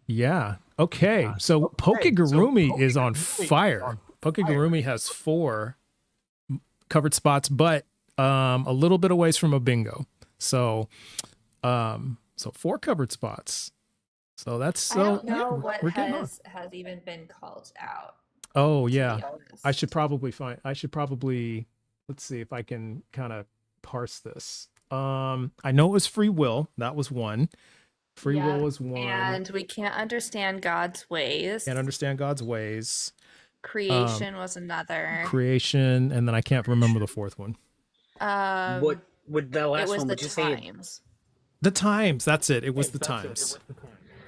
Speaker 1: Yeah. Okay. So Pokegurumi is on fire. Pokegurumi has 4 covered spots, but a little bit away from a bingo. So 4 covered spots. So that's
Speaker 2: I don't know what
Speaker 1: we're getting
Speaker 2: has even been called out.
Speaker 1: Oh yeah. I should probably let's see if I can kind of parse this. I know it was free will. That was one. Free will was one.
Speaker 2: And we can't understand God's ways.
Speaker 1: Can't understand God's ways.
Speaker 2: Creation was another.
Speaker 1: Creation, and then I can't remember the 4th one.
Speaker 10: What would the last one? Would you say
Speaker 1: the times? That's it. It was the times.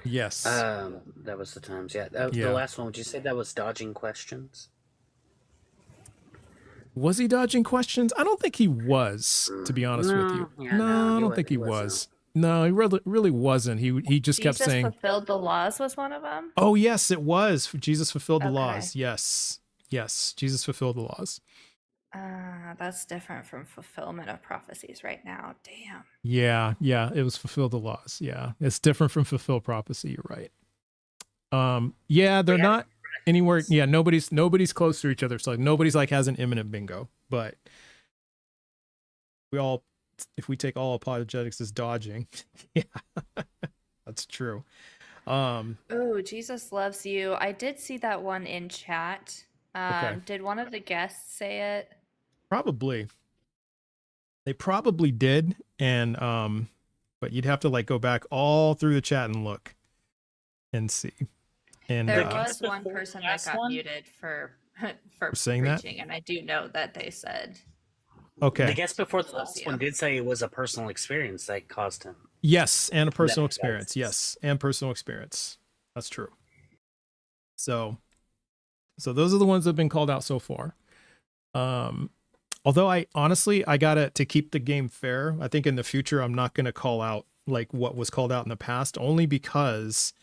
Speaker 1: Yes.
Speaker 10: That was the times. Yeah. The last one. Would you say that was dodging questions?
Speaker 1: Was he dodging questions? I don't think he was, to be honest with you.
Speaker 10: Yeah,
Speaker 1: no, I don't think he was. No, he really wasn't. He just kept saying.
Speaker 2: Jesus fulfilled the laws was one of them.
Speaker 1: Oh yes, it was. Jesus fulfilled the laws. Yes, Jesus fulfilled the laws.
Speaker 2: That's different from fulfillment of prophecies right now. Damn.
Speaker 1: Yeah, it was fulfill the laws. Yeah, it's different from fulfill prophecy. You're right. Yeah, they're not anywhere. Yeah, nobody's close to each other. So like, nobody's like has an imminent bingo, but if we take all apologetics as dodging, yeah, that's true.
Speaker 2: Oh, Jesus loves you. I did see that one in chat.
Speaker 1: Okay.
Speaker 2: Did one of the guests say it?
Speaker 1: Probably. They probably did, and but you'd have to like go back all through the chat and look and see. And
Speaker 2: there was one person that got muted for
Speaker 1: saying
Speaker 2: preaching,
Speaker 1: that,
Speaker 2: and I do know that they said.
Speaker 1: Okay.
Speaker 10: The guest before the last one did say it was a personal experience that caused him.
Speaker 1: Yes, and a personal experience. Yes, and personal experience. That's true. So those are the ones that have been called out so far. Although I got to keep the game fair. I think in the future I'm not going to call out like what was called out in the past, only because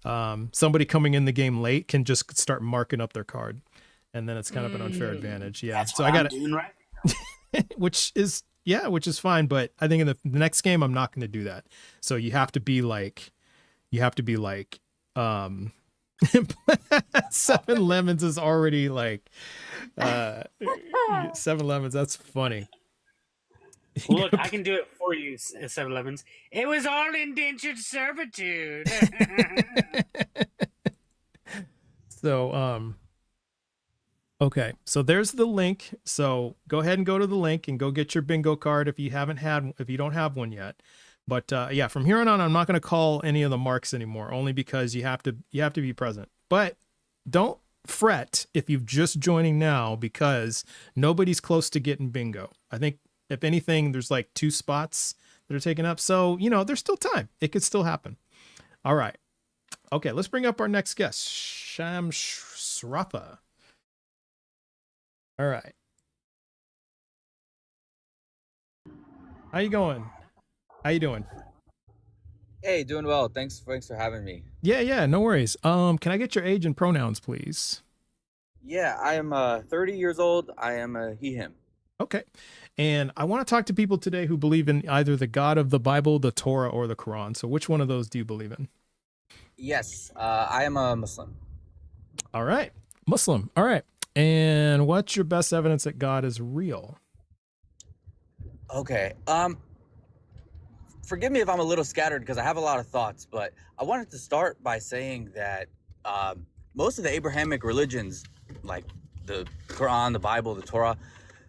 Speaker 1: somebody coming in the game late can just start marking up their card, and then it's kind of an unfair advantage. Yeah,
Speaker 10: that's
Speaker 1: so
Speaker 10: what
Speaker 1: I got
Speaker 10: I'm doing right now.
Speaker 1: which is fine, but I think in the next game I'm not going to do that. So you have to be like 7 lemons is already like 7 lemons. That's funny.
Speaker 10: Look, I can do it for you, 7-Elevens. It was all indentured servitude.
Speaker 1: So, okay. So there's the link. So go ahead and go to the link and go get your bingo card if you don't have one yet. But yeah, from here on out, I'm not going to call any of the marks anymore, only because you have to be present. But don't fret if you're just joining now, because nobody's close to getting bingo. I think if anything, there's like 2 spots that are taken up. So, there's still time. It could still happen. All right. Okay, let's bring up our next guest, Sham Sratha. All right. How you going? How you doing?
Speaker 12: Hey, doing well. Thanks for having me.
Speaker 1: Yeah, no worries. Can I get your age and pronouns, please?
Speaker 12: Yeah, I am 30 years old. I am a he him.
Speaker 1: Okay. And I want to talk to people today who believe in either the God of the Bible, the Torah, or the Quran. So which one of those do you believe in?
Speaker 12: Yes, I am a Muslim.
Speaker 1: All right. Muslim. All right. And what's your best evidence that God is real?
Speaker 12: Okay. Forgive me if I'm a little scattered because I have a lot of thoughts, but I wanted to start by saying that most of the Abrahamic religions, like the Quran, the Bible, the Torah,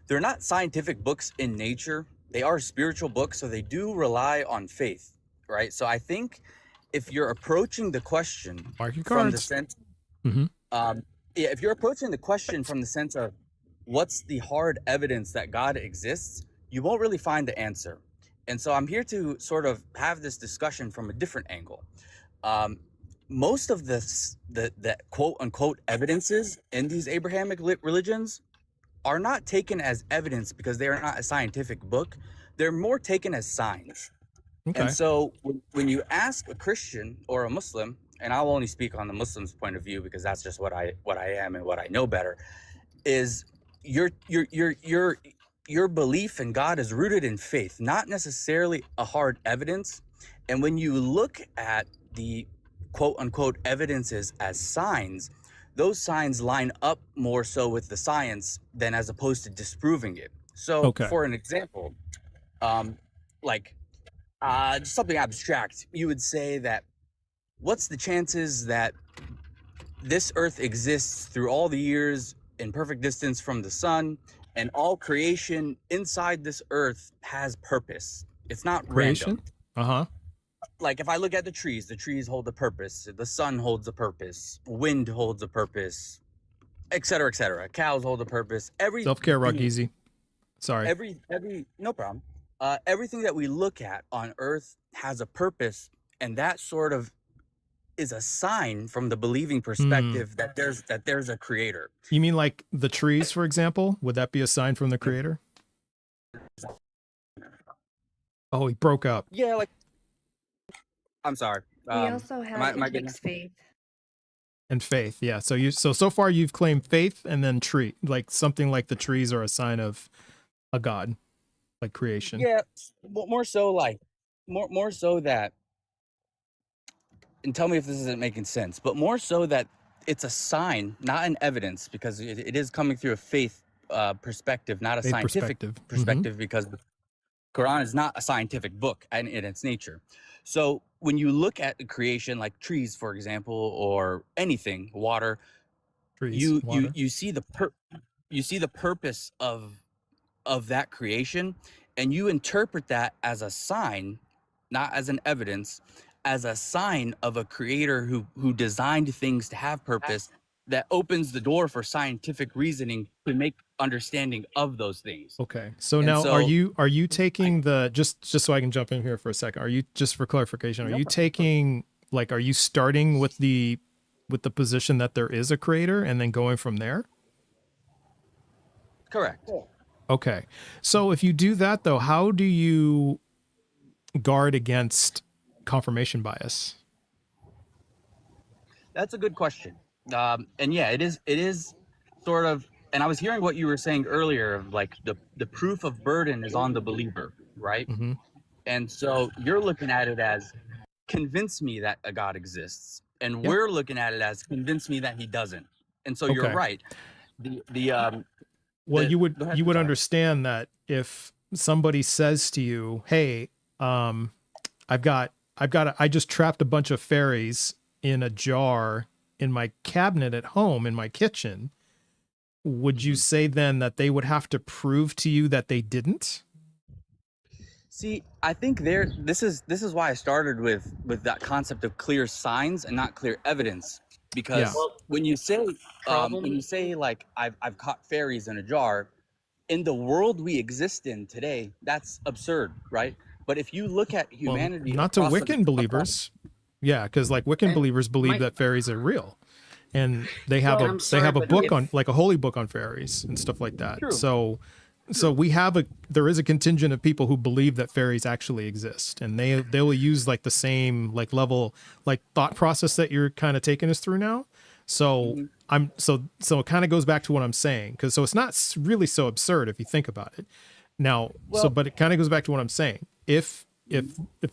Speaker 12: they're not scientific books in nature. They are spiritual books, so they do rely on faith, right? So I think if you're approaching the question
Speaker 1: Mark your
Speaker 12: from the
Speaker 1: cards.
Speaker 12: sense,
Speaker 1: Mm-hmm.
Speaker 12: yeah, if you're approaching the question from the sense of what's the hard evidence that God exists, you won't really find the answer. And so I'm here to sort of have this discussion from a different angle. Most of the quote unquote evidences in these Abrahamic religions are not taken as evidence because they are not a scientific book. They're more taken as signs.
Speaker 1: Okay.
Speaker 12: And so when you ask a Christian or a Muslim, and I'll only speak on the Muslim's point of view because that's just what I am and what I know better, is your belief in God is rooted in faith, not necessarily a hard evidence. And when you look at the quote unquote evidences as signs, those signs line up more so with the science than as opposed to disproving it. So
Speaker 1: Okay.
Speaker 12: for an example, just something abstract, you would say that what's the chances that this earth exists through all the years in perfect distance from the sun, and all creation inside this earth has purpose? It's not
Speaker 1: Creation?
Speaker 12: random. Like if I look at the trees hold a purpose, the sun holds a purpose, wind holds a purpose, etc., etc. Cows hold a purpose.
Speaker 1: Self-care, rock easy. Sorry.
Speaker 12: Every no problem. Everything that we look at on earth has a purpose, and that sort of is a sign from the believing perspective that there's a creator.
Speaker 1: You mean like the trees, for example? Would that be a sign from the creator? Oh, he broke up.
Speaker 12: Yeah, like I'm sorry.
Speaker 2: We also have mixed faith.
Speaker 1: And faith, yeah. So far you've claimed faith and then tree, like something like the trees are a sign of a god, like creation.
Speaker 12: Yeah, more so that, and tell me if this isn't making sense, but more so that it's a sign, not an evidence, because it is coming through a faith perspective, not a
Speaker 1: Faith
Speaker 12: scientific perspective, because the Quran is not a scientific book in its nature. So when you look at the creation, like trees, for example, or anything, water,
Speaker 1: Trees, water.
Speaker 12: you see the purpose of that creation, and you interpret that as a sign, not as an evidence, as a sign of a creator who designed things to have purpose, that opens the door for scientific reasoning to make understanding of those things.
Speaker 1: Okay. So now are you taking just so I can jump in here for a second, are you, just for clarification, are you taking, like, are you starting with the position that there is a creator and then going from there?
Speaker 12: Correct.
Speaker 1: Okay. So if you do that though, how do you guard against confirmation bias?
Speaker 12: That's a good question. And yeah, it is sort of, and I was hearing what you were saying earlier of like the proof of burden is on the believer, right?
Speaker 1: Mm-hmm.
Speaker 12: And so you're looking at it as convince me that a God exists, and we're looking at it as convince me that he doesn't. And so you're right.
Speaker 1: Well, you would understand that if somebody says to you, "Hey, I just trapped a bunch of fairies in a jar in my cabinet at home in my kitchen," would you say then that they would have to prove to you that they didn't?
Speaker 12: See, I think this is why I started with that concept of clear signs and not clear evidence, because when you say like I've caught fairies in a jar, in the world we exist in today, that's absurd, right? But if you look at humanity,
Speaker 1: not to Wiccan believers, Yeah, because like Wiccan
Speaker 10: And
Speaker 1: believers believe
Speaker 10: my
Speaker 1: that fairies are real, and they have
Speaker 10: well,
Speaker 1: a
Speaker 10: I'm sorry, but
Speaker 1: book on
Speaker 10: if
Speaker 1: like a holy book on fairies and stuff like that.
Speaker 12: True.
Speaker 1: So there is a contingent of people who believe that fairies actually exist, and they will use like the same like level like thought process that you're kind of taking us through now. So
Speaker 12: Mhm.
Speaker 1: so it kind of goes back to what I'm saying, because so it's not really so absurd if you think about it. Now, so
Speaker 12: Well,
Speaker 1: but it kind of goes back to what I'm saying. If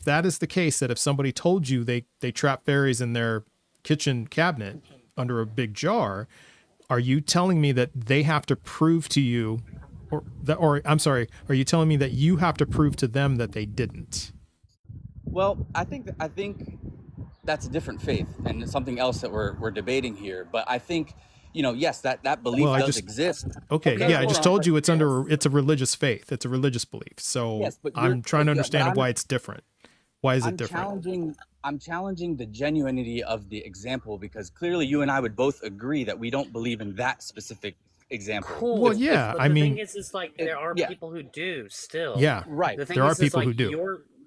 Speaker 1: that is the case, that if somebody told you they trap fairies in their kitchen cabinet under a big jar, are you telling me that they have to prove to you, or I'm sorry, are you telling me that you have to prove to them that they didn't?
Speaker 12: well, I think that's a different faith and it's something else that we're debating here. But I think, yes, that belief
Speaker 1: Well, I
Speaker 12: does
Speaker 1: just
Speaker 12: exist.
Speaker 1: okay,
Speaker 12: No,
Speaker 1: yeah,
Speaker 12: no,
Speaker 1: I
Speaker 12: hold
Speaker 1: just
Speaker 12: on.
Speaker 1: told you it's
Speaker 12: Yes,
Speaker 1: it's a religious faith, it's a religious belief. So
Speaker 12: yes, but
Speaker 1: I'm trying to
Speaker 12: yeah, but
Speaker 1: understand why it's different. Why is it
Speaker 12: I'm
Speaker 1: different?
Speaker 12: challenging the genuinity of the example because clearly you and I would both agree that we don't believe in that specific example.
Speaker 10: cool,
Speaker 1: Well, yeah,
Speaker 10: but
Speaker 1: I
Speaker 10: the thing
Speaker 1: mean,
Speaker 10: is like there are
Speaker 12: Yeah,
Speaker 10: people who do still.
Speaker 1: yeah,
Speaker 12: right.
Speaker 10: The thing
Speaker 1: there are
Speaker 10: is
Speaker 1: people
Speaker 10: like
Speaker 1: who do.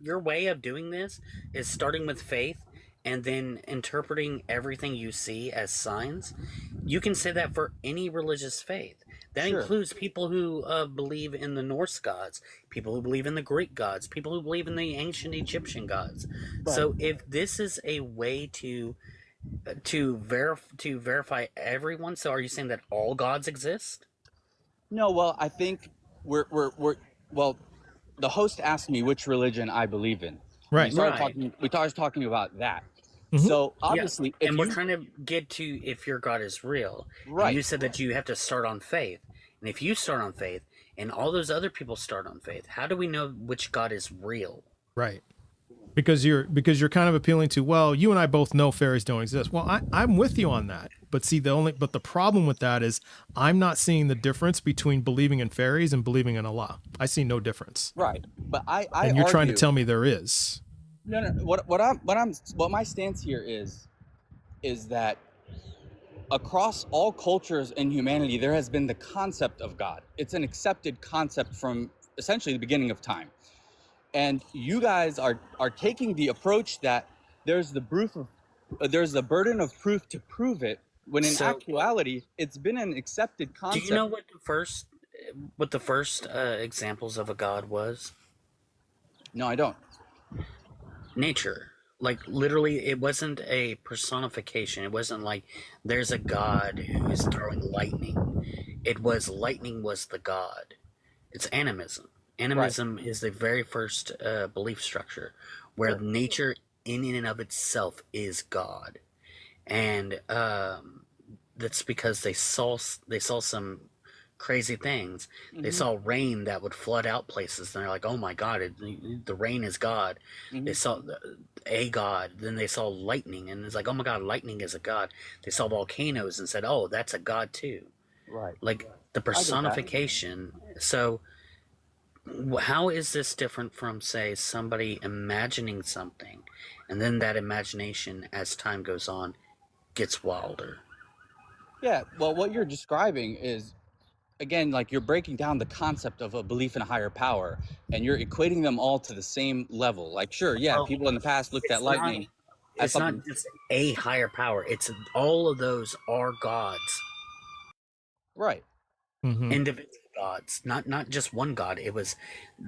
Speaker 10: your way of doing this is starting with faith and then interpreting everything you see as signs. You can say that for any religious faith. That
Speaker 12: Sure.
Speaker 10: includes people who believe in the Norse gods, people who believe in the Greek gods, people who believe in the ancient Egyptian gods.
Speaker 12: Right.
Speaker 10: So if this is a way to verify everyone, so are you saying that all gods exist?
Speaker 12: No, well, I think we're well, the host asked me which religion I believe in.
Speaker 1: Right.
Speaker 12: We started talking about that.
Speaker 1: Mhm.
Speaker 12: So
Speaker 10: Yeah,
Speaker 12: obviously if
Speaker 10: and we're
Speaker 12: you
Speaker 10: trying to get to if your God is real. And
Speaker 12: right,
Speaker 10: you said that you have to start on faith. And if you start on faith and all those other people start on faith, how do we know which God is real?
Speaker 1: Right. Because you're kind of appealing to, well, you and I both know fairies don't exist. Well, I'm with you on that. But see, the problem with that is I'm not seeing the difference between believing in fairies and believing in Allah. I see no difference.
Speaker 12: right. But I
Speaker 1: And you're trying to
Speaker 12: argue
Speaker 1: tell me there is.
Speaker 12: no, what my stance here is that across all cultures in humanity there has been the concept of God. It's an accepted concept from essentially the beginning of time. And you guys are taking the approach that there's the there's the burden of proof to prove it, when in
Speaker 10: So,
Speaker 12: actuality it's been an accepted
Speaker 10: do
Speaker 12: concept.
Speaker 10: you know what the first examples of a God was?
Speaker 12: No, I don't.
Speaker 10: Nature. Like literally, it wasn't a personification. It wasn't like there's a God who is throwing lightning. It was lightning was the God. It's animism. Animism is the very first belief structure where
Speaker 12: Sure.
Speaker 10: nature in and of itself is God, and that's because they saw some crazy things. They saw rain that would flood out places, and they're like, "Oh my God, the rain is God." They saw a God, then they saw lightning, and it's like, "Oh my God, lightning is a God." They saw volcanoes and said, "Oh, that's a God too."
Speaker 12: Right.
Speaker 10: Like the
Speaker 12: I get that.
Speaker 10: personification. So how is this different from, say, somebody imagining something, and then that imagination, as time goes on, gets wilder?
Speaker 12: Yeah, well, what you're describing is, again, like you're breaking down the concept of a belief in a higher power and you're equating them all to the same level. Like, sure, yeah,
Speaker 10: Well,
Speaker 12: people in the past looked at
Speaker 10: it's not.
Speaker 12: lightning as
Speaker 10: It's not
Speaker 12: something.
Speaker 10: just a higher power. It's all of those are gods,
Speaker 12: Right.
Speaker 1: Mm-hmm.
Speaker 10: individual gods, not just one god. It was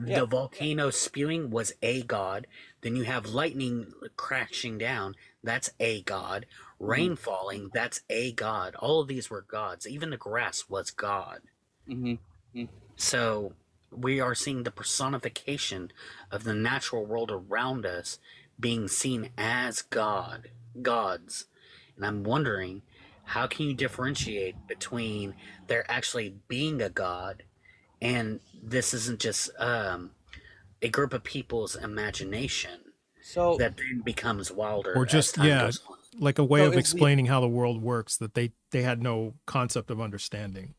Speaker 12: Yeah.
Speaker 10: the volcano spewing was a god. Then you have lightning crashing down. That's a god. Rain falling. That's a god. All of these were gods. Even the grass was God.
Speaker 12: Mm-hmm.
Speaker 10: So we are seeing the personification of the natural world around us being seen as gods. And I'm wondering, how can you differentiate between there actually being a god and this isn't just a group of people's imagination
Speaker 12: So,
Speaker 10: that then becomes wilder
Speaker 1: Or
Speaker 10: as
Speaker 1: just,
Speaker 10: time
Speaker 1: yeah,
Speaker 10: goes on?
Speaker 1: like a way
Speaker 12: so
Speaker 1: of
Speaker 12: is the
Speaker 1: explaining how the world works that they had no concept of understanding.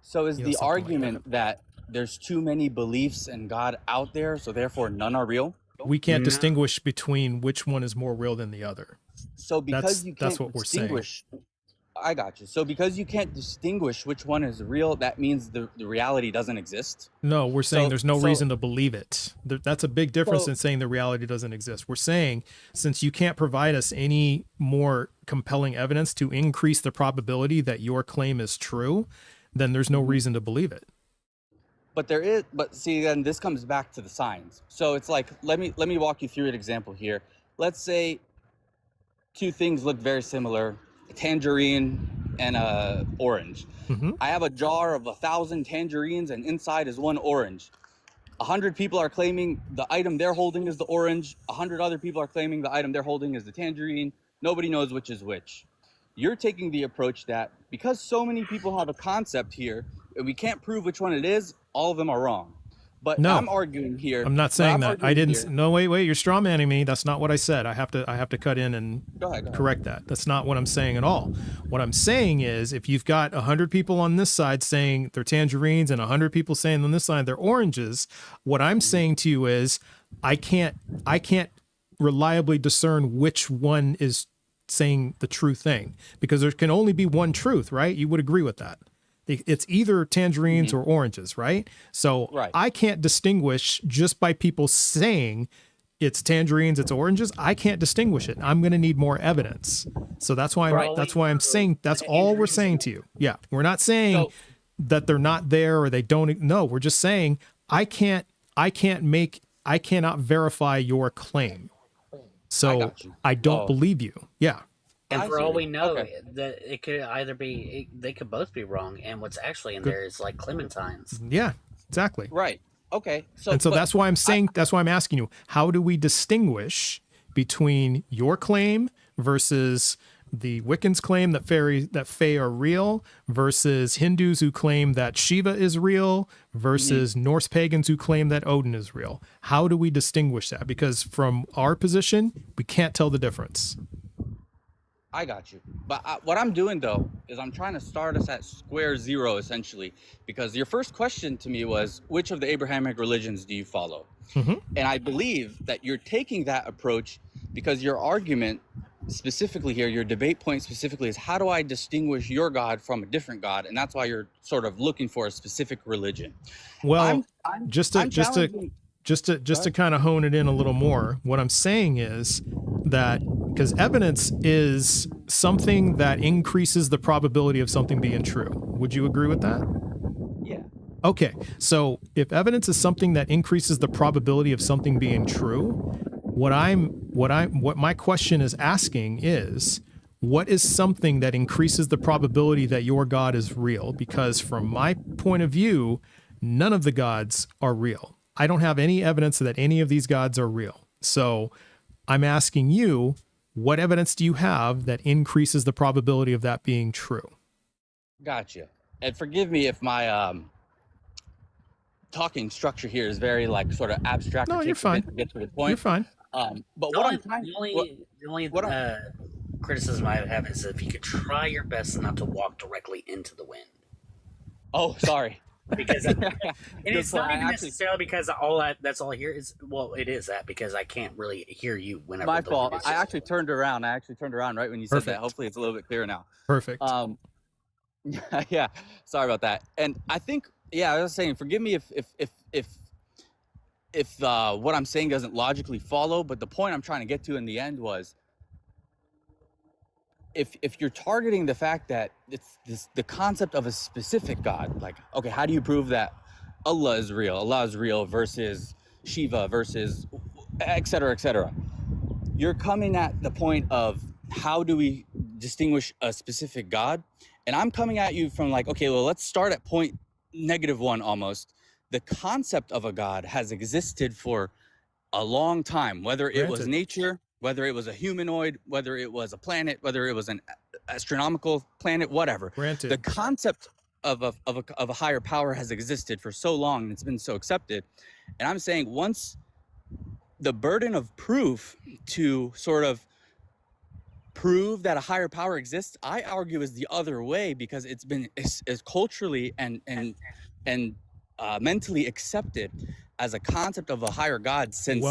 Speaker 12: so is the
Speaker 1: Something like that.
Speaker 12: argument that there's too many beliefs in God out there, so therefore none are real?
Speaker 1: We can't
Speaker 10: No.
Speaker 1: distinguish between which one is more real than the other.
Speaker 12: So because you
Speaker 1: That's
Speaker 12: can't
Speaker 1: what we're saying.
Speaker 12: distinguish, I got you. So because you can't distinguish which one is real, that means the reality doesn't exist.
Speaker 1: No, we're saying
Speaker 12: So
Speaker 1: there's no
Speaker 12: so
Speaker 1: reason to believe it. That's a big difference
Speaker 12: so
Speaker 1: in saying the reality doesn't exist. We're saying since you can't provide us any more compelling evidence to increase the probability that your claim is true, then there's no reason to believe it.
Speaker 12: but see, then this comes back to the signs. So it's like, let me walk you through an example here. Let's say two things look very similar, a tangerine and a orange. I have a jar of 1,000 tangerines and inside is one orange. 100 people are claiming the item they're holding is the orange. 100 other people are claiming the item they're holding is the tangerine. Nobody knows which is which. You're taking the approach that because so many people have a concept here and we can't prove which one it is, all of them are wrong. But
Speaker 1: No,
Speaker 12: I'm arguing here.
Speaker 1: I'm not
Speaker 12: But
Speaker 1: saying
Speaker 12: I'm
Speaker 1: that. I
Speaker 12: arguing
Speaker 1: didn't.
Speaker 12: here.
Speaker 1: No, wait. You're straw manning me. That's not what I said. I have to cut in and
Speaker 12: Go ahead.
Speaker 1: correct that. That's not what I'm saying at all. What I'm saying is if you've got 100 people on this side saying they're tangerines and 100 people saying on this side they're oranges, what I'm saying to you is I can't reliably discern which one is saying the true thing because there can only be one truth, right? You would agree with that. It's either tangerines or oranges, right? So
Speaker 12: Right.
Speaker 1: I can't distinguish just by people saying it's tangerines, it's oranges. I can't distinguish it. I'm going to need more evidence. So that's why I'm saying that's all we're saying to you. Yeah, we're not saying that they're not there or they don't. No, we're just saying I cannot verify your claim. So I don't believe you. Yeah.
Speaker 10: And for all we know, that it could either be, they could both be wrong. And what's actually in there is like clementines.
Speaker 1: Yeah, exactly.
Speaker 12: Right. Okay.
Speaker 1: So that's why I'm saying, that's why I'm asking you, how do we distinguish between your claim versus the Wiccans claim that Fae are real versus Hindus who claim that Shiva is real versus Norse pagans who claim that Odin is real? How do we distinguish that? Because from our position, we can't tell the difference.
Speaker 12: I got you. But what I'm doing, though, is I'm trying to start us at square zero, essentially, because your first question to me was, which of the Abrahamic religions do you follow? And I believe that you're taking that approach because your argument specifically here, your debate point specifically is, how do I distinguish your God from a different God? And that's why you're sort of looking for a specific religion.
Speaker 1: Well, just to kind of hone it in a little more, what I'm saying is that because evidence is something that increases the probability of something being true. Would you agree with that?
Speaker 12: Yeah.
Speaker 1: Okay. So if evidence is something that increases the probability of something being true, what my question is asking is, what is something that increases the probability that your God is real? Because from my point of view, none of the gods are real. I don't have any evidence that any of these gods are real. So I'm asking you, what evidence do you have that increases the probability of that being true?
Speaker 12: Gotcha. And forgive me if my talking structure here is very like sort of abstract.
Speaker 1: No, you're fine.
Speaker 12: To get to the point.
Speaker 1: You're fine.
Speaker 12: But the
Speaker 10: only criticism I have is if you could try your best not to walk directly into the wind.
Speaker 12: Oh, sorry.
Speaker 10: Because and it's not even necessarily because that's all I hear is, well, it is that because I can't really hear you whenever.
Speaker 12: My fault. I actually turned around. right when you said that. Hopefully it's a little bit clearer now.
Speaker 1: Perfect.
Speaker 12: Yeah. Sorry about that. And I think, I was saying, forgive me if what I'm saying doesn't logically follow, but the point I'm trying to get to in the end was, if you're targeting the fact that it's the concept of a specific God, like, okay, how do you prove that Allah is real versus Shiva versus et cetera, you're coming at the point of how do we distinguish a specific God? And I'm coming at you from like, okay, well, let's start at point -1 almost. The concept of a God has existed for a long time, whether it was nature, whether it was a humanoid, whether it was a planet, whether it was an astronomical planet, whatever.
Speaker 1: Granted.
Speaker 12: The concept of a higher power has existed for so long and it's been so accepted. And I'm saying once the burden of proof to sort of prove that a higher power exists, I argue is the other way, because it's been is culturally and mentally accepted as a concept of a higher God since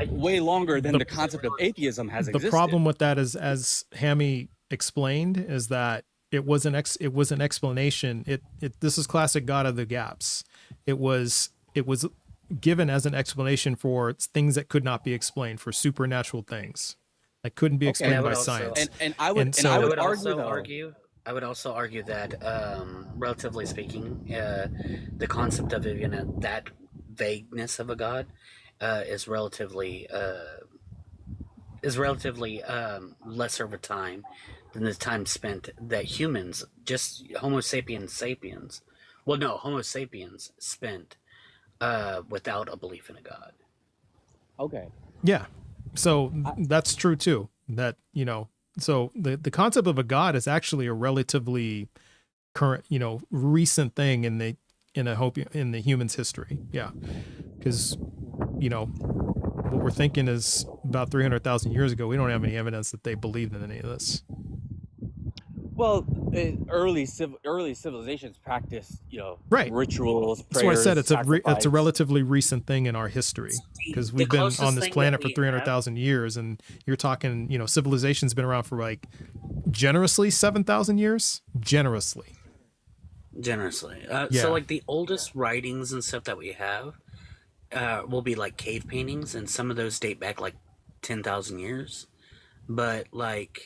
Speaker 12: way longer than the concept of atheism has existed.
Speaker 1: The problem with that is, as Hammy explained, is that it was an explanation. This is classic God of the gaps. It was given as an explanation for things that could not be explained, for supernatural things that couldn't be
Speaker 12: Okay.
Speaker 1: explained by science.
Speaker 12: And I would
Speaker 1: so
Speaker 12: I would
Speaker 10: also
Speaker 12: argue
Speaker 10: I would also argue that, relatively speaking, the concept of even that vagueness of a god is relatively lesser of a time than the time spent that humans, just Homo sapiens spent without a belief in a god.
Speaker 12: Okay.
Speaker 1: Yeah. So that's true too. That, so the concept of a god is actually a relatively current, recent thing in the human's history. Yeah. Because, what we're thinking is about 300,000 years ago, we don't have any evidence that they believed in any of this.
Speaker 12: Well, early civilizations practiced,
Speaker 1: Right.
Speaker 12: rituals,
Speaker 1: That's why I said
Speaker 12: prayers,
Speaker 1: it's a
Speaker 12: sacrifice.
Speaker 1: relatively recent thing in our history, because we've been on this planet for 300,000 years, and you're talking, civilization's been around for like generously 7,000 years. Generously.
Speaker 10: Yeah. So like the oldest writings and stuff that we have will be like cave paintings, and some of those date back like 10,000 years. But like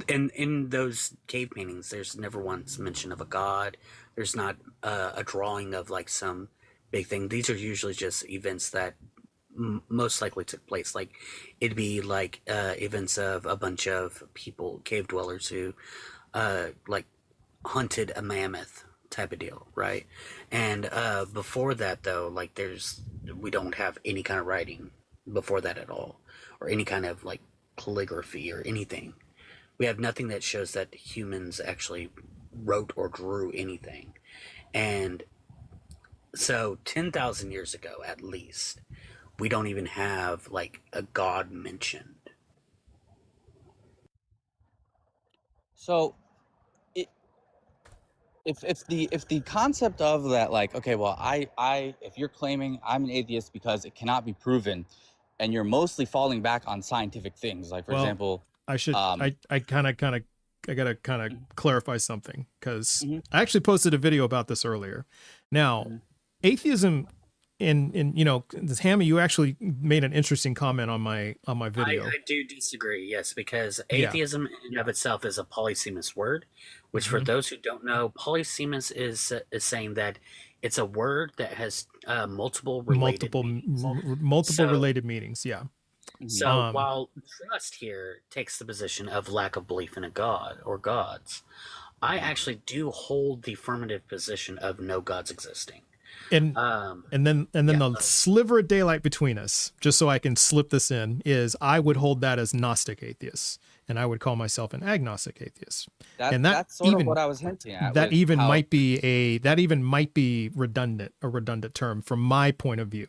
Speaker 10: in those cave paintings, there's never once mention of a god. There's not a drawing of like some big thing. These are usually just events that most likely took place. Like it'd be like events of a bunch of people, cave dwellers, who like hunted a mammoth type of deal, right? And before that, though, like we don't have any kind of writing before that at all, or any kind of like calligraphy or anything. We have nothing that shows that humans actually wrote or drew anything. And so 10,000 years ago, at least, we don't even have like a god mentioned.
Speaker 12: So, if the concept of that, like, okay, well, if you're claiming I'm an atheist because it cannot be proven, and you're mostly falling back on scientific things, like for example,
Speaker 1: I gotta kind of clarify something, because I actually posted a video about this earlier. Now, atheism, this Hammy, you actually made an interesting comment on my video.
Speaker 10: I do disagree, yes, because atheism in and of itself is a polysemous word, which for those who don't know, polysemous is saying that it's a word that has multiple related
Speaker 1: related meanings. Yeah.
Speaker 10: So while trust here takes the position of lack of belief in a god or gods, I actually do hold the affirmative position of no gods existing.
Speaker 1: And then the sliver of daylight between us, just so I can slip this in, is I would hold that as Gnostic atheists, and I would call myself an agnostic atheist.
Speaker 12: That's sort of what I was hinting at.
Speaker 1: That even might be a redundant term from my point of view.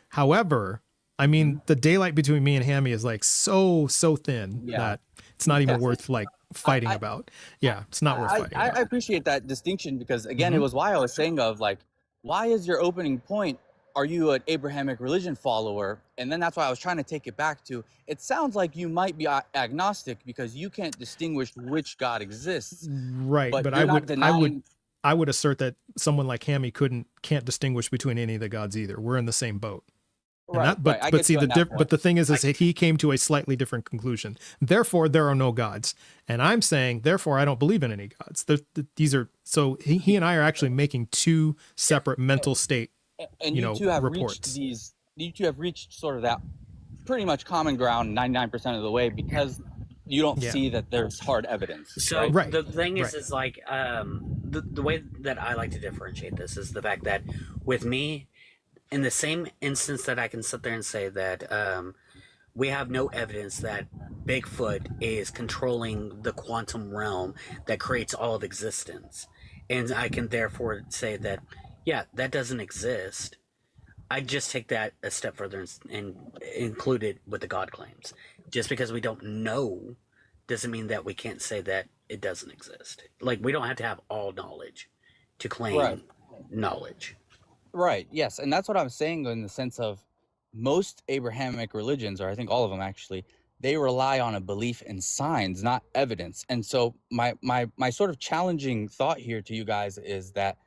Speaker 1: However, I mean, the daylight between me and Hammy is like so thin that it's not even worth like fighting about. Yeah, it's not worth fighting about.
Speaker 12: I appreciate that distinction, because again, it was why I was saying of like, why is your opening point, are you an Abrahamic religion follower? And then that's why I was trying to take it back to, it sounds like you might be agnostic because you can't distinguish which God exists.
Speaker 1: Right, but I would assert that someone like Hammy can't distinguish between any of the gods either. We're in the same boat. But the thing is that he came to a slightly different conclusion. Therefore, there are no gods, and I'm saying, therefore, I don't believe in any gods. He and I are actually making two separate mental state,
Speaker 12: and you two have
Speaker 1: reports.
Speaker 12: You two have reached sort of that pretty much common ground 99% of the way, because you don't see that there's hard evidence.
Speaker 10: So the thing is like the way that I like to differentiate this is the fact that with me, in the same instance that I can sit there and say that we have no evidence that Bigfoot is controlling the quantum realm that creates all of existence, and I can therefore say that, yeah, that doesn't exist, I just take that a step further and include it with the God claims. Just because we don't know doesn't mean that we can't say that it doesn't exist. Like, we don't have to have all knowledge to claim knowledge.
Speaker 12: Right. Yes. And that's what I'm saying, in the sense of most Abrahamic religions, or I think all of them actually, they rely on a belief in signs, not evidence. And so my sort of challenging thought here to you guys is that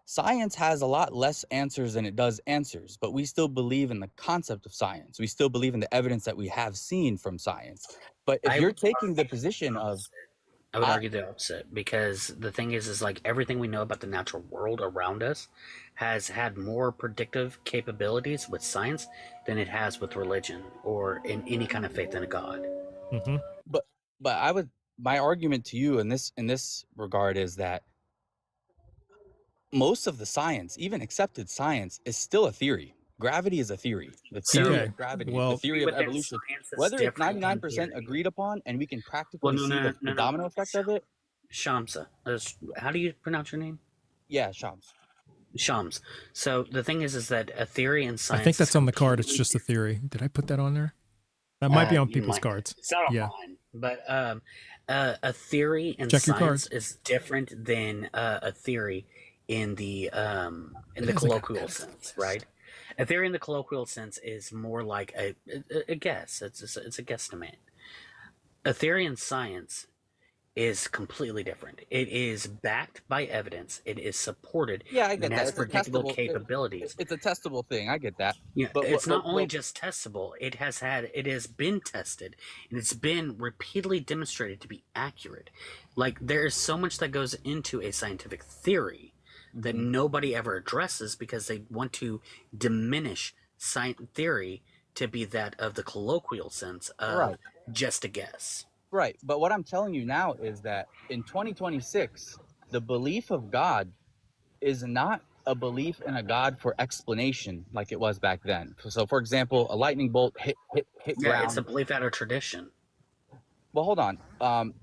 Speaker 12: science has a lot less answers than it does answers, but we still believe in the concept of science. We still believe in the evidence that we have seen from science. But if you're taking the position of,
Speaker 10: I would argue the opposite, because the thing is like everything we know about the natural world around us has had more predictive capabilities with science than it has with religion or in any kind of faith in a god.
Speaker 1: Mm-hmm.
Speaker 12: But my argument to you in this regard is that most of the science, even accepted science, is still a theory. Gravity is a theory. The theory of gravity, the theory of evolution, whether it's 99% agreed upon and we can practically see the domino effect of it.
Speaker 10: Shamsa. How do you pronounce your name?
Speaker 12: Yeah, Shams.
Speaker 10: Shams. So the thing is that a theory in science.
Speaker 1: I think that's on the card. It's just a theory. Did I put that on there? That might be on people's cards.
Speaker 10: It's not on mine. But a theory in science is different than a theory in the colloquial sense, right? A theory in the colloquial sense is more like a guess. It's a guesstimate. A theory in science is completely different. It is backed by evidence. It is supported.
Speaker 12: Yeah, I get
Speaker 10: and
Speaker 12: that.
Speaker 10: has predictable capabilities.
Speaker 12: It's a testable thing. I get that.
Speaker 10: Yeah, but it's not only just testable. It has been tested, and it's been repeatedly demonstrated to be accurate. Like there is so much that goes into a scientific theory that nobody ever addresses because they want to diminish science theory to be that of the colloquial sense of just a guess.
Speaker 12: Right. But what I'm telling you now is that in 2026, the belief of God is not a belief in a God for explanation like it was back then. So, for example, a lightning bolt hit ground.
Speaker 10: It's a belief out of tradition.
Speaker 12: Well, hold on.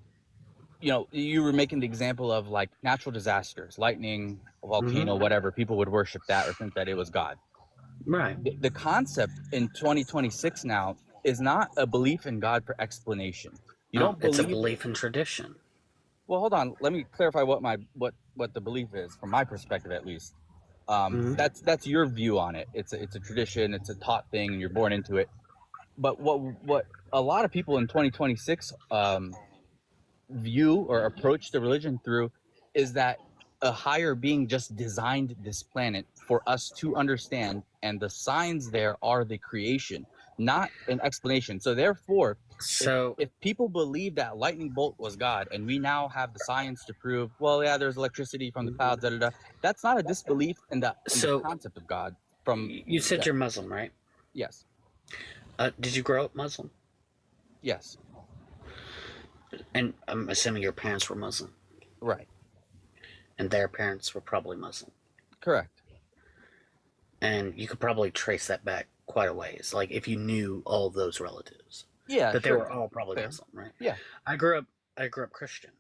Speaker 12: You were making the example of like natural disasters, lightning, volcano, whatever. People would worship that or think that it was God.
Speaker 10: Right.
Speaker 12: The concept in 2026 now is not a belief in God for explanation.
Speaker 10: It's a belief in tradition.
Speaker 12: Well, hold on. Let me clarify what the belief is from my perspective, at least. That's your view on it. It's a tradition. It's a taught thing, and you're born into it. But what a lot of people in 2026 view or approach the religion through is that a higher being just designed this planet for us to understand, and the signs there are the creation, not an explanation. So therefore, if people believe that lightning bolt was God, and we now have the science to prove, well, yeah, there's electricity from the clouds, that's not a disbelief in the concept of God.
Speaker 10: You said you're Muslim, right?
Speaker 12: Yes.
Speaker 10: Did you grow up Muslim?
Speaker 12: Yes.
Speaker 10: And I'm assuming your parents were Muslim.
Speaker 12: Right.
Speaker 10: And their parents were probably Muslim.
Speaker 12: Correct.
Speaker 10: And you could probably trace that back quite a ways. Like if you knew all those relatives.
Speaker 12: Yeah.
Speaker 10: That they were all probably Muslim, right?
Speaker 12: Yeah.
Speaker 10: I grew up Christian.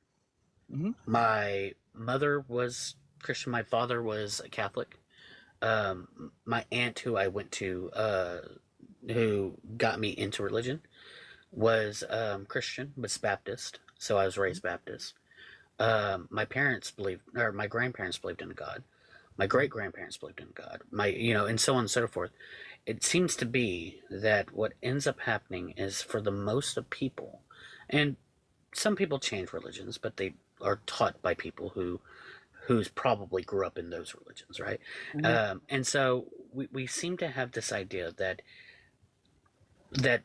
Speaker 10: My mother was Christian. My father was a Catholic. My aunt, who I went to, who got me into religion, was Christian, was Baptist. So I was raised Baptist. My parents believed, or my grandparents believed in God. My great grandparents believed in God. And so on and so forth. It seems to be that what ends up happening is for the most of people, and some people change religions, but they are taught by people who's probably grew up in those religions, right? And so we seem to have this idea that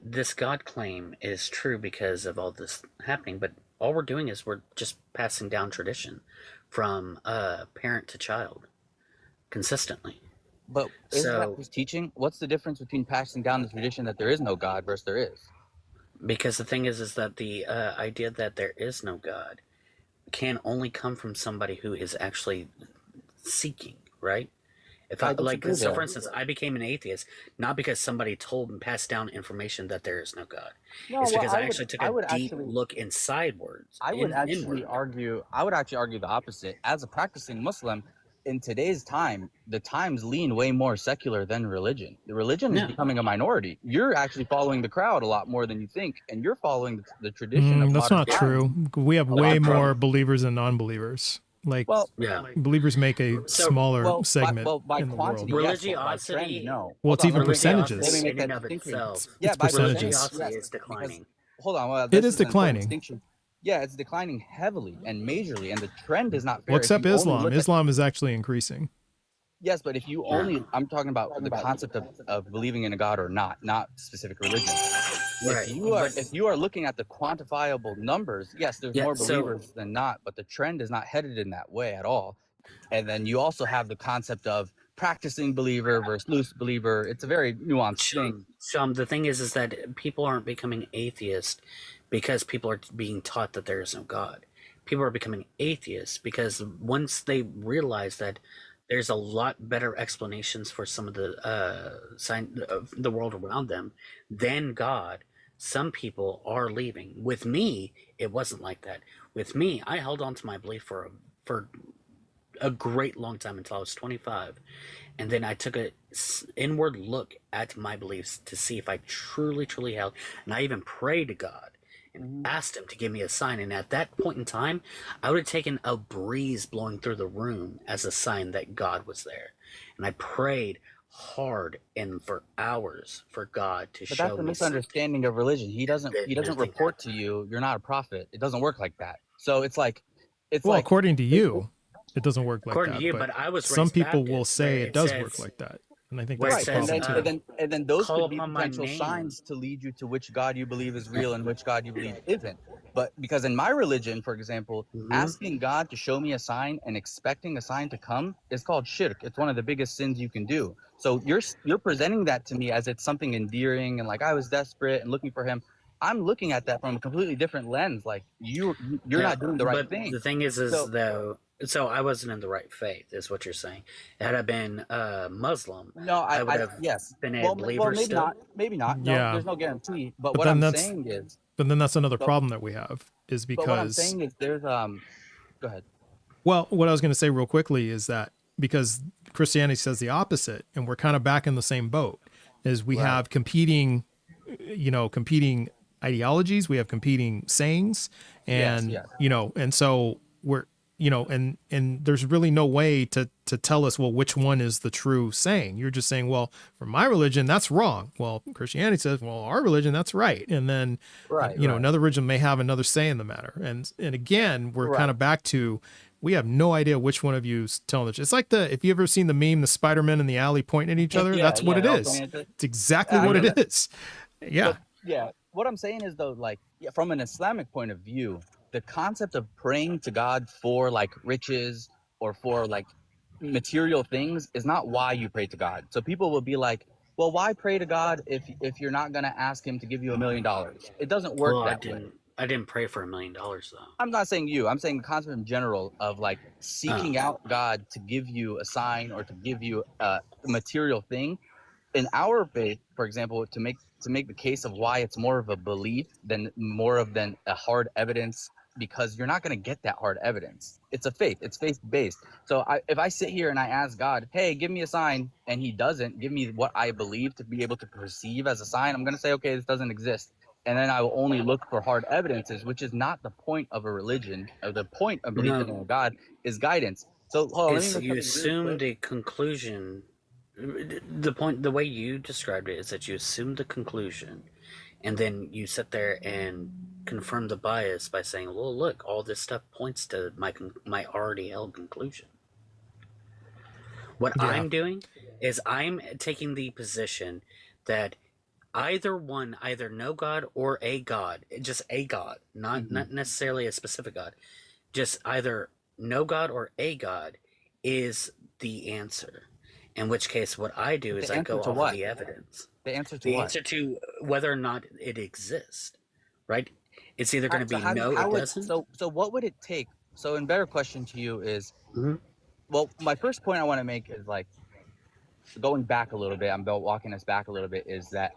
Speaker 10: this God claim is true because of all this happening, but all we're doing is we're just passing down tradition from parent to child consistently.
Speaker 12: But isn't that his teaching? What's the difference between passing down the tradition that there is no God versus there is?
Speaker 10: Because the thing is that the idea that there is no God can only come from somebody who is actually seeking, right? If so for instance, I became an atheist not because somebody told and passed down information that there is no God.
Speaker 12: No,
Speaker 10: it's because I actually took a deep look insidewards.
Speaker 12: I would actually argue the opposite. As a practicing Muslim, in today's time, the times lean way more secular than religion. The religion is becoming a minority. You're actually following the crowd a lot more than you think, and you're following the tradition of
Speaker 1: that's not true. We have way more believers than non-believers. Believers make a smaller segment in the world.
Speaker 10: Religiosity,
Speaker 1: Well, it's even percentages.
Speaker 10: in and of itself.
Speaker 1: It's percentages.
Speaker 10: Religiosity is declining.
Speaker 12: hold on. Well,
Speaker 1: It
Speaker 12: this
Speaker 1: is
Speaker 12: is an important
Speaker 1: declining.
Speaker 12: distinction. Yeah, it's declining heavily and majorly, and the trend is not
Speaker 1: Well,
Speaker 12: fair. If
Speaker 1: except
Speaker 12: you only
Speaker 1: Islam.
Speaker 12: look at
Speaker 1: Islam is actually increasing.
Speaker 12: yes, but if you only, I'm talking about the concept of believing in a God or not specific religion.
Speaker 10: Right.
Speaker 12: If you are looking at the quantifiable numbers, yes, there's
Speaker 10: Yeah,
Speaker 12: more
Speaker 10: so-
Speaker 12: believers than not, but the trend is not headed in that way at all. And then you also have the concept of practicing believer versus loose believer. It's a very nuanced thing.
Speaker 10: So the thing is that people aren't becoming atheists because people are being taught that there is no God. People are becoming atheists because once they realize that there's a lot better explanations for some of the sign of the world around them than God, some people are leaving. With me, it wasn't like that. With me, I held on to my belief for a great long time until I was 25. And then I took a inward look at my beliefs to see if I truly held. And I even prayed to God and asked him to give me a sign. And at that point in time, I would have taken a breeze blowing through the room as a sign that God was there. And I prayed hard and for hours for God to
Speaker 12: But
Speaker 10: show
Speaker 12: that's a
Speaker 10: me
Speaker 12: misunderstanding of religion. He doesn't report to you, you're not a prophet. It doesn't work like that. So it's like
Speaker 1: Well, according to you, it doesn't work like
Speaker 10: according
Speaker 1: that.
Speaker 10: to you,
Speaker 1: but
Speaker 10: but I was
Speaker 1: some
Speaker 10: raised
Speaker 1: people
Speaker 10: Baptist,
Speaker 1: will
Speaker 10: where
Speaker 1: say
Speaker 10: it
Speaker 1: it does
Speaker 10: says-
Speaker 1: work like that, and I think
Speaker 10: where
Speaker 1: that's
Speaker 10: it
Speaker 1: the
Speaker 10: says,
Speaker 1: problem too.
Speaker 12: and then those
Speaker 10: call
Speaker 12: could be
Speaker 10: upon my
Speaker 12: potential
Speaker 10: name.
Speaker 12: signs to lead you to which God you believe is real and which God you believe isn't. But because in my religion, for example, asking God to show me a sign and expecting a sign to come is called shirk. It's one of the biggest sins you can do. So you're presenting that to me as it's something endearing and like I was desperate and looking for him. I'm looking at that from a completely different lens. Like you're not doing the right
Speaker 10: but
Speaker 12: thing.
Speaker 10: The thing is
Speaker 12: So-
Speaker 10: though, so I wasn't in the right faith, is what you're saying. Had I been Muslim,
Speaker 12: No,
Speaker 10: I would have
Speaker 12: yes.
Speaker 10: been a
Speaker 12: Well,
Speaker 10: believer
Speaker 12: maybe
Speaker 10: still.
Speaker 12: not. Maybe not. No,
Speaker 1: Yeah.
Speaker 12: there's no guarantee. But
Speaker 1: But
Speaker 12: what
Speaker 1: then
Speaker 12: I'm
Speaker 1: that's
Speaker 12: saying is,
Speaker 1: but then that's another
Speaker 12: but-
Speaker 1: problem that we have is
Speaker 12: but what I'm
Speaker 1: because
Speaker 12: saying is there's go ahead.
Speaker 1: well, what I was going to say real quickly is that because Christianity says the opposite, and we're kind of back in the same boat, is we have competing ideologies, we have competing sayings, and
Speaker 12: yes.
Speaker 1: and so we're and there's really no way to tell us, well, which one is the true saying. You're just saying, well, for my religion that's wrong. Well, Christianity says, well, our religion that's right. And then another religion may have another say in the matter. And again, we're kind of back to, we have no idea which one of you is telling the truth. It's like if you ever seen the meme, the Spider-Men in the alley pointing at each other, that's what it is. It's exactly what it is. Yeah.
Speaker 12: But, yeah. What I'm saying is though, like from an Islamic point of view, the concept of praying to God for like riches or for like material things is not why you pray to God. So people will be like, well, why pray to God if you're not going to ask him to give you $1 million? It doesn't work that way.
Speaker 10: I didn't pray for $1 million though.
Speaker 12: I'm not saying you. I'm saying the concept in general of like seeking out God to give you a sign or to give you a material thing. In our faith, for example, to make the case of why it's more of a belief than a hard evidence, because you're not going to get that hard evidence. It's a faith. It's faith-based. So if I sit here and I ask God, hey, give me a sign, and he doesn't give me what I believe to be able to perceive as a sign, I'm going to say, okay, this doesn't exist. And then I will only look for hard evidences, which is not the point of a religion. Or the point of believing in God is guidance. So
Speaker 10: you assume the conclusion. The way you described it is that you assume the conclusion, and then you sit there and confirm the bias by saying, well, look, all this stuff points to my already held conclusion. What I'm doing is I'm taking the position that either no God or a God, just a God, not necessarily a specific God, just either no God or a God is the answer. In which case, what I do is I go off of the evidence.
Speaker 12: The answer to
Speaker 10: the
Speaker 12: what?
Speaker 10: answer to whether or not it exists, right? It's either going to be no, it doesn't.
Speaker 12: So what would it take? So, a better question to you is, well, my first point I want to make is like going back a little bit. I'm walking us back a little bit. Is that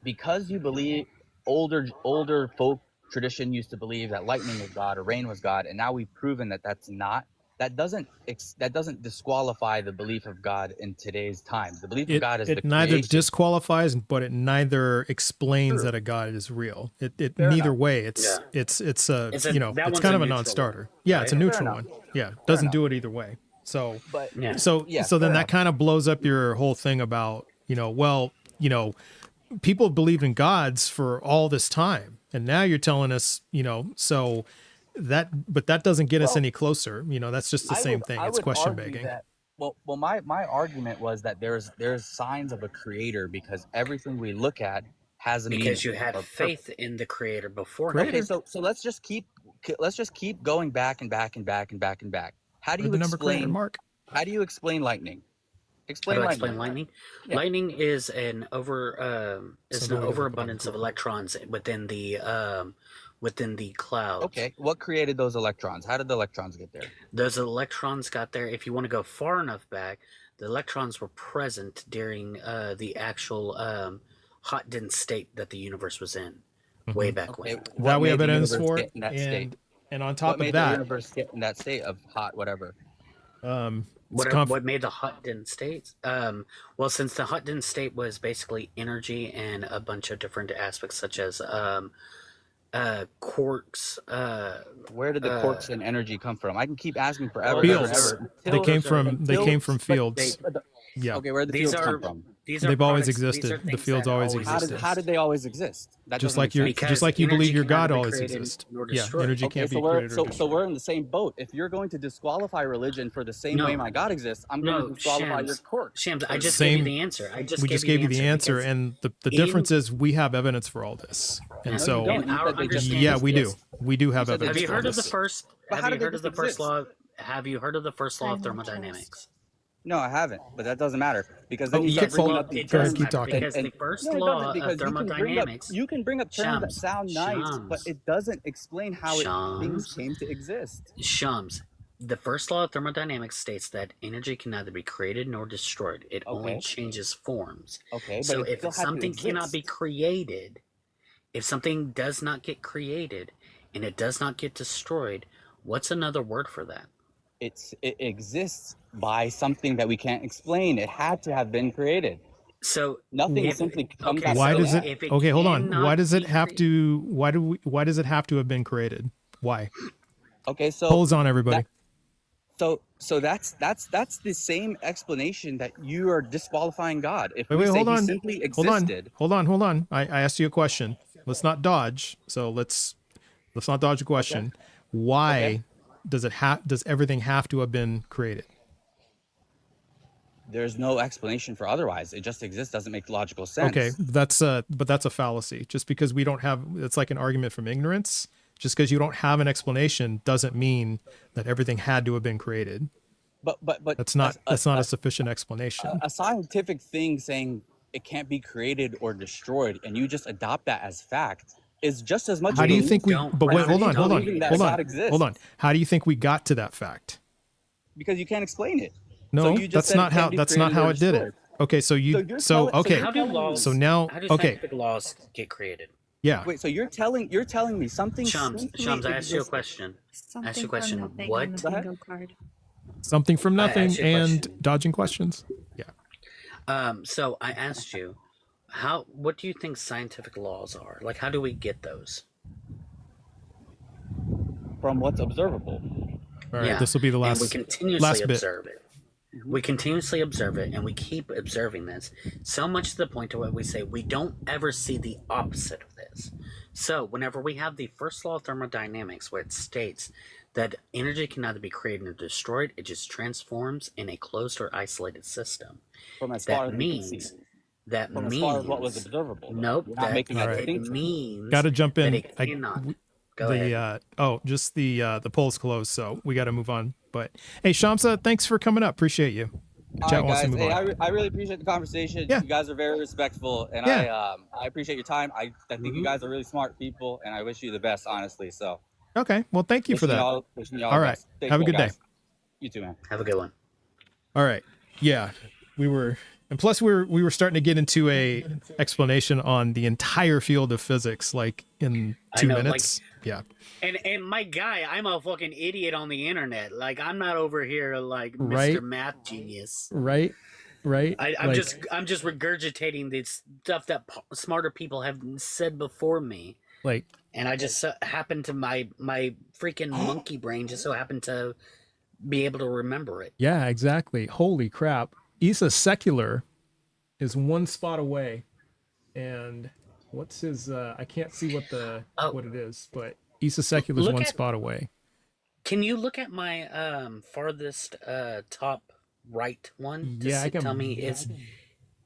Speaker 12: because you believe older folk tradition used to believe that lightning was God or rain was God, and now we've proven that that's not. That doesn't disqualify the belief of God in today's time. The belief of God is
Speaker 1: it neither disqualifies, but it neither explains that a God is real. It neither way. It's kind of a non-starter. Yeah, right? It's a neutral one. Yeah, doesn't do it either way. So then that kind of blows up your whole thing about people have believed in gods for all this time, and now you're telling us, so but that doesn't get us any closer. That's just the same thing. It's question begging.
Speaker 12: My argument was that there's signs of a creator because everything we look at has a meaning.
Speaker 10: Because you had faith in the creator before.
Speaker 12: Okay, so let's just keep going back and back and back and back and back. How do you explain
Speaker 1: Mark?
Speaker 12: How do you explain lightning?
Speaker 10: Explain lightning. Yeah. Lightning is an overabundance of electrons within the clouds.
Speaker 12: Okay, what created those electrons? How did the electrons get there?
Speaker 10: Those electrons got there. If you want to go far enough back, the electrons were present during the actual hot dense state that the universe was in, way back when.
Speaker 1: That we have evidence for, and on top
Speaker 12: of that, the universe get in that state of hot whatever.
Speaker 10: What made the hot dense states? Well, since the hot dense state was basically energy and a bunch of different aspects, such as quarks.
Speaker 12: Where did the quarks and energy come from? I can keep asking forever.
Speaker 1: Fields. They came from fields. Yeah.
Speaker 12: Okay, where did the fields come from?
Speaker 1: They've always existed. The fields always existed.
Speaker 12: How did they always exist?
Speaker 1: Just like you believe your God always exists. Yeah, energy can't be created or destroyed.
Speaker 12: So we're in the same boat. If you're going to disqualify religion for the same way my God exists, I'm going to disqualify your court.
Speaker 10: Shams, I just gave you the answer.
Speaker 1: We just gave you the answer, and the difference is we have evidence for all this. And so, yeah, we do. We do have evidence.
Speaker 10: Have you heard of the first? Have you heard of the first law? Have you heard of the first law of thermodynamics?
Speaker 12: No, I haven't, but that doesn't matter because then you start bringing up the
Speaker 1: terms. Keep talking.
Speaker 10: Because the first law of thermodynamics.
Speaker 12: You can bring up terms that sound nice, but it doesn't explain how things came to exist.
Speaker 10: Shams, the first law of thermodynamics states that energy can neither be created nor destroyed. It only changes forms.
Speaker 12: Okay,
Speaker 10: so if something cannot be created, if something does not get created and it does not get destroyed, what's another word for that?
Speaker 12: It exists by something that we can't explain. It had to have been created.
Speaker 10: So
Speaker 12: nothing simply comes out.
Speaker 1: Why does it? Okay, hold on. Why does it have to? Why does it have to have been created? Why?
Speaker 12: Okay, so
Speaker 1: polls on everybody.
Speaker 12: So that's the same explanation that you are disqualifying God. If
Speaker 1: wait, hold on.
Speaker 12: Simply existed.
Speaker 1: Hold on. I asked you a question. Let's not dodge. So let's not dodge the question. Okay. Why does everything have to have been created?
Speaker 12: There's no explanation for otherwise. It just exists. Doesn't make logical sense.
Speaker 1: Okay, but that's a fallacy. Just because we don't have, it's like an argument from ignorance. Just because you don't have an explanation doesn't mean that everything had to have been created.
Speaker 12: But
Speaker 1: that's not a sufficient explanation.
Speaker 12: A scientific thing saying it can't be created or destroyed, and you just adopt that as fact, is just as much.
Speaker 1: How do you think we? But wait, hold on. How do you think we got to that fact?
Speaker 12: Because you can't explain it.
Speaker 1: No, so that's not how it did it. Okay, so okay.
Speaker 10: How do laws,
Speaker 1: so now,
Speaker 10: how do scientific laws get created?
Speaker 1: Yeah.
Speaker 12: Wait, so you're telling me something?
Speaker 10: Shams, I asked you a question. What?
Speaker 1: Something from nothing and dodging questions. Yeah.
Speaker 10: So I asked you, what do you think scientific laws are? Like, how do we get those?
Speaker 12: From what's observable.
Speaker 1: All right, this will be the last.
Speaker 10: And we continuously observe it. We continuously observe it, and we keep observing this so much to the point to where we say we don't ever see the opposite of this. So whenever we have the first law of thermodynamics, where it states that energy can neither be created nor destroyed, it just transforms in a closed or isolated system. That means
Speaker 12: as far as what was observable.
Speaker 10: Nope.
Speaker 12: It
Speaker 10: means
Speaker 1: got to jump in.
Speaker 10: That it cannot.
Speaker 1: The poll's closed, so we got to move on. But hey, Shamsa, thanks for coming up. Appreciate you.
Speaker 12: Chat wants to move on. I really appreciate the conversation.
Speaker 1: Yeah.
Speaker 12: You guys are very respectful, and I appreciate your time. I think you guys are really smart people, and I wish you the best, honestly. So.
Speaker 1: Okay. Well, thank you for that.
Speaker 12: All
Speaker 1: right. Have a good day.
Speaker 12: You too, man.
Speaker 10: Have a good one.
Speaker 1: All right. Yeah, and plus we were starting to get into a explanation on the entire field of physics, like in 2 minutes. Yeah.
Speaker 10: And my guy, I'm a fucking idiot on the internet. Like, I'm not over here like Mr. Math Genius.
Speaker 1: Right.
Speaker 10: I'm just regurgitating the stuff that smarter people have said before me. And I just happen to my freaking monkey brain just so happened to be able to remember it.
Speaker 1: Yeah, exactly. Holy crap. Isa Secular is one spot away, And what's his? I can't see
Speaker 10: Oh,
Speaker 1: what it is, but Issa Secular's
Speaker 10: look
Speaker 1: one
Speaker 10: at.
Speaker 1: spot away.
Speaker 10: Can you look at my farthest top right one to
Speaker 1: Yeah, I
Speaker 10: tell me
Speaker 1: can
Speaker 10: it's here?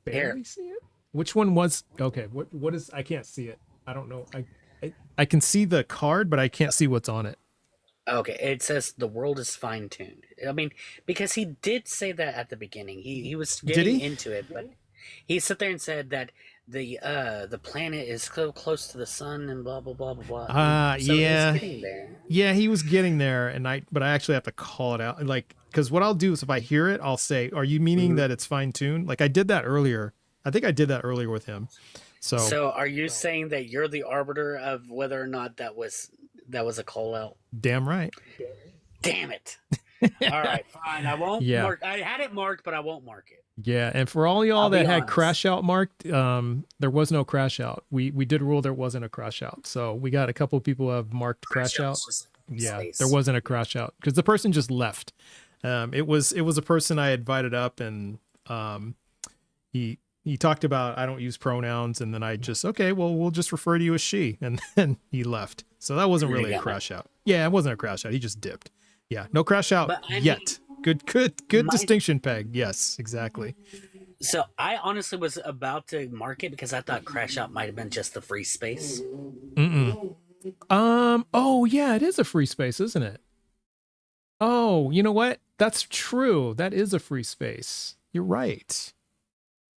Speaker 1: barely see it. Which one was? Okay, what is? I can't see it. I don't know. I can see the card, but I can't see what's on it.
Speaker 10: Okay, it says the world is fine tuned. I mean, because he did say that at the beginning. He was
Speaker 1: Did
Speaker 10: getting
Speaker 1: he?
Speaker 10: into it, but he sat there and said that the planet is so close to the sun and blah blah blah blah blah. So
Speaker 1: Yeah.
Speaker 10: he's getting there.
Speaker 1: Yeah, he was getting there, but I actually have to call it out. Like, because what I'll do is if I hear it, I'll say, "Are you meaning that it's fine tuned?" Like I did that earlier. I think I did that earlier with him.
Speaker 10: So are you saying that you're the arbiter of whether or not that was a call out?
Speaker 1: Damn right.
Speaker 10: Damn it! All right, fine. I won't
Speaker 1: Yeah.
Speaker 10: mark. I had it marked, but I won't mark it.
Speaker 1: Yeah, and for all y'all
Speaker 10: I'll be
Speaker 1: that had
Speaker 10: honest.
Speaker 1: crash out marked, there was no crash out. We did rule there wasn't a crash out. So we got a couple of people who have marked crash out.
Speaker 10: was
Speaker 1: Yeah,
Speaker 10: space.
Speaker 1: there wasn't a crash out because the person just left. It was a person I invited up, and he talked about I don't use pronouns, and then I just okay, well we'll just refer to you as she, and then he left. So that wasn't really a crash out. Yeah, it wasn't a crash out. He just dipped. Yeah, no crash out
Speaker 10: But I mean,
Speaker 1: yet. Good
Speaker 10: my-
Speaker 1: distinction, Peg. Yes, exactly.
Speaker 10: So I honestly was about to mark it because I thought crash out might have been just the free space.
Speaker 1: Mm-mm. Oh yeah, it is a free space, isn't it? Oh, you know what? That's true. That is a free space. You're right.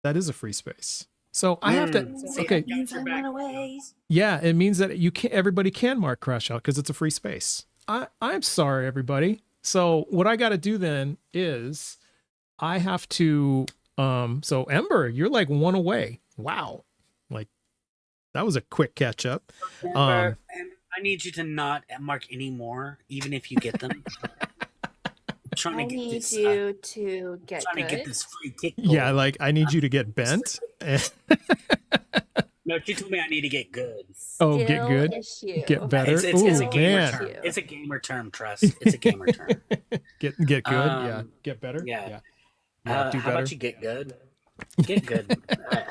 Speaker 1: That is a free space. So I have to. Okay.
Speaker 2: I went away.
Speaker 1: Yeah, it means that you can. Everybody can mark crash out because it's a free space. I'm sorry, everybody. So what I got to do then is I have to. So Ember, you're like one away. Wow. Like that was a quick catch up.
Speaker 10: Amber, I need you to not mark any more, even if you get them. I'm trying
Speaker 2: I
Speaker 10: to get
Speaker 2: need
Speaker 10: this.
Speaker 2: you to get
Speaker 10: trying
Speaker 2: good.
Speaker 10: to get this free kick.
Speaker 1: Yeah, like I need you to get bent.
Speaker 10: No, she told me I need to get good.
Speaker 1: Oh, get
Speaker 2: Skill
Speaker 1: good.
Speaker 2: issue.
Speaker 1: Get better.
Speaker 10: It's a
Speaker 1: Ooh,
Speaker 10: gamer
Speaker 1: man.
Speaker 10: term. It's a gamer term. Trust. It's a gamer term.
Speaker 1: Get good. Yeah.
Speaker 10: Um,
Speaker 1: Get better.
Speaker 10: Yeah.
Speaker 1: Yeah, do
Speaker 10: how
Speaker 1: better.
Speaker 10: about you get good? Get good.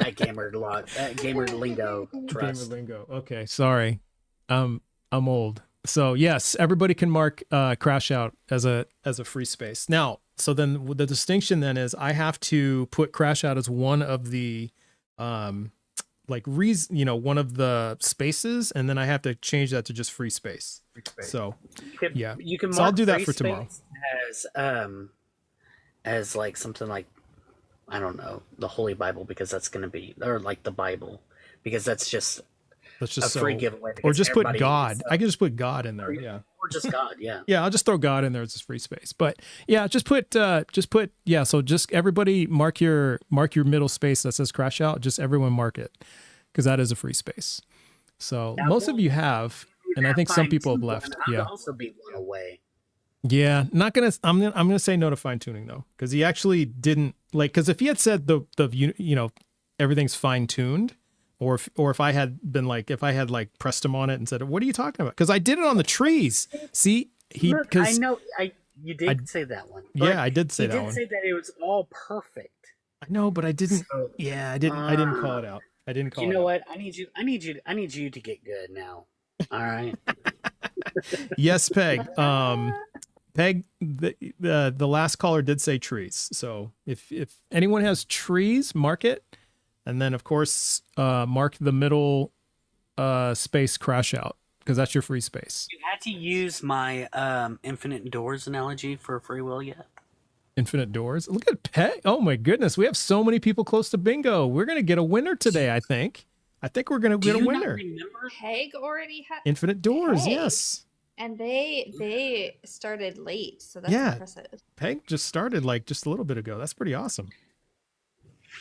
Speaker 10: I gamered a lot. Gamer lingo. Trust.
Speaker 1: Gamer lingo. Okay, sorry. I'm old. So yes, everybody can mark crash out as a free space. Now, so then the distinction then is I have to put crash out as one of the one of the spaces, and then I have to change that to just free space. So yeah.
Speaker 10: You can
Speaker 1: So I'll
Speaker 10: mark
Speaker 1: do that
Speaker 10: free
Speaker 1: for tomorrow.
Speaker 10: space as like something like, I don't know, the Holy Bible, because that's going to be, or like the Bible, because that's just
Speaker 1: Let's just
Speaker 10: a free giveaway.
Speaker 1: or
Speaker 10: because
Speaker 1: just put
Speaker 10: everybody
Speaker 1: God.
Speaker 10: needs
Speaker 1: I can just put God in there. Yeah.
Speaker 10: Or just God, yeah.
Speaker 1: Yeah, I'll just throw God in there as a free space. But yeah, just put yeah, so just everybody mark your middle space that says crash out. Just everyone mark it, because that is a free space. So
Speaker 10: Now,
Speaker 1: most of you have, and I think some people have left.
Speaker 10: I'll
Speaker 1: Yeah.
Speaker 10: also be one away.
Speaker 1: Yeah, I'm gonna say no to fine tuning though, because he actually didn't like, because if he had said the everything's fine tuned, or if I had been like, if I had like pressed him on it and said, what are you talking about? Because I did it on the trees. See,
Speaker 10: Look, I know you did say that one. but
Speaker 1: Yeah, I did say that
Speaker 10: He
Speaker 1: one.
Speaker 10: did say that it was all perfect.
Speaker 1: I know, but I didn't.
Speaker 10: So,
Speaker 1: Yeah, I didn't call it out. I didn't call
Speaker 10: You
Speaker 1: it
Speaker 10: know
Speaker 1: out.
Speaker 10: what? I need you to get good now. All right.
Speaker 1: Yes, Peg. Peg, the last caller did say trees. So if anyone has trees, mark it, and then of course mark the middle space crash out, because that's your free space.
Speaker 10: You had to use my infinite doors analogy for free will yet?
Speaker 1: Infinite doors. Look at Peg. Oh my goodness, we have so many people close to bingo. We're gonna get a winner today. I think we're gonna get a winner.
Speaker 2: Peg already had
Speaker 1: Infinite doors.
Speaker 2: Peg.
Speaker 1: Yes.
Speaker 2: And they started late, so that's
Speaker 1: Yeah.
Speaker 2: impressive.
Speaker 1: Peg just started like just a little bit ago. That's pretty awesome.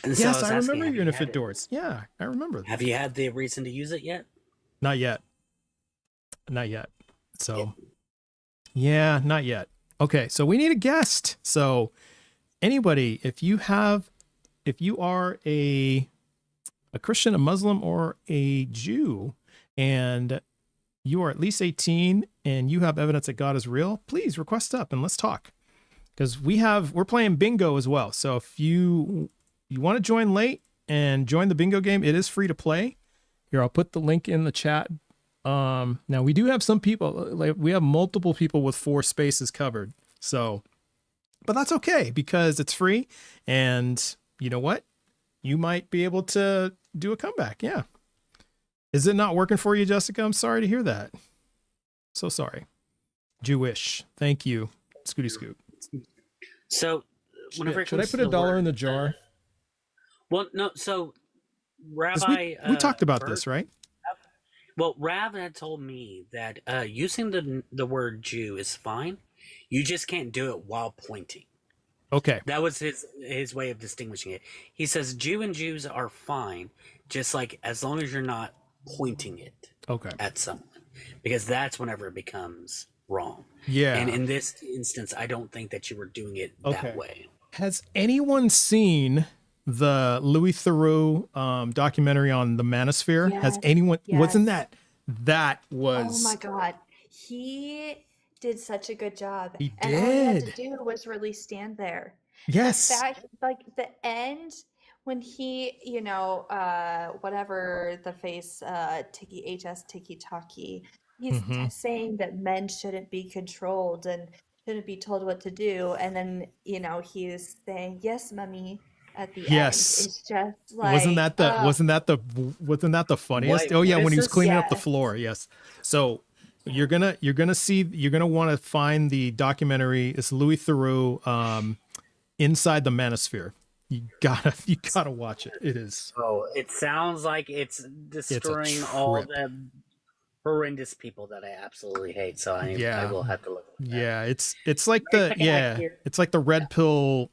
Speaker 10: And so
Speaker 1: Yes,
Speaker 10: was
Speaker 1: I
Speaker 10: asking,
Speaker 1: remember
Speaker 10: have
Speaker 1: your
Speaker 10: you had
Speaker 1: infinite
Speaker 10: it-
Speaker 1: doors. Yeah, I remember that.
Speaker 10: Have you had the reason to use it yet?
Speaker 1: Not yet. Not yet. So, yeah, not yet. Okay, so we need a guest. So, anybody, if you are a Christian, a Muslim, or a Jew, and you are at least 18 and you have evidence that God is real, please request up and let's talk. Because we're playing bingo as well. So if you want to join late, and join the bingo game. It is free to play. Here, I'll put the link in the chat. Now we do have some people, like we have multiple people with 4 spaces covered. So, but that's okay because it's free, and you know what? You might be able to do a comeback. Yeah. Is it not working for you, Jessica? I'm sorry to hear that. So sorry. Jewish. Thank you, Scooty Scoot.
Speaker 10: So, whenever it
Speaker 1: Should I
Speaker 10: comes
Speaker 1: put
Speaker 10: to
Speaker 1: $1
Speaker 10: the
Speaker 1: in the
Speaker 10: word,
Speaker 1: jar?
Speaker 10: well, no. So,
Speaker 1: 'Cause
Speaker 10: Rabbi,
Speaker 1: we talked about
Speaker 10: Bert,
Speaker 1: this, right?
Speaker 10: well, Rav had told me that using the word Jew is fine. You just can't do it while pointing.
Speaker 1: Okay.
Speaker 10: That was his way of distinguishing it. He says Jew and Jews are fine, just like as long as you're not pointing it at someone, because that's whenever it becomes wrong.
Speaker 1: Yeah.
Speaker 10: And in this instance, I don't think that you were doing it that way.
Speaker 1: Has anyone seen the Louis Theroux documentary on the Manosphere? Has
Speaker 2: Yes,
Speaker 1: anyone? Wasn't
Speaker 2: yes.
Speaker 1: that
Speaker 2: Oh
Speaker 1: was?
Speaker 2: my God. He did such a good job.
Speaker 1: He
Speaker 2: And all he had to
Speaker 1: did.
Speaker 2: do was really stand there.
Speaker 1: Yes.
Speaker 2: The fact, like the end when he, whatever the face, Tiki HS Tiki Taki, he's
Speaker 1: Mhm.
Speaker 2: saying that men shouldn't be controlled and shouldn't be told what to do. And then, he's saying, yes, mummy, at the end.
Speaker 1: Yes.
Speaker 2: It's just
Speaker 1: Wasn't
Speaker 2: like,
Speaker 1: that the funniest? Oh
Speaker 10: What
Speaker 1: yeah,
Speaker 10: is
Speaker 1: when he was
Speaker 10: this?
Speaker 1: cleaning up the
Speaker 2: yes.
Speaker 1: floor. Yes. So you're gonna want to find the documentary. It's Louis Theroux, Inside the Manosphere. You gotta watch it. It is.
Speaker 10: Oh, it sounds like it's
Speaker 1: It's a
Speaker 10: destroying all
Speaker 1: trip.
Speaker 10: the horrendous people that I absolutely hate. So I
Speaker 1: Yeah.
Speaker 10: will have to look at that.
Speaker 1: Yeah. It's like
Speaker 10: Very
Speaker 1: the
Speaker 10: second I
Speaker 1: yeah.
Speaker 10: hear-
Speaker 1: It's like the red pill.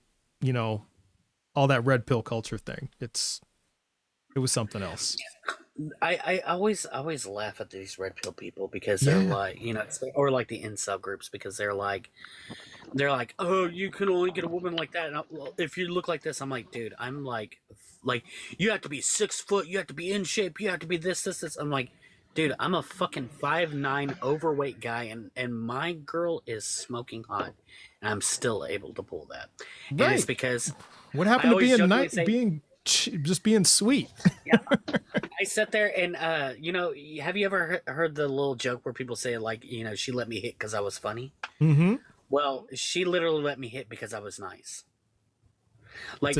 Speaker 1: All that red pill culture thing. It was something else.
Speaker 10: I always laugh at these red pill people because they're
Speaker 1: Yeah.
Speaker 10: like, or like the incel groups, because they're like, oh, you can only get a woman like that. And well, if you look like this, I'm like, dude, I'm like you have to be 6 foot, you have to be in shape, you have to be this. I'm like, dude, I'm a fucking 5'9" overweight guy, and my girl is smoking hot, and I'm still able to pull that. And it's
Speaker 1: Right.
Speaker 10: because
Speaker 1: What
Speaker 10: I
Speaker 1: happened to
Speaker 10: always
Speaker 1: being
Speaker 10: jokingly
Speaker 1: nice,
Speaker 10: say-
Speaker 1: just being sweet?
Speaker 10: I sit there and have you ever heard the little joke where people say like, she let me hit because I was funny?
Speaker 1: Mm-hmm.
Speaker 10: Well, she literally let me hit because I was nice. But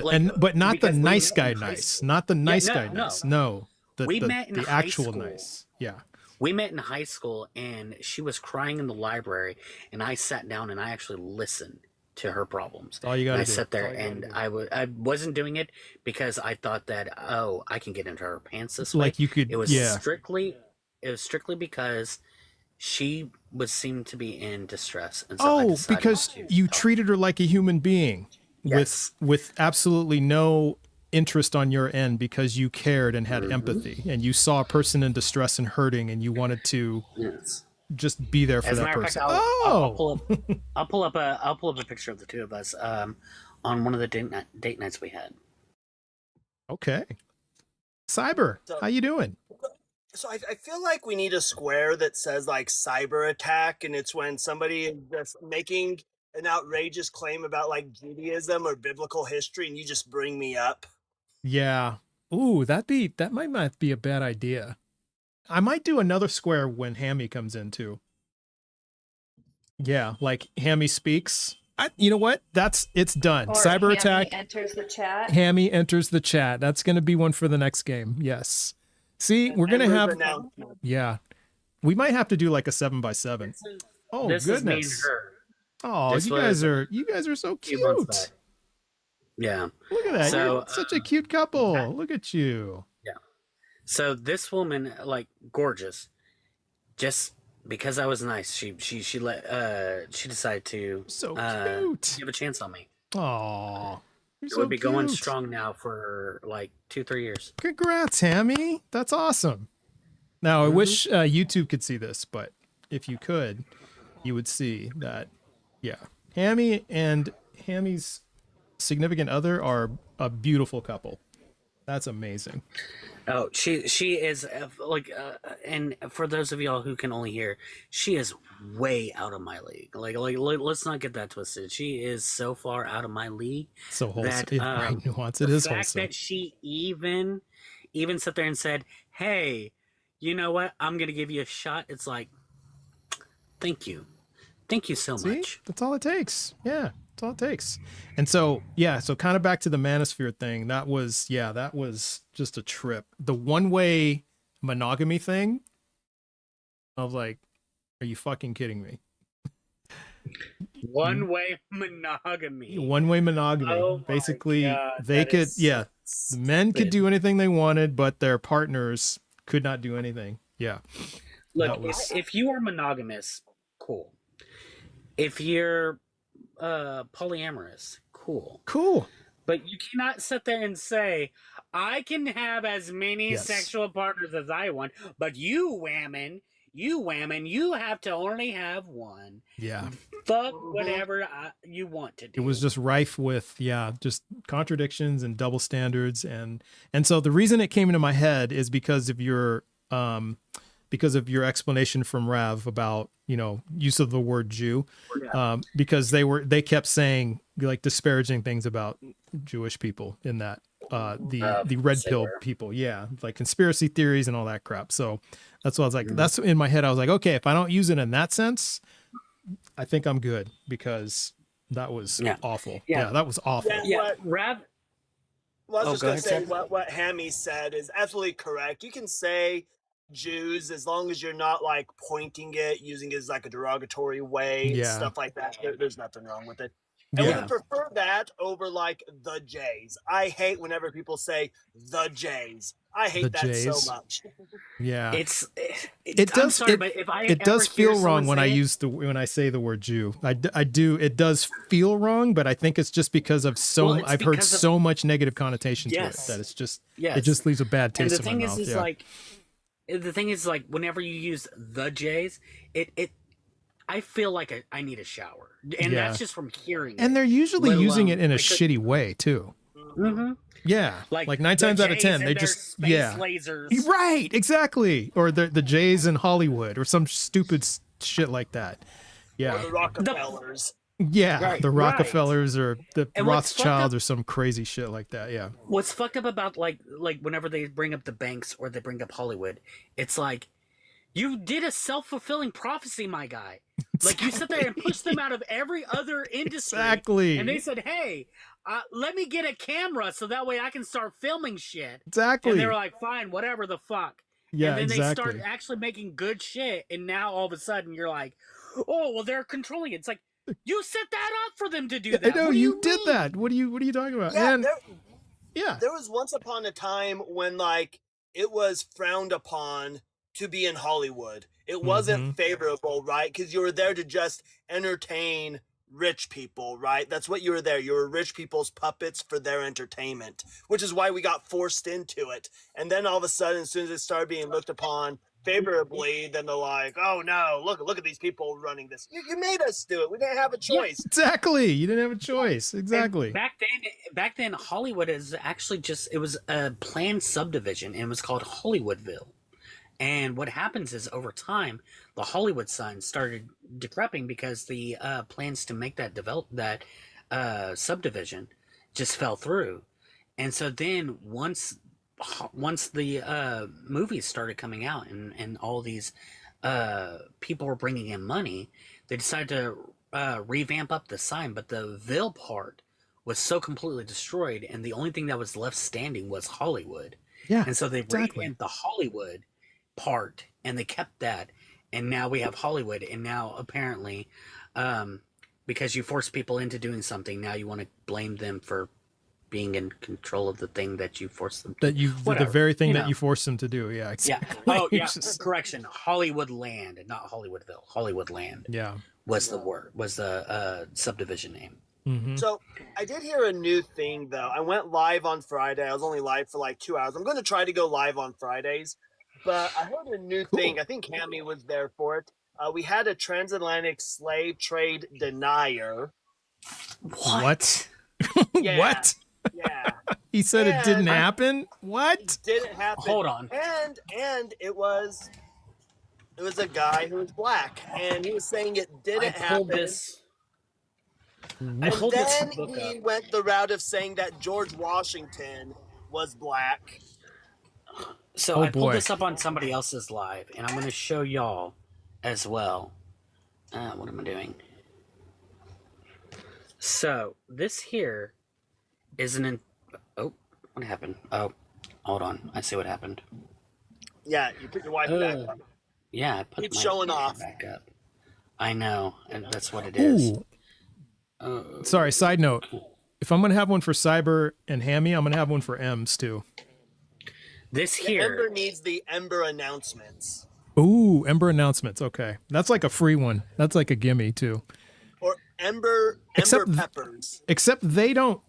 Speaker 1: not the
Speaker 10: because we
Speaker 1: nice
Speaker 10: met
Speaker 1: guy
Speaker 10: in high
Speaker 1: nice,
Speaker 10: school.
Speaker 1: not the nice
Speaker 10: no,
Speaker 1: guy
Speaker 10: no.
Speaker 1: nice. No,
Speaker 10: We met in
Speaker 1: the
Speaker 10: high
Speaker 1: actual
Speaker 10: school.
Speaker 1: nice. Yeah.
Speaker 10: We met in high school, and she was crying in the library, and I sat down and I actually listened to her problems.
Speaker 1: All you gotta
Speaker 10: and I
Speaker 1: do.
Speaker 10: sat there and I wasn't doing it because I thought that, oh, I can get into her pants this way.
Speaker 1: Like you could.
Speaker 10: It was
Speaker 1: Yeah.
Speaker 10: strictly because she seemed to be in distress, and so I decided
Speaker 1: Because
Speaker 10: to
Speaker 1: you
Speaker 10: talk.
Speaker 1: treated her like a human being
Speaker 10: Yes.
Speaker 1: with absolutely no interest on your end because you cared and had empathy and you saw a person in distress and hurting and you wanted to
Speaker 10: Yes.
Speaker 1: just be there for
Speaker 10: As a
Speaker 1: that
Speaker 10: matter of fact,
Speaker 1: person.
Speaker 10: I'll pull up a picture of the two of us on one of the date nights we had.
Speaker 1: Okay. Cyber, how you doing?
Speaker 13: So I feel like we need a square that says like cyber attack, and it's when somebody is just making an outrageous claim about like Judaism or biblical history, and you just bring me up.
Speaker 1: Yeah. Ooh, that might not be a bad idea. I might do another square when Hammy comes in too. Yeah, like Hammy speaks. You know what? It's done.
Speaker 2: Or
Speaker 1: Cyber
Speaker 2: Hammy
Speaker 1: attack.
Speaker 2: enters the chat.
Speaker 1: Hammy enters the chat. That's going to be one for the next game. Yes. See, we're going to have. Yeah. We might have to do like a 7x7. Oh,
Speaker 10: this
Speaker 1: goodness.
Speaker 10: is me and her.
Speaker 1: Oh,
Speaker 10: This
Speaker 1: you guys are so
Speaker 10: few months
Speaker 1: cute.
Speaker 10: back. Yeah.
Speaker 1: Look at that.
Speaker 10: So,
Speaker 1: You're such a cute couple. Look at you.
Speaker 10: Yeah. So this woman, like, gorgeous, just because I was nice, she decided to give a chance on me.
Speaker 1: Aw. You're
Speaker 10: It
Speaker 1: so
Speaker 10: would be going
Speaker 1: cute.
Speaker 10: strong now for like 2-3 years.
Speaker 1: Congrats, Hammy. That's awesome. Now, I wish YouTube could see this, but if you could, you would see that, yeah. Hammy and Hammy's significant other are a beautiful couple. That's amazing.
Speaker 10: Oh, she is and for those of y'all who can only hear, she is way out of my league. Let's not get that twisted. She is so far out of my league
Speaker 1: So wholesome.
Speaker 10: that
Speaker 1: Right, Nuance.
Speaker 10: the
Speaker 1: It is
Speaker 10: fact
Speaker 1: wholesome.
Speaker 10: that she even sat there and said, "Hey, you know what? I'm gonna give you a shot." It's like, thank you so
Speaker 1: See?
Speaker 10: much.
Speaker 1: That's all it takes. Yeah, that's all it takes. And so, yeah, so kind of back to the manosphere thing. That was just a trip. The one-way monogamy thing, I was like, are you fucking kidding me?
Speaker 10: One-way monogamy.
Speaker 1: One-way monogamy.
Speaker 10: Oh my
Speaker 1: Basically,
Speaker 10: God,
Speaker 1: they
Speaker 10: that
Speaker 1: could,
Speaker 10: is
Speaker 1: yeah, the men could
Speaker 10: stupid.
Speaker 1: do anything they wanted, but their partners could not do anything. Yeah.
Speaker 10: Look,
Speaker 1: That was,
Speaker 10: if you are monogamous, cool. If you're polyamorous, cool.
Speaker 1: cool.
Speaker 10: But you cannot sit there and say, I can have as many
Speaker 1: Yes.
Speaker 10: sexual partners as I want, but you women, you have to only have one.
Speaker 1: Yeah.
Speaker 10: Fuck whatever you want to do.
Speaker 1: It was just rife with, just contradictions and double standards. And so the reason it came into my head is because of your explanation from Rav about, use of the word Jew, because they kept saying like disparaging things about Jewish people in that, the red pill people. Yeah. Like conspiracy theories and all that crap. So that's what I was like, that's in my head. I was like, okay, if I don't use it in that sense, I think I'm good, because that was awful. Yeah, that was awful.
Speaker 10: Yeah, Rav.
Speaker 13: Well, I was just going to say what Hammy said is absolutely correct. You can say Jews as long as you're not like pointing it, using it as like a derogatory way, and stuff like that. There's nothing wrong with it. And we would prefer that over like the Jays. I hate whenever people say the Jays. I hate that so much.
Speaker 1: Yeah,
Speaker 10: it does. I'm sorry, but if I
Speaker 1: it does feel wrong when I say the word Jew. I do. It does feel wrong, but I think it's just because of I've heard so much negative connotation to it that it's just it just leaves a bad taste in my mouth.
Speaker 10: The thing is, like, whenever you use the J's, I feel like I need a shower, and that's just from hearing.
Speaker 1: And they're usually using it in a shitty way too.
Speaker 10: Mm-hmm.
Speaker 1: Yeah, like 9 times out of 10, they just
Speaker 10: lasers.
Speaker 1: Right, exactly, or the Jays in Hollywood, or some stupid shit like that. Yeah,
Speaker 13: or the Rockefellers.
Speaker 1: Yeah, the Rockefellers or the Rothschilds or some crazy shit like that. Yeah.
Speaker 10: What's fucked up about like whenever they bring up the banks or they bring up Hollywood, it's like you did a self-fulfilling prophecy, my guy. Like you sit there and push them out of every other industry.
Speaker 1: Exactly.
Speaker 10: And they said, "Hey, let me get a camera so that way I can start filming shit."
Speaker 1: Exactly.
Speaker 10: And they were like, "Fine, whatever the fuck."
Speaker 1: Yeah,
Speaker 10: and then they start actually making good shit, and now all of a sudden you're like, "Oh, well, they're controlling it." It's like, you set that up for them to do that.
Speaker 1: I know you did that. What are you talking about?
Speaker 13: Yeah, there was once upon a time when like it was frowned upon to be in Hollywood. It wasn't favorable, right? Because you were there to just entertain rich people, right? That's what you were there. You were rich people's puppets for their entertainment, which is why we got forced into it. And then all of a sudden, as soon as it started being looked upon favorably, then they're like, "Oh no, look at these people running this. You made us do it. We didn't have a choice."
Speaker 1: Yeah, exactly. You didn't have a choice. Exactly.
Speaker 10: And back then, Hollywood is actually it was a planned subdivision, and it was called Hollywoodville. And what happens is, over time, the Hollywood sign started decreping because the plans to make that subdivision just fell through. And so then once the movies started coming out and all these people were bringing in money, they decided to revamp up the sign. But the Ville part was so completely destroyed, and the only thing that was left standing was Hollywood.
Speaker 1: Yeah,
Speaker 10: and so they revamped the Hollywood part, and they kept that, and now we have Hollywood. And now apparently, because you force people into doing something, now you want to blame them for being in control of the thing that you forced them to.
Speaker 1: The very thing that you forced them to do. Yeah, exactly.
Speaker 10: Yeah. Oh, yeah. Correction. Hollywood Land, not Hollywoodville. Hollywood Land.
Speaker 1: Yeah.
Speaker 10: Was the subdivision name.
Speaker 1: Mm-hmm.
Speaker 13: So I did hear a new thing though. I went live on Friday. I was only live for like 2 hours. I'm going to try to go live on Fridays, but I heard a new thing. I think Hammy was there for it. We had a transatlantic slave trade denier.
Speaker 1: What?
Speaker 13: Yeah.
Speaker 1: What?
Speaker 13: Yeah.
Speaker 1: He said it didn't
Speaker 13: And
Speaker 1: happen. What?
Speaker 13: didn't happen.
Speaker 10: Hold on.
Speaker 13: And it was a guy who was black, and he was saying it didn't happen. And
Speaker 10: Hold this
Speaker 13: then
Speaker 10: book
Speaker 13: he
Speaker 10: up.
Speaker 13: went the route of saying that George Washington was black.
Speaker 10: So
Speaker 1: Oh,
Speaker 10: I pulled
Speaker 1: boy.
Speaker 10: this up on somebody else's live, and I'm going to show y'all as well. What am I doing? So this here is oh, what happened? Oh, hold on. I see what happened.
Speaker 13: Yeah, you put your wife back up.
Speaker 10: Yeah, I put
Speaker 13: Keep
Speaker 10: my
Speaker 13: showing
Speaker 10: picture
Speaker 13: off.
Speaker 10: back up. I know, and that's what it is.
Speaker 1: Sorry, side note. If I'm going to have one for Cyber and Hammy, I'm going to have one for Ems too.
Speaker 10: This
Speaker 13: The
Speaker 10: here.
Speaker 13: Ember needs the Ember announcements.
Speaker 1: Ooh, Ember announcements. Okay. That's like a free one. That's like a gimme too.
Speaker 13: Or Ember Peppers.
Speaker 1: Except they don't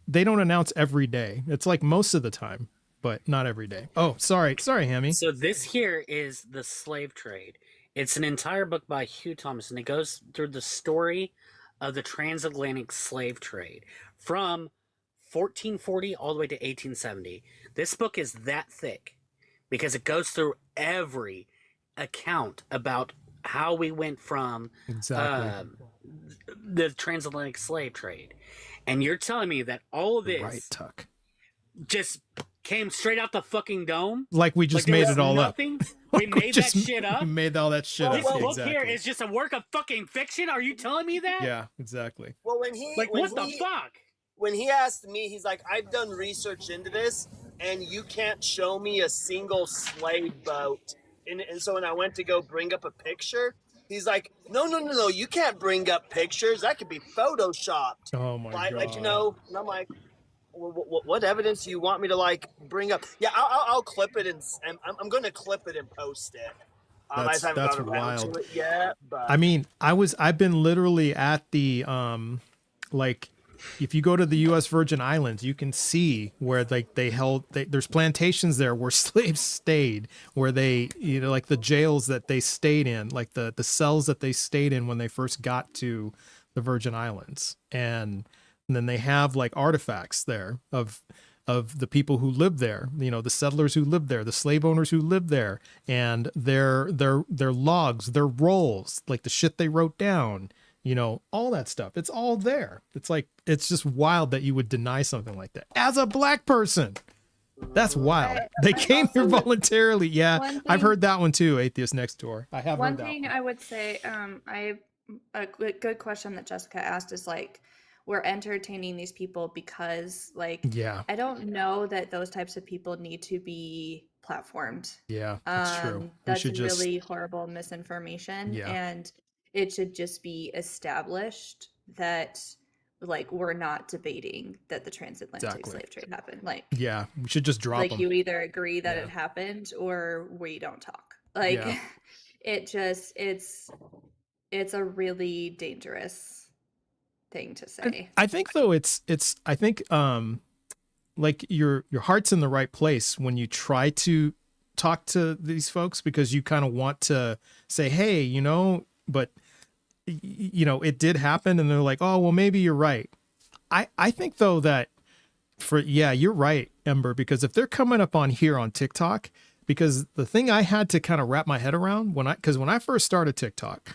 Speaker 1: announce every day. It's like most of the time, but not every day. Oh, sorry, Hammy.
Speaker 10: So this here is the slave trade. It's an entire book by Hugh Thomas, and it goes through the story of the transatlantic slave trade from 1440 all the way to 1870. This book is that thick because it goes through every account about how we went from the transatlantic slave trade. And you're telling me that all of this
Speaker 1: Right, Tuck.
Speaker 10: just came straight out the fucking dome?
Speaker 1: Like we just
Speaker 10: there
Speaker 1: made
Speaker 10: was
Speaker 1: it all
Speaker 10: nothing?
Speaker 1: up.
Speaker 10: We
Speaker 1: Like
Speaker 10: made
Speaker 1: just
Speaker 10: that shit up?
Speaker 1: We made all that shit
Speaker 10: This
Speaker 1: up.
Speaker 10: book
Speaker 1: Exactly.
Speaker 10: here is just a work of fucking fiction? Are you telling me that?
Speaker 1: Yeah, exactly.
Speaker 13: Well, when he
Speaker 10: What the fuck?
Speaker 13: When he asked me, he's like, "I've done research into this, and you can't show me a single slave boat." And so when I went to go bring up a picture, he's like, "No, you can't bring up pictures. That could be photoshopped."
Speaker 1: Oh my god.
Speaker 13: Like, and I'm like, what evidence do you want me to like bring up? Yeah, I'll clip it and I'm going to clip it and post it. I just haven't
Speaker 1: That's
Speaker 13: gotten around
Speaker 1: wild.
Speaker 13: to it yet, but
Speaker 1: I mean, I've been literally at the like if you go to the US Virgin Islands, you can see where like there's plantations there where slaves stayed, where they, like the jails that they stayed in, like the cells that they stayed in when they first got to the Virgin Islands. And then they have like artifacts there of the people who lived there, the settlers who lived there, the slave owners who lived there, and their logs, their rolls, like the shit they wrote down, all that stuff. It's all there. It's like, it's just wild that you would deny something like that as a black person. That's wild. They came here voluntarily. Yeah, I've heard that one too, Atheist Next Door. I have
Speaker 2: One
Speaker 1: heard that
Speaker 2: thing
Speaker 1: one.
Speaker 2: I would say, a good question that Jessica asked is like, we're entertaining these people because
Speaker 1: Yeah.
Speaker 2: I don't know that those types of people need to be platformed.
Speaker 1: Yeah, that's true. We
Speaker 2: That's
Speaker 1: should just
Speaker 2: really horrible misinformation.
Speaker 1: Yeah.
Speaker 2: And it should just be established that we're not debating that the transatlantic
Speaker 1: Exactly.
Speaker 2: slave trade happened.
Speaker 1: Yeah, we should just drop them.
Speaker 2: You either agree that
Speaker 1: Yeah.
Speaker 2: it happened or we don't talk.
Speaker 1: Yeah.
Speaker 2: it's a really dangerous thing to say.
Speaker 1: I think though I think like your heart's in the right place when you try to talk to these folks, because you kind of want to say, hey, but it did happen, and they're like, oh well, maybe you're right. I think though that you're right, Ember, because if they're coming up on here on TikTok, because the thing I had to kind of wrap my head around when I first started TikTok,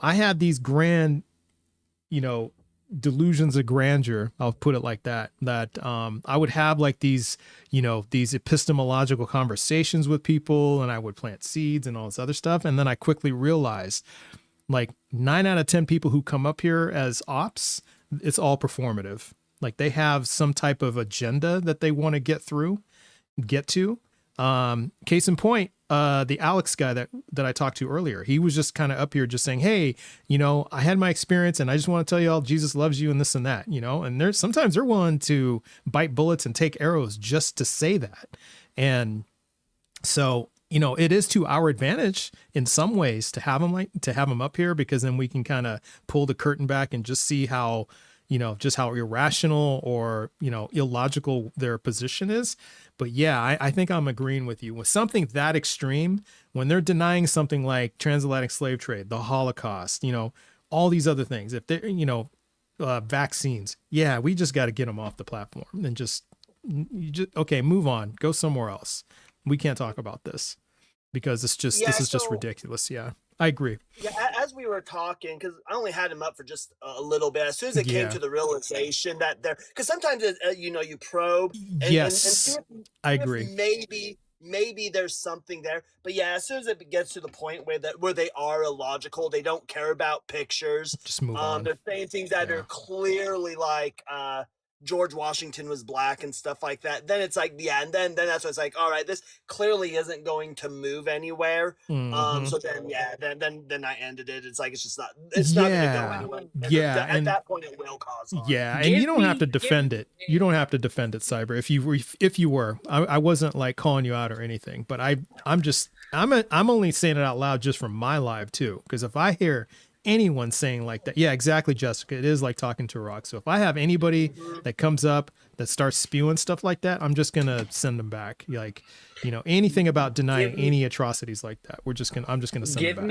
Speaker 1: I had these grand, delusions of grandeur, I'll put it like that I would have like these epistemological conversations with people, and I would plant seeds and all this other stuff. And then I quickly realized, like 9 out of 10 people who come up here as ops, it's all performative. Like they have some type of agenda that they want to get to. Case in point, the Alex guy that I talked to earlier, he was just kind of up here just saying, hey, I had my experience and I just want to tell you all Jesus loves you and this and that, and sometimes they're willing to bite bullets and take arrows just to say that. And so, it is to our advantage in some ways to have them up here, because then we can kind of pull the curtain back and just see how, just how irrational or, illogical their position is. But yeah, I think I'm agreeing with you. With something that extreme, when they're denying something like transatlantic slave trade, the Holocaust, all these other things, if they're, vaccines, yeah, we just got to get them off the platform and just you just okay, move on, go somewhere else. We can't talk about this because it's just
Speaker 13: Yeah,
Speaker 1: this is just
Speaker 13: so
Speaker 1: ridiculous. Yeah, I agree.
Speaker 13: yeah, as we were talking, because I only had him up for just a little bit. As soon as it came
Speaker 1: Yeah.
Speaker 13: to the realization that there, because sometimes you know, you probe and see
Speaker 1: Yes, I
Speaker 13: if
Speaker 1: agree.
Speaker 13: maybe there's something there. But yeah, as soon as it gets to the point where they are illogical, they don't care about pictures.
Speaker 1: Just move on.
Speaker 13: They're saying things that
Speaker 1: Yeah.
Speaker 13: are clearly like George Washington was black and stuff like that. Then it's like, yeah, and then that's when it's like, all right, this clearly isn't going to move anywhere.
Speaker 1: Mhm.
Speaker 13: So then yeah, then I ended it. It's like it's not going to go anywhere. And
Speaker 1: Yeah,
Speaker 13: at that point it will cause harm.
Speaker 1: yeah, and you don't have to defend it. You don't have to defend it, Cyber. If you were, I wasn't like calling you out or anything, but I'm only saying it out loud just from my live too, because if I hear anyone saying like that, yeah, exactly, Jessica, it is like talking to a rock. So if I have anybody that comes up that starts spewing stuff like that, I'm just gonna send them back. Like, you know, anything about denying any atrocities like that, I'm just gonna send them back.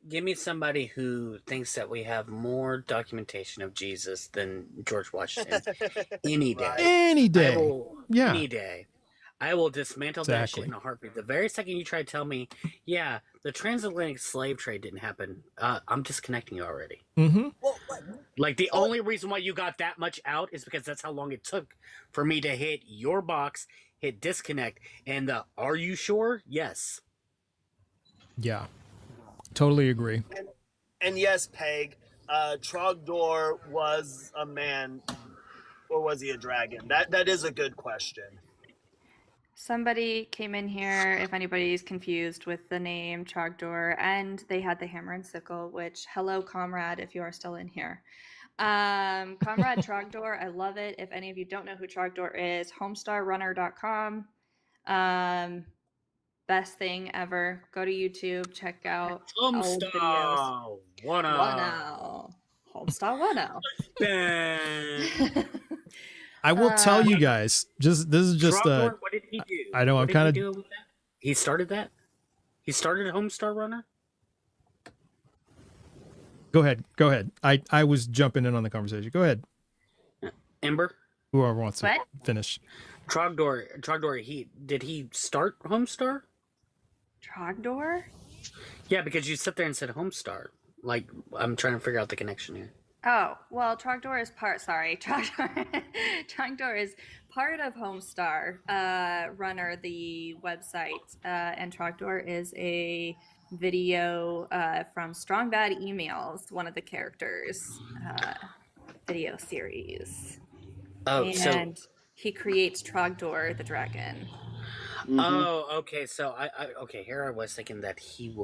Speaker 10: Give me somebody who thinks that we have more documentation of Jesus than George Washington. Any day.
Speaker 1: Any day. Yeah.
Speaker 10: Any day. I will dismantle that
Speaker 1: Exactly.
Speaker 10: shit in a heartbeat. The very second you try to tell me, yeah, the transatlantic slave trade didn't happen, I'm disconnecting you already.
Speaker 1: Mm-hmm.
Speaker 10: Like, the only reason why you got that much out is because that's how long it took for me to hit your box, hit disconnect, and the are you sure? Yes.
Speaker 1: Yeah. Totally agree.
Speaker 13: And yes, Peg, Trogdor was a man, or was he a dragon? That is a good question.
Speaker 2: Somebody came in here, if anybody's confused with the name Trogdor, and they had the hammer and sickle, which, hello, comrade, if you are still in here. Comrade Trogdor, I love it. If any of you don't know who Trogdor is, homestarrunner.com. Best thing ever. Go to YouTube, check out old videos.
Speaker 10: Homestar 10.
Speaker 2: Homestar 10.
Speaker 1: I will tell you guys, this is just
Speaker 10: Trogdor, what did he do?
Speaker 1: I know
Speaker 10: What
Speaker 1: I'm
Speaker 10: did
Speaker 1: kind
Speaker 10: he
Speaker 1: of
Speaker 10: do with that? He started that? He started Homestar Runner?
Speaker 1: Go ahead. I was jumping in on the conversation. Go ahead.
Speaker 10: Ember?
Speaker 1: Whoever wants to
Speaker 2: What?
Speaker 1: finish.
Speaker 10: Trogdor, did he start Homestar?
Speaker 2: Trogdor?
Speaker 10: Yeah, because you sit there and said Homestar. Like, I'm trying to figure out the connection here.
Speaker 2: Oh, well, Trogdor is Trogdor is part of Homestar Runner, the website, and Trogdor is a video from Strong Bad Emails, one of the characters, video series.
Speaker 10: Oh,
Speaker 2: and he creates Trogdor the dragon.
Speaker 10: Oh, okay. So okay. Here I was thinking that he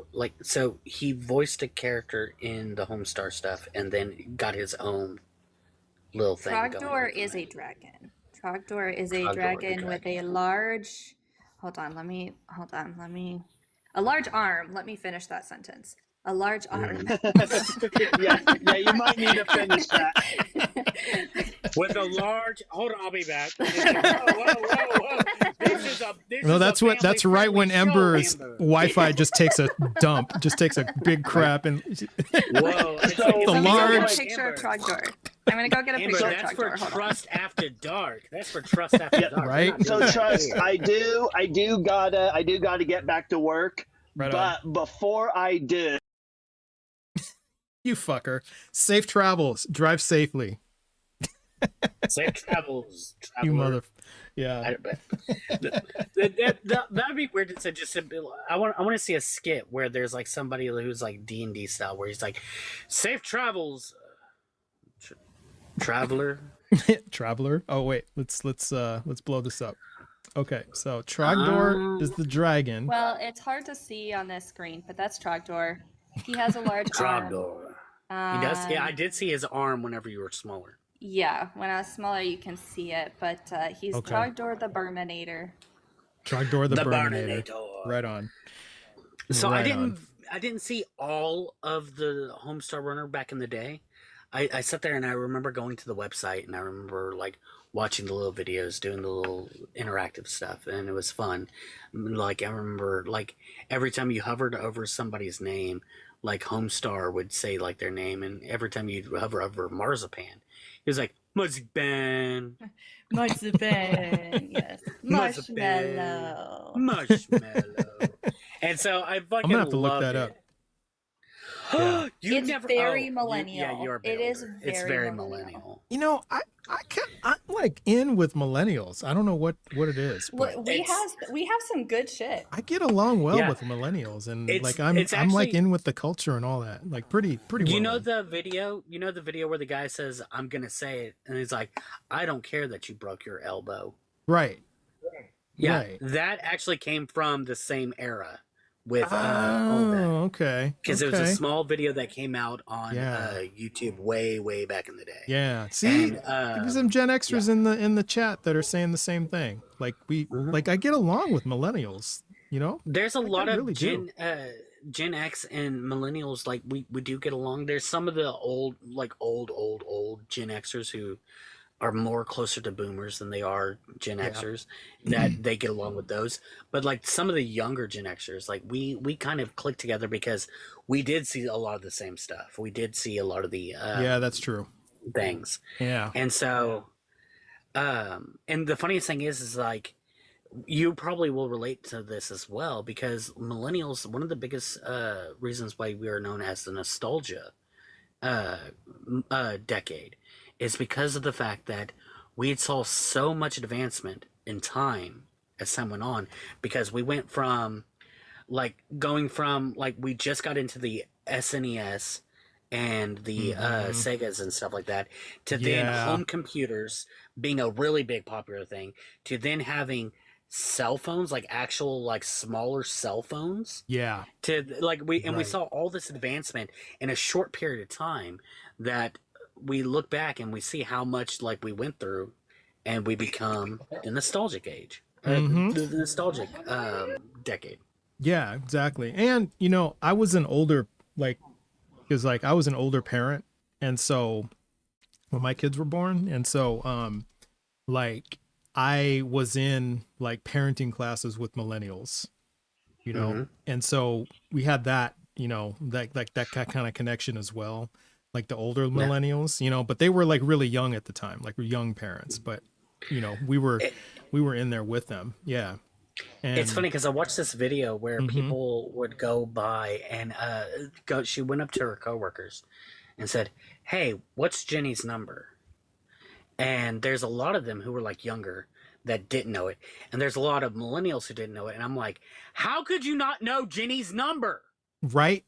Speaker 10: so he voiced a character in the Homestar stuff, and then got his own little thing.
Speaker 2: Trogdor is a dragon. Trogdor is a dragon with a large. Hold on. Let me. A large arm. Let me finish that sentence. A large arm.
Speaker 13: yeah, you might need to finish that.
Speaker 10: With a large. Hold on, I'll be back. Whoa.
Speaker 1: No, that's right when Ember's Wi-Fi just takes a dump, just takes a big crap, and
Speaker 10: whoa,
Speaker 1: the large
Speaker 2: picture of Trogdor. I'm gonna go get a picture of Trogdor.
Speaker 10: That's for Trust After Dark. That's for Trust After Dark.
Speaker 1: Right.
Speaker 13: So Trust, I do gotta get back to work.
Speaker 1: Right
Speaker 13: but
Speaker 1: on.
Speaker 13: before I do,
Speaker 1: you fucker. Safe travels. Drive safely.
Speaker 10: Safe travels. Traveler.
Speaker 1: You mother. Yeah.
Speaker 10: That'd be weird to just. I want to see a skit where there's like somebody who's like D&D style, where he's like, "Safe travels, traveler."
Speaker 1: Traveler. Oh wait, let's blow this up. Okay, so Trogdor is the dragon.
Speaker 2: Well, it's hard to see on this screen, but that's Trogdor. He has a large arm.
Speaker 10: He does. Yeah, I did see his arm whenever you were smaller.
Speaker 2: Yeah, when I was smaller, you can see it, but he's
Speaker 1: Okay.
Speaker 2: Trogdor the Burminator.
Speaker 1: Trogdor the Burminator. Right on.
Speaker 10: So
Speaker 1: right
Speaker 10: I didn't see all of the Homestar Runner back in the day. I sat there and I remember going to the website and I remember like watching the little videos, doing the little interactive stuff, and it was fun. Like I remember like every time you hovered over somebody's name, like Homestar would say like their name, and every time you hover over Marzipan, it was like Marzipan.
Speaker 2: Marzipan, yes. Marshmallow.
Speaker 10: Marshmallow. And so I fucking
Speaker 1: I'm gonna have to look
Speaker 10: loved
Speaker 1: that up.
Speaker 10: it.
Speaker 1: Yeah.
Speaker 10: You
Speaker 2: It's
Speaker 10: never.
Speaker 2: very
Speaker 10: oh,
Speaker 2: millennial.
Speaker 10: yeah, you're a bit
Speaker 2: It is
Speaker 10: older. It's very millennial.
Speaker 1: You know, I'm like in with millennials. I don't know what it is, but
Speaker 2: We have some good shit.
Speaker 1: I get along well
Speaker 10: Yeah.
Speaker 1: with millennials, and
Speaker 10: It's-
Speaker 1: like I'm
Speaker 10: it's
Speaker 1: I'm like
Speaker 10: actually-
Speaker 1: in with the culture and all that. Like pretty well.
Speaker 10: You know
Speaker 1: in.
Speaker 10: the video? You know the video where the guy says, "I'm gonna say it," and he's like, "I don't care that you broke your elbow."
Speaker 1: Right.
Speaker 10: Yeah,
Speaker 1: Right.
Speaker 10: that actually came from the same era with all that.
Speaker 1: Oh, okay.
Speaker 10: Because it was a
Speaker 1: Okay.
Speaker 10: small video that came out on
Speaker 1: Yeah.
Speaker 10: YouTube way back in the day.
Speaker 1: Yeah. See,
Speaker 10: And,
Speaker 1: there's some Gen Xers in the chat that are saying the same thing. Like like I get along with millennials. You know,
Speaker 10: There's a
Speaker 1: Like,
Speaker 10: lot
Speaker 1: I
Speaker 10: of
Speaker 1: really do.
Speaker 10: Gen X and millennials. Like we do get along. There's some of the old Gen Xers who are more closer to boomers than they are Gen
Speaker 1: Yeah.
Speaker 10: Xers, that they get along with those. But like some of the younger Gen Xers, like we kind of click together because we did see a lot of the same stuff. We did see a lot of the
Speaker 1: Yeah, that's true.
Speaker 10: things.
Speaker 1: Yeah.
Speaker 10: And so and the funniest thing is like you probably will relate to this as well, because millennials, one of the biggest reasons why we are known as the nostalgia decade is because of the fact that we saw so much advancement in time as time went on, because we went from going from we just got into the SNES and the Segas and stuff like that, to then
Speaker 1: Yeah.
Speaker 10: home computers being a really big popular thing, to then having cell phones, like actual smaller cell phones,
Speaker 1: Yeah.
Speaker 10: to we
Speaker 1: Right.
Speaker 10: saw all this advancement in a short period of time, that we look back and we see how much we went through, and we become the nostalgic age,
Speaker 1: Mhm.
Speaker 10: the nostalgic decade.
Speaker 1: Yeah, exactly. And you know, I was an older because I was an older parent, and so when my kids were born, and so I was in parenting classes with millennials, you know,
Speaker 10: Mhm.
Speaker 1: and so we had that, you know, that kind of connection as well, like the older millennials, you know, but they were really young at the time, we're young parents, but you know, we were in there with them. Yeah. And
Speaker 10: It's funny because I watched this video where
Speaker 1: Mhm.
Speaker 10: people would go by and she went up to her coworkers and said, "Hey, what's Jenny's number?" And there's a lot of them who were younger that didn't know it, and there's a lot of millennials who didn't know it. And I'm like, how could you not know Jenny's number?
Speaker 1: Right.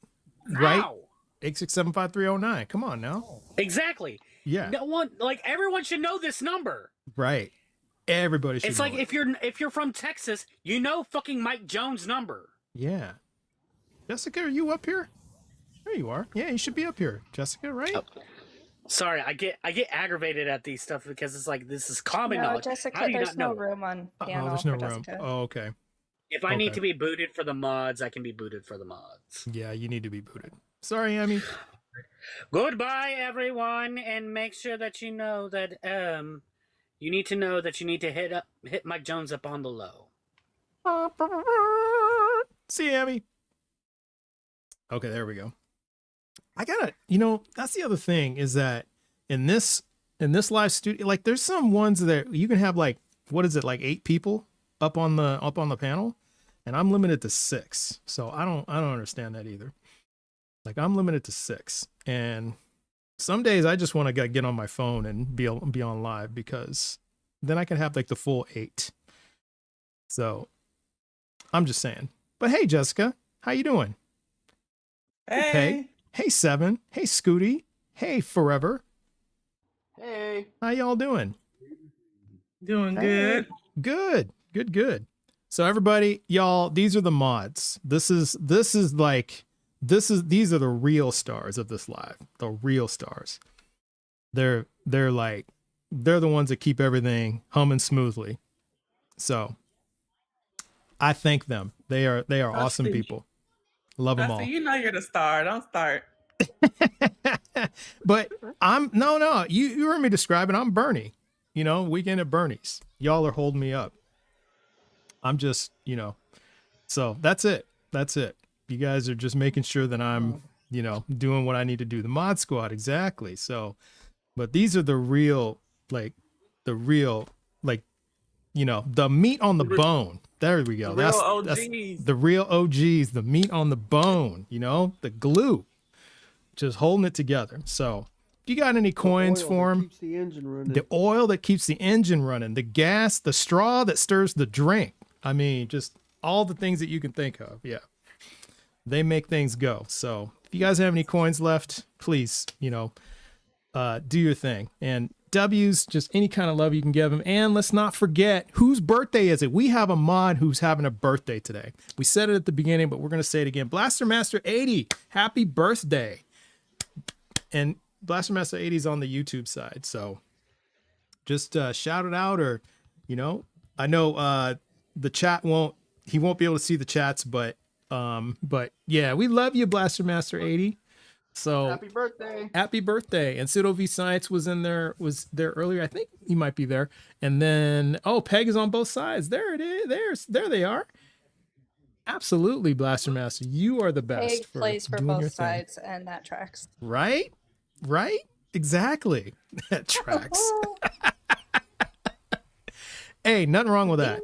Speaker 1: Right.
Speaker 10: How?
Speaker 1: 8675309. Come on now.
Speaker 10: Exactly.
Speaker 1: Yeah.
Speaker 10: No one, everyone should know this number.
Speaker 1: Right. Everybody should
Speaker 10: It's
Speaker 1: know
Speaker 10: like
Speaker 1: it.
Speaker 10: if you're from Texas, you know fucking Mike Jones' number.
Speaker 1: Yeah. Jessica, are you up here? There you are. Yeah, you should be up here. Jessica, right?
Speaker 10: Oh. Sorry, I get aggravated at these stuff because it's this is common
Speaker 2: No,
Speaker 10: knowledge.
Speaker 2: Jessica,
Speaker 10: How do you
Speaker 2: there's
Speaker 10: not
Speaker 2: no
Speaker 10: know?
Speaker 2: room on panel
Speaker 1: there's no
Speaker 2: for
Speaker 1: room.
Speaker 2: Jessica.
Speaker 1: Oh, okay.
Speaker 10: If I need
Speaker 1: Okay.
Speaker 10: to be booted for the mods, I can be booted for the mods.
Speaker 1: Yeah, you need to be booted. Sorry, Emmy.
Speaker 10: Goodbye, everyone, and make sure that you know that you need to know that you need to hit Mike Jones up on the low.
Speaker 1: See, Emmy. Okay, there we go. I gotta, you know, that's the other thing is that in this live studio, there's some ones that you can have what is it, 8 people up on the panel, and I'm limited to 6. So I don't understand that either. I'm limited to 6, and some days I just want to get on my phone and be on live, because then I can have the full 8. So I'm just saying. But hey, Jessica, how you doing?
Speaker 14: Hey.
Speaker 1: Hey, Seven. Hey, Scooty. Hey, Forever.
Speaker 14: Hey.
Speaker 1: How y'all doing?
Speaker 14: Doing good.
Speaker 1: Good. So everybody, y'all, these are the mods. These are the real stars of this live. The real stars. They're the ones that keep everything humming smoothly. So I thank them. They are awesome people. Love them all.
Speaker 14: You know you're the star. Don't start.
Speaker 1: But I'm no. You heard me describe it. I'm Bernie. You know, weekend at Bernie's. Y'all are holding me up. I'm just, you know. So that's it. You guys are just making sure that I'm, you know, doing what I need to do. The mod squad, exactly. So, but these are the real like the real, like, you know, the meat on the bone. There we go.
Speaker 14: The real
Speaker 1: That's
Speaker 14: OGs.
Speaker 1: the real OGs, the meat on the bone, you know, the glue, just holding it together. So if you got any coins for him,
Speaker 15: keeps the engine running.
Speaker 1: the oil that keeps the engine running, the gas, the straw that stirs the drink. I mean, just all the things that you can think of. Yeah. They make things go. So if you guys have any coins left, please, you know, do your thing. And W's, just any kind of love you can give them. And let's not forget, whose birthday is it? We have a mod who's having a birthday today. We said it at the beginning, but we're going to say it again. Blaster Master 80, happy birthday. And Blaster Master 80 is on the YouTube side. So just shout it out, or, you know, I know the chat he won't be able to see the chats, but yeah, we love you, Blaster Master 80. So
Speaker 7: Happy birthday.
Speaker 1: Happy birthday. And Pseudo V Science was there earlier. I think he might be there. And then, oh, Peg is on both sides. There it is. There they are. Absolutely, Blaster Master. You are the best.
Speaker 2: Peg plays for
Speaker 1: doing your
Speaker 2: both
Speaker 1: thing.
Speaker 2: sides, and that tracks.
Speaker 1: Right? Right? Exactly. That tracks. Hey, nothing wrong with that.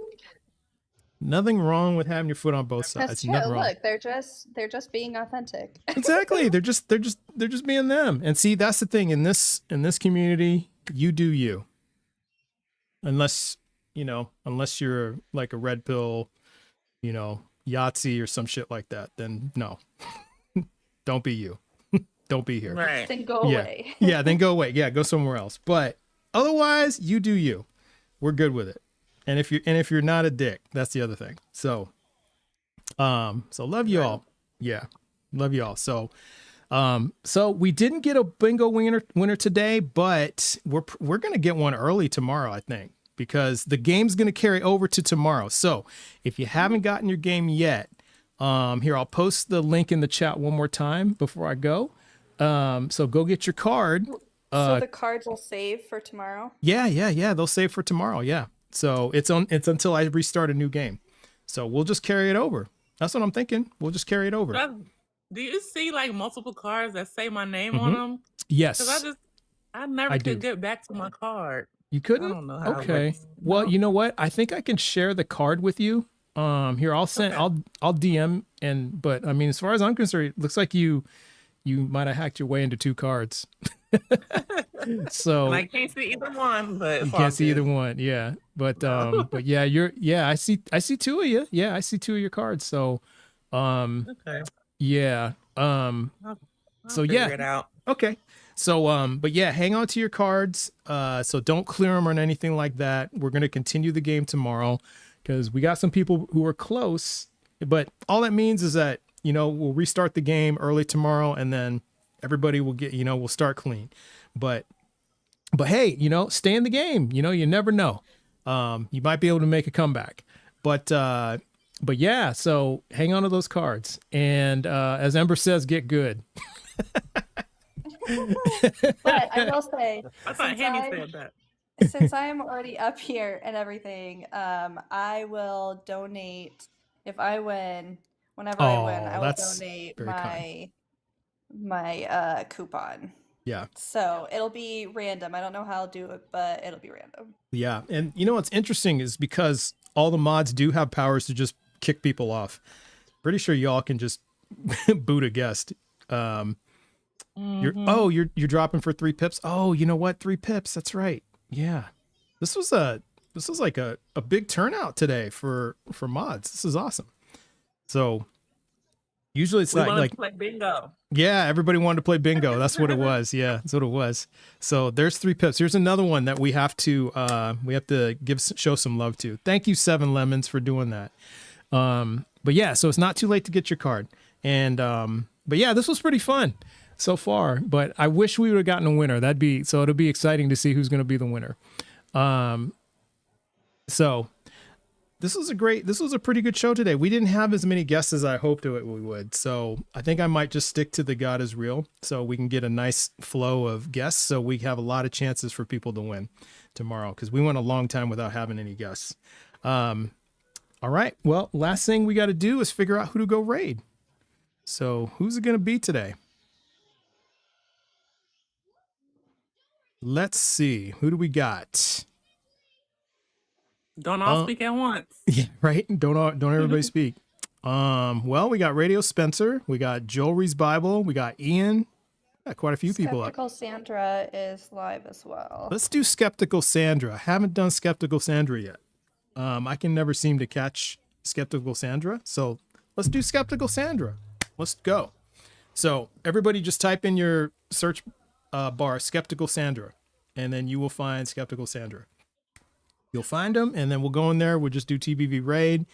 Speaker 1: Nothing wrong with having your foot on both sides.
Speaker 2: That's true.
Speaker 1: Nothing wrong.
Speaker 2: Look, they're just being authentic.
Speaker 1: Exactly. They're just being them. And see, that's the thing in this community, you do you. Unless you're like a red pill, you know, Yahtzee or some shit like that, then no. Don't be you. Don't be here.
Speaker 2: Right. Then go away.
Speaker 1: Yeah, then go away. Yeah, go somewhere else. But otherwise, you do you. We're good with it. And if you're not a dick, that's the other thing. So love you all. Yeah. Love you all. So we didn't get a bingo winner today, but we're going to get one early tomorrow, I think, because the game's going to carry over to tomorrow. So if you haven't gotten your game yet, here, I'll post the link in the chat one more time before I go. So go get your card.
Speaker 2: So the cards will save for tomorrow?
Speaker 1: Yeah. They'll save for tomorrow. Yeah. So it's until I restart a new game. So we'll just carry it over. That's what I'm thinking. We'll just carry it over.
Speaker 14: Do you see like multiple cards that say my name on them?
Speaker 1: Yes.
Speaker 14: Because I never could get back to my card.
Speaker 1: You couldn't?
Speaker 14: I don't know how it
Speaker 1: Okay.
Speaker 14: works.
Speaker 1: Well, you know what? I think I can share the card with you. Here, I'll send. Okay. I'll DM but I mean, as far as I'm concerned, it looks like you might have hacked your way into 2 cards. So
Speaker 14: and I can't see either one, but
Speaker 1: you can't see either one. Yeah, but yeah, I see 2 of you. Yeah, I see 2 of your cards. So,
Speaker 14: okay.
Speaker 1: Yeah.
Speaker 14: I'll
Speaker 1: So
Speaker 14: figure
Speaker 1: yeah.
Speaker 14: it out.
Speaker 1: Okay. So but yeah, hang on to your cards. So don't clear them or anything like that. We're gonna continue the game tomorrow because we got some people who are close. But all that means is that, you know, we'll restart the game early tomorrow, and then everybody will get, you know, we'll start clean. But hey, you know, stay in the game. You know, you never know. You might be able to make a comeback. But yeah, so hang on to those cards. And as Ember says, get good.
Speaker 2: But I will say,
Speaker 14: I thought Henny said that.
Speaker 2: Since I am already up here and everything, I will donate if I win. Whenever I win, I will donate my coupon.
Speaker 1: Yeah.
Speaker 2: So it'll be random. I don't know how I'll do it, but it'll be random.
Speaker 1: Yeah. And you know what's interesting is because all the mods do have powers to just kick people off. Pretty sure y'all can just boot a guest. You're dropping for 3 pips. Oh, you know what? 3 pips. That's right. Yeah. This was like a big turnout today for mods. This is awesome. So usually it's like
Speaker 14: play bingo.
Speaker 1: Yeah, everybody wanted to play bingo. That's what it was. Yeah, that's what it was. So there's 3 pips. Here's another one that we have to show some love to. Thank you, 7 Lemons, for doing that. But yeah, so it's not too late to get your card. And but yeah, this was pretty fun so far. But I wish we would have gotten a winner. It'll be exciting to see who's going to be the winner. So this was a pretty good show today. We didn't have as many guests as I hoped we would. So I think I might just stick to the God is real so we can get a nice flow of guests. So we have a lot of chances for people to win tomorrow because we went a long time without having any guests. All right. Well, last thing we got to do is figure out who to go raid. So who's it going to be today? Let's see. Who do we got?
Speaker 14: Don't all speak at once.
Speaker 1: Yeah, right. Don't everybody speak. Well, we got Radio Spencer. We got Joelry's Bible. We got Ian. Got quite a few people up.
Speaker 2: Skeptical Sandra is live as well.
Speaker 1: Let's do Skeptical Sandra. I haven't done Skeptical Sandra yet. I can never seem to catch Skeptical Sandra. So let's do Skeptical Sandra. Let's go. So everybody just type in your search bar Skeptical Sandra, and then you will find Skeptical Sandra. You'll find them, and then we'll go in there. We'll just do TBV raid,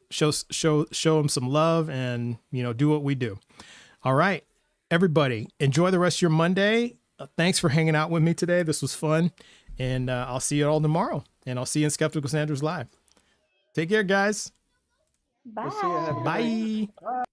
Speaker 1: show them some love, and do what we do. All right, everybody, enjoy the rest of your Monday. Thanks for hanging out with me today. This was fun, and I'll see you all tomorrow. And I'll see you in Skeptical Sandra's live. Take care, guys.
Speaker 2: Bye.
Speaker 1: Bye.